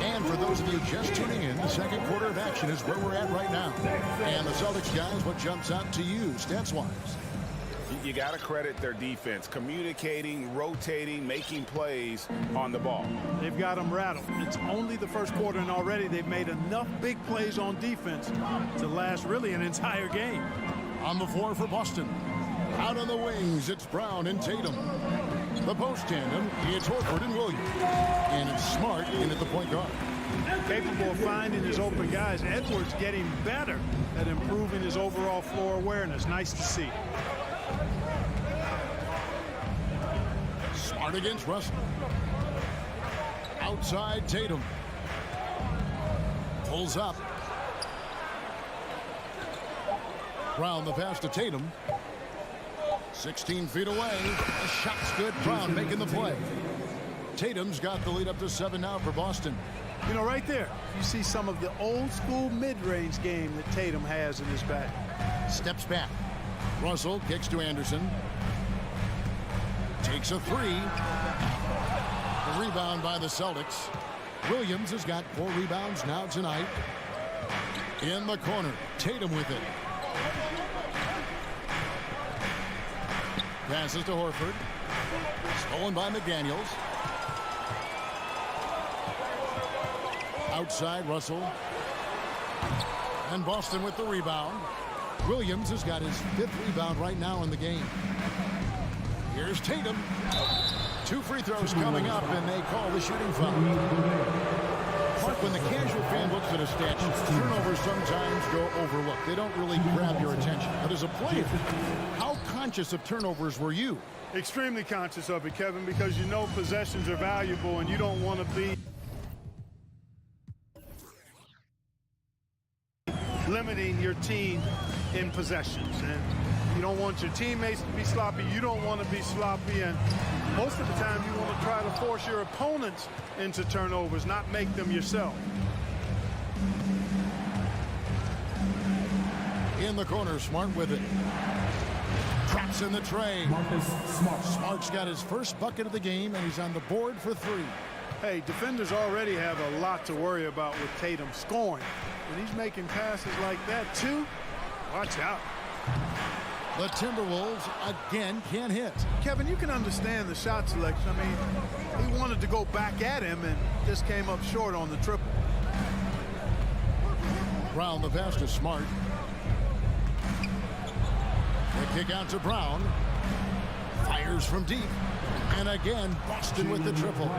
And for those of you just tuning in, the second quarter of action is where we're at right now. And the Celtics guys, what jumps out to you stats-wise? You got to credit their defense, communicating, rotating, making plays on the ball. They've got them rattled. It's only the first quarter, and already they've made enough big plays on defense to last really an entire game. On the floor for Boston. Out on the wings, it's Brown and Tatum. The post tandem, it's Horford and Williams. And it's Smart in at the point guard. Capable of finding his open guys. Edwards getting better at improving his overall floor awareness. Nice to see. Smart against Russell. Outside Tatum. Pulls up. Brown the pass to Tatum. 16 feet away. The shot's good. Brown making the play. Tatum's got the lead up to 7 now for Boston. You know, right there, you see some of the old school mid-range game that Tatum has in his bag. Steps back. Russell kicks to Anderson. Takes a 3. The rebound by the Celtics. Williams has got 4 rebounds now tonight. In the corner, Tatum with it. Passes to Horford. Stolen by McDaniels. Outside, Russell. And Boston with the rebound. Williams has got his 5th rebound right now in the game. Here's Tatum. 2 free throws coming up, and they call the shooting foul. Mark, when the casual fan looks at a stat, turnovers sometimes go overlooked. They don't really grab your attention. But as a player, how conscious of turnovers were you? Extremely conscious of it, Kevin, because you know possessions are valuable, and you don't want to be limiting your team in possessions. And you don't want your teammates to be sloppy. You don't want to be sloppy. And most of the time, you want to try to force your opponents into turnovers, not make them yourself. In the corner, Smart with it. Drops in the tray. Smart's got his first bucket of the game, and he's on the board for 3. Hey, defenders already have a lot to worry about with Tatum scoring. When he's making passes like that, too, watch out. The Timberwolves again can't hit. Kevin, you can understand the shot selection. I mean, he wanted to go back at him and just came up short on the triple. Brown the pass to Smart. The kick out to Brown. Fires from deep. And again, Boston with the triple.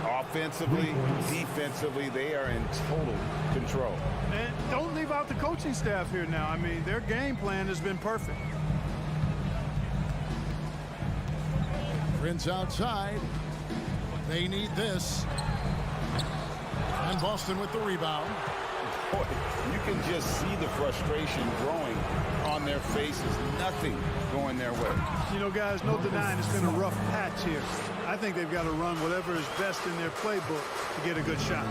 Offensively, defensively, they are in total control. And don't leave out the coaching staff here now. I mean, their game plan has been perfect. Prince outside. They need this. And Boston with the rebound. Boy, you can just see the frustration growing on their faces. Nothing going their way. You know, guys, no denying it's been a rough patch here. I think they've got to run whatever is best in their playbook to get a good shot.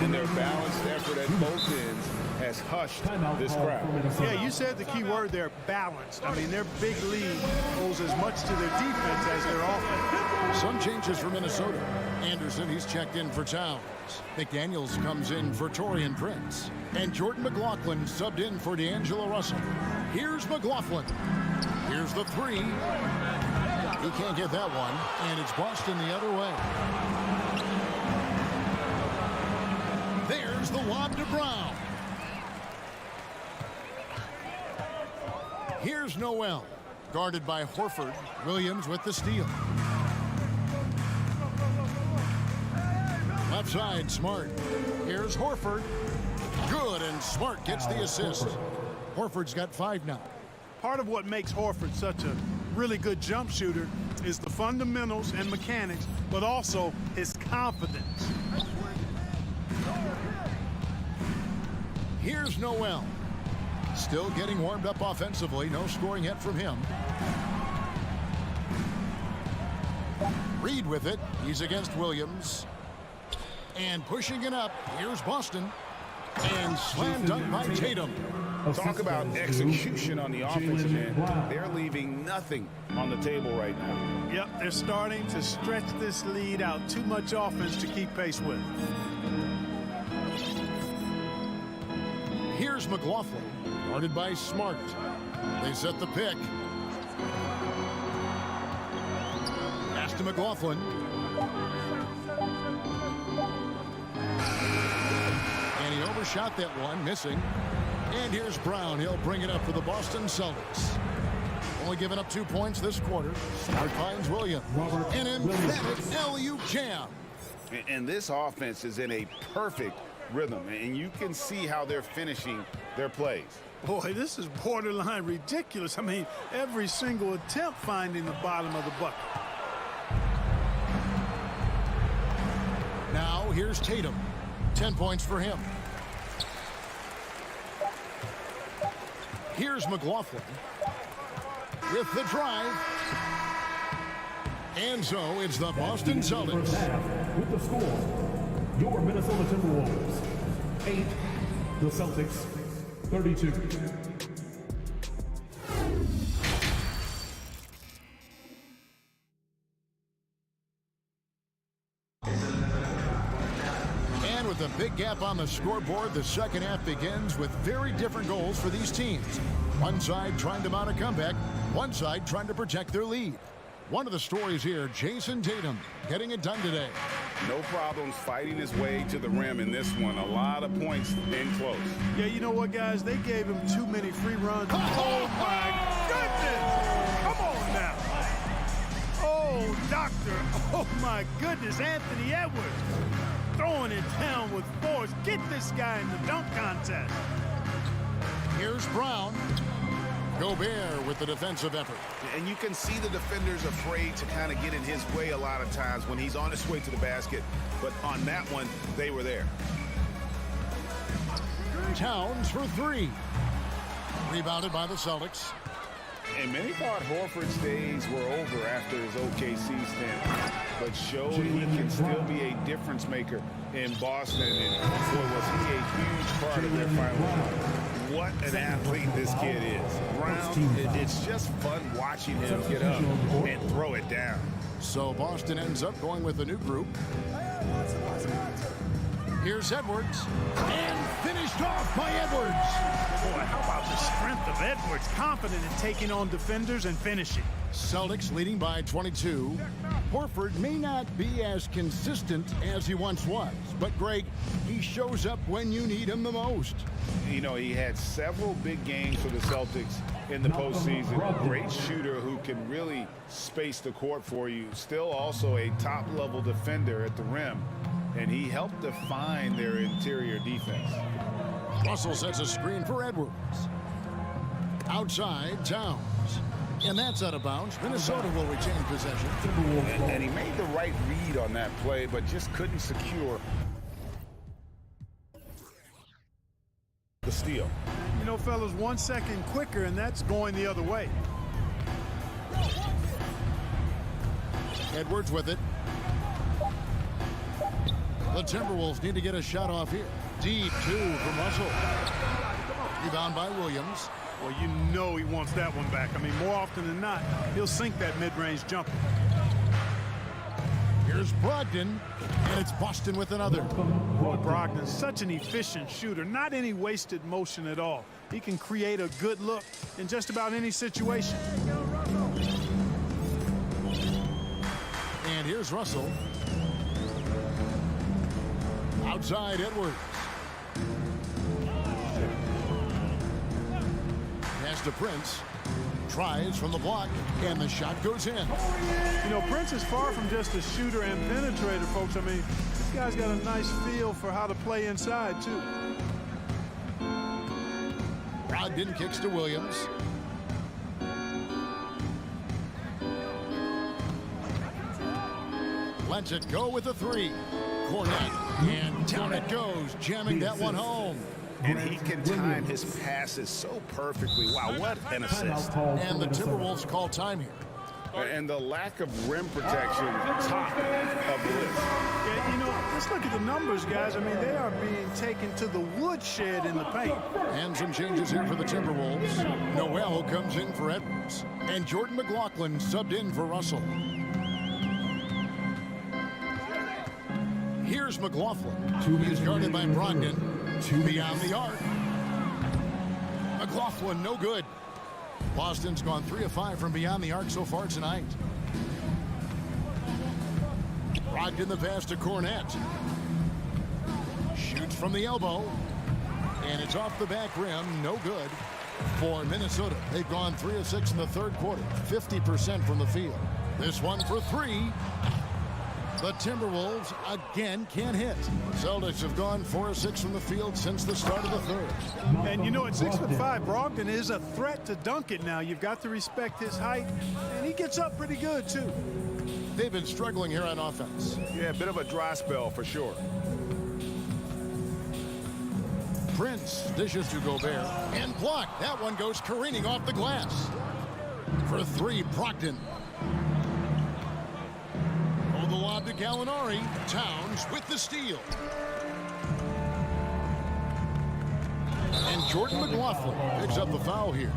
And their balanced effort at both ends has hushed this crowd. Yeah, you said the key word there, balanced. I mean, their big lead owes as much to their defense as their offense. Some changes for Minnesota. Anderson, he's checked in for Towns. McDaniels comes in for Torian Prince. And Jordan McLaughlin subbed in for D'Angelo Russell. Here's McLaughlin. Here's the three. He can't get that one, and it's Boston the other way. There's the lob to Brown. Here's Noel, guarded by Horford. Williams with the steal. Left side, Smart. Here's Horford. Good, and Smart gets the assist. Horford's got 5 now. Part of what makes Horford such a really good jump shooter is the fundamentals and mechanics, but also his confidence. Here's Noel. Still getting warmed up offensively. No scoring yet from him. Reed with it. He's against Williams. And pushing it up. Here's Boston. And slam dunk by Tatum. Talk about execution on the offensive end. They're leaving nothing on the table right now. Yep, they're starting to stretch this lead out. Too much offense to keep pace with. Here's McLaughlin, guarded by Smart. They set the pick. Pass to McLaughlin. And he overshot that one, missing. And here's Brown. He'll bring it up for the Boston Celtics. Only giving up 2 points this quarter. Smart finds Williams. An emphatic alley-oop jam. And this offense is in a perfect rhythm, and you can see how they're finishing their plays. Boy, this is borderline ridiculous. I mean, every single attempt finding the bottom of the bucket. Now here's Tatum. 10 points for him. Here's McLaughlin with the drive. And so it's the Boston Celtics. With the score, your Minnesota Timberwolves 8, the Celtics 32. And with a big gap on the scoreboard, the second half begins with very different goals for these teams. One side trying to mount a comeback, one side trying to protect their lead. One of the stories here, Jason Tatum getting it done today. No problems fighting his way to the rim in this one. A lot of points in close. Yeah, you know what, guys? They gave him too many free runs. Oh, my goodness! Come on now. Oh, doctor. Oh, my goodness. Anthony Edwards throwing it down with force. Get this guy in the dunk contest. Here's Brown. Gobert with the defensive effort. And you can see the defenders afraid to kind of get in his way a lot of times when he's on his way to the basket. But on that one, they were there. Towns for 3. Rebounded by the Celtics. And many thought Horford's days were over after his OKC stint, but showed he can still be a difference maker in Boston. And boy, was he a huge part of their final run. What an athlete this kid is. Brown, it's just fun watching him get up and throw it down. So Boston ends up going with a new group. Here's Edwards. And finished off by Edwards. Boy, how about the strength of Edwards? Confident in taking on defenders and finishing. Celtics leading by 22. Horford may not be as consistent as he once was, but Greg, he shows up when you need him the most. You know, he had several big games for the Celtics in the postseason. Great shooter who can really space the court for you. Still also a top-level defender at the rim, and he helped define their interior defense. Russell sets a screen for Edwards. Outside, Towns. And that's out of bounds. Minnesota will retain possession. And he made the right read on that play, but just couldn't secure the steal. You know, fellas, 1 second quicker, and that's going the other way. Edwards with it. The Timberwolves need to get a shot off here. Deep 2 from Russell. Rebound by Williams. Well, you know he wants that one back. I mean, more often than not, he'll sink that mid-range jumper. Here's Brogdon, and it's Boston with another. Boy, Brogdon's such an efficient shooter. Not any wasted motion at all. He can create a good look in just about any situation. And here's Russell. Outside Edwards. Pass to Prince. Tries from the block, and the shot goes in. You know, Prince is far from just a shooter and penetrator, folks. I mean, this guy's got a nice feel for how to play inside, too. Brogdon kicks to Williams. Lets it go with a three. Cornette, and down it goes, jamming that one home. And he can time his passes so perfectly. Wow, what an assist. And the Timberwolves call time here. And the lack of rim protection, top of the list. Yeah, you know, let's look at the numbers, guys. I mean, they are being taken to the woodshed in the paint. And some changes here for the Timberwolves. Noel comes in for Edwards. And Jordan McLaughlin subbed in for Russell. Here's McLaughlin. He's guarded by Brogdon. Beyond the arc. McLaughlin, no good. Boston's gone 3 of 5 from beyond the arc so far tonight. Brogdon the pass to Cornette. Shoots from the elbow. And it's off the back rim. No good for Minnesota. They've gone 3 of 6 in the third quarter. 50% from the field. This one for 3. The Timberwolves again can't hit. Celtics have gone 4 of 6 from the field since the start of the third. And you know, at 6'5", Brogdon is a threat to dunk it now. You've got to respect his height, and he gets up pretty good, too. They've been struggling here on offense. Yeah, a bit of a dry spell for sure. Prince dishes to Gobert and blocked. That one goes careening off the glass. For 3, Brogdon. The lob to Gallinari. Towns with the steal. And Jordan McLaughlin picks up the foul here.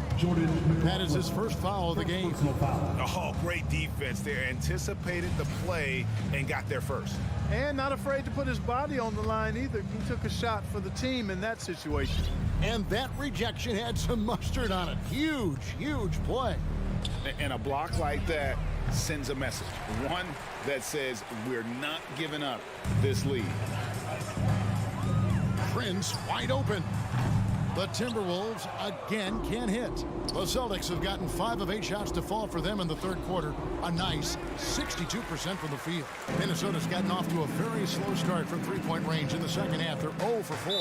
That is his first foul of the game. Oh, great defense there. Anticipated the play and got there first. And not afraid to put his body on the line either. He took a shot for the team in that situation. And that rejection had some mustard on it. Huge, huge play. And a block like that sends a message. One that says we're not giving up this lead. Prince wide open. The Timberwolves again can't hit. The Celtics have gotten 5 of 8 shots to fall for them in the third quarter. A nice 62% from the field. Minnesota's gotten off to a very slow start from three-point range in the second half. They're 0 for 4.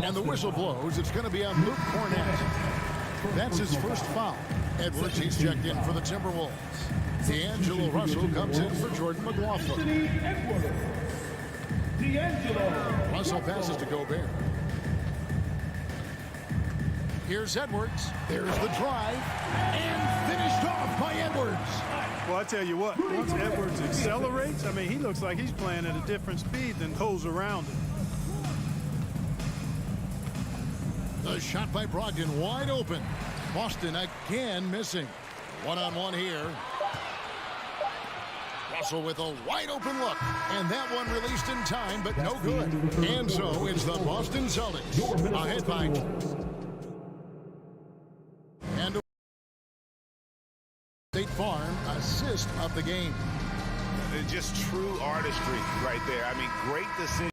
And the whistle blows. It's going to be on Luke Cornette. That's his first foul. Edwards, he's checked in for the Timberwolves. D'Angelo Russell comes in for Jordan McLaughlin. Russell passes to Gobert. Here's Edwards. There's the drive. And finished off by Edwards. Well, I tell you what, once Edwards accelerates, I mean, he looks like he's playing at a different speed than those around him. The shot by Brogdon wide open. Boston again missing. One-on-one here. Russell with a wide open look. And that one released in time, but no good. And so it's the Boston Celtics ahead by. And State Farm assist of the game. Just true artistry right there. I mean, great decision.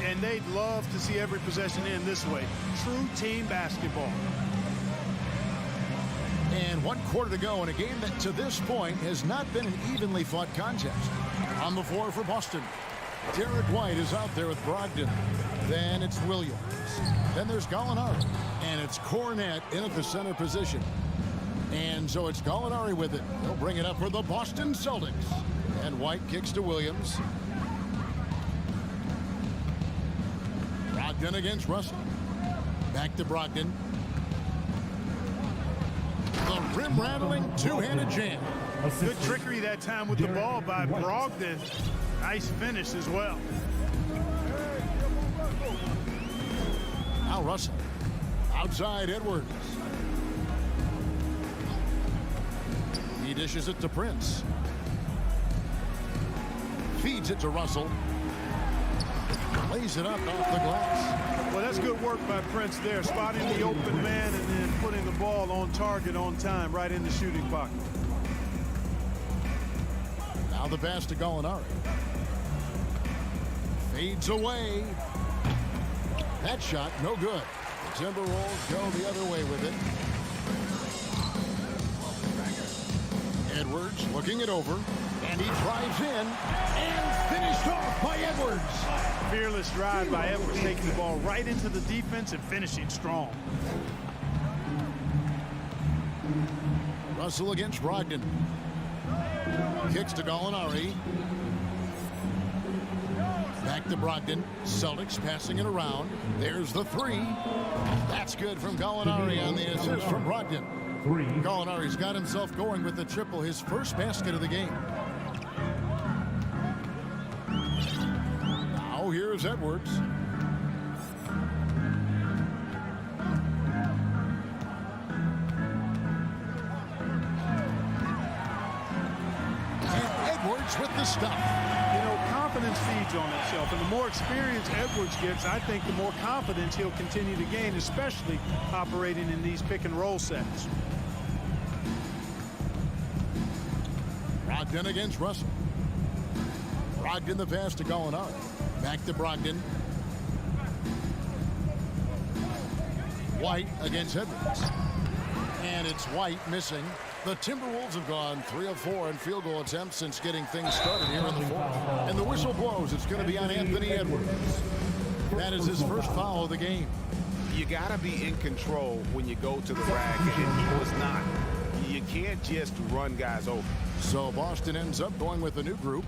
And they'd love to see every possession end this way. True team basketball. And 1 quarter to go in a game that to this point has not been an evenly fought contest. On the floor for Boston. Derek White is out there with Brogdon. Then it's Williams. Then there's Gallinari. And it's Cornette in at the center position. And so it's Gallinari with it. He'll bring it up for the Boston Celtics. And White kicks to Williams. Brogdon against Russell. Back to Brogdon. The rim-rattling two-handed jam. Good trickery that time with the ball by Brogdon. Nice finish as well. Now Russell. Outside Edwards. He dishes it to Prince. Feeds it to Russell. Lays it up off the glass. Well, that's good work by Prince there, spotting the open man and then putting the ball on target on time, right in the shooting pocket. Now the pass to Gallinari. Fades away. That shot, no good. The Timberwolves go the other way with it. Edwards looking it over, and he drives in, and finished off by Edwards. Fearless drive by Edwards, taking the ball right into the defense and finishing strong. Russell against Brogdon. Kicks to Gallinari. Back to Brogdon. Celtics passing it around. There's the three. That's good from Gallinari on the assist from Brogdon. Gallinari's got himself going with the triple, his first basket of the game. Now here's Edwards. With the stuff. You know, confidence feeds on itself, and the more experience Edwards gets, I think the more confidence he'll continue to gain, especially operating in these pick and roll sets. Brogdon against Russell. Brogdon the pass to Gallinari. Back to Brogdon. White against Edwards. And it's White missing. The Timberwolves have gone 3 of 4 in field goal attempts since getting things started here in the fourth. And the whistle blows. It's going to be on Anthony Edwards. That is his first foul of the game. You got to be in control when you go to the rack, and he was not. You can't just run guys over. So Boston ends up going with a new group.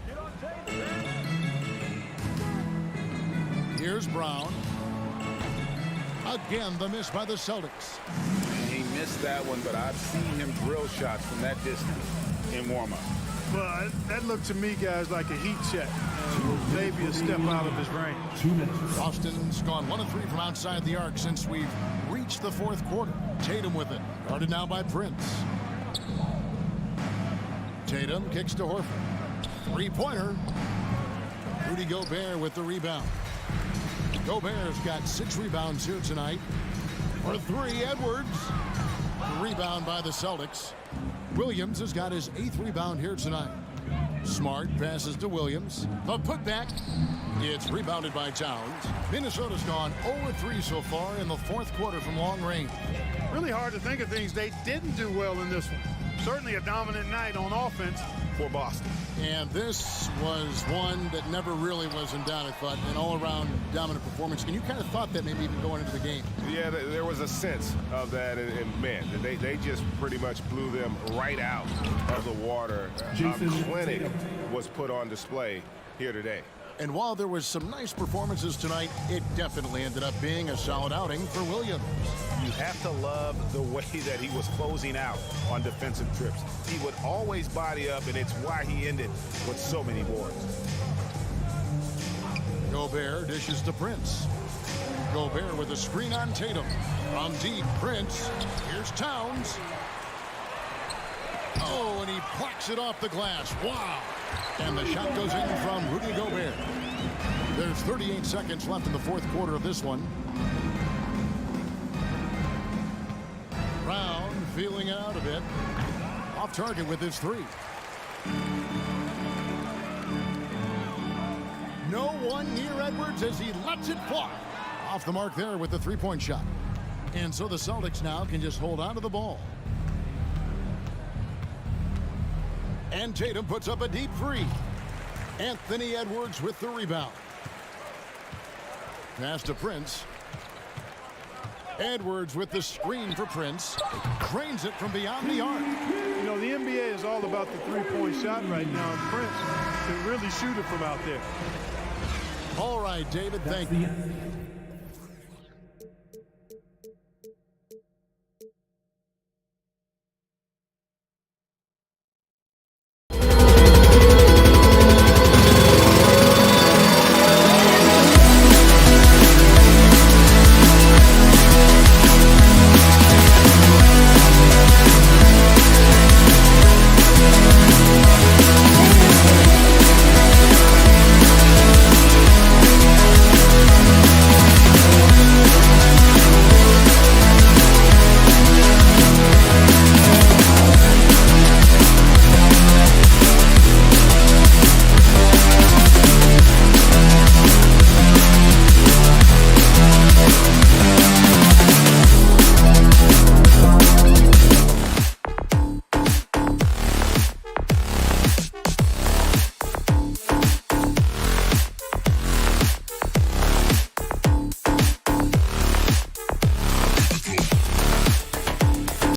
Here's Brown. Again, the miss by the Celtics. He missed that one, but I've seen him drill shots from that distance in warm-up. Well, that looked to me, guys, like a heat check. Maybe a step out of his range. Boston's gone 1 of 3 from outside the arc since we've reached the fourth quarter. Tatum with it. Guarded now by Prince. Tatum kicks to Horford. Three-pointer. Rudy Gobert with the rebound. Gobert's got 6 rebounds here tonight. For 3, Edwards. Rebound by the Celtics. Williams has got his 8th rebound here tonight. Smart passes to Williams. The putback. It's rebounded by Towns. Minnesota's gone 0-3 so far in the fourth quarter from long range. Really hard to think of things they didn't do well in this one. Certainly a dominant night on offense for Boston. And this was one that never really was in doubt, I thought, an all-around dominant performance. And you kind of thought that maybe even going into the game. Yeah, there was a sense of that, and man, they just pretty much blew them right out of the water. A clinic was put on display here today. And while there was some nice performances tonight, it definitely ended up being a solid outing for Williams. You have to love the way that he was closing out on defensive trips. He would always body up, and it's why he ended with so many boards. Gobert dishes to Prince. Gobert with a screen on Tatum. From deep, Prince. Here's Towns. Oh, and he plucks it off the glass. Wow. And the shot goes in from Rudy Gobert. There's 38 seconds left in the fourth quarter of this one. Brown feeling it out a bit. Off target with his 3. No one near Edwards as he lets it fly. Off the mark there with the 3-point shot. And so the Celtics now can just hold on to the ball. And Tatum puts up a deep 3. Anthony Edwards with the rebound. Pass to Prince. Edwards with the screen for Prince. Cranes it from beyond the arc. You know, the NBA is all about the 3-point shot right now, and Prince can really shoot it from out there. All right, David, thank you.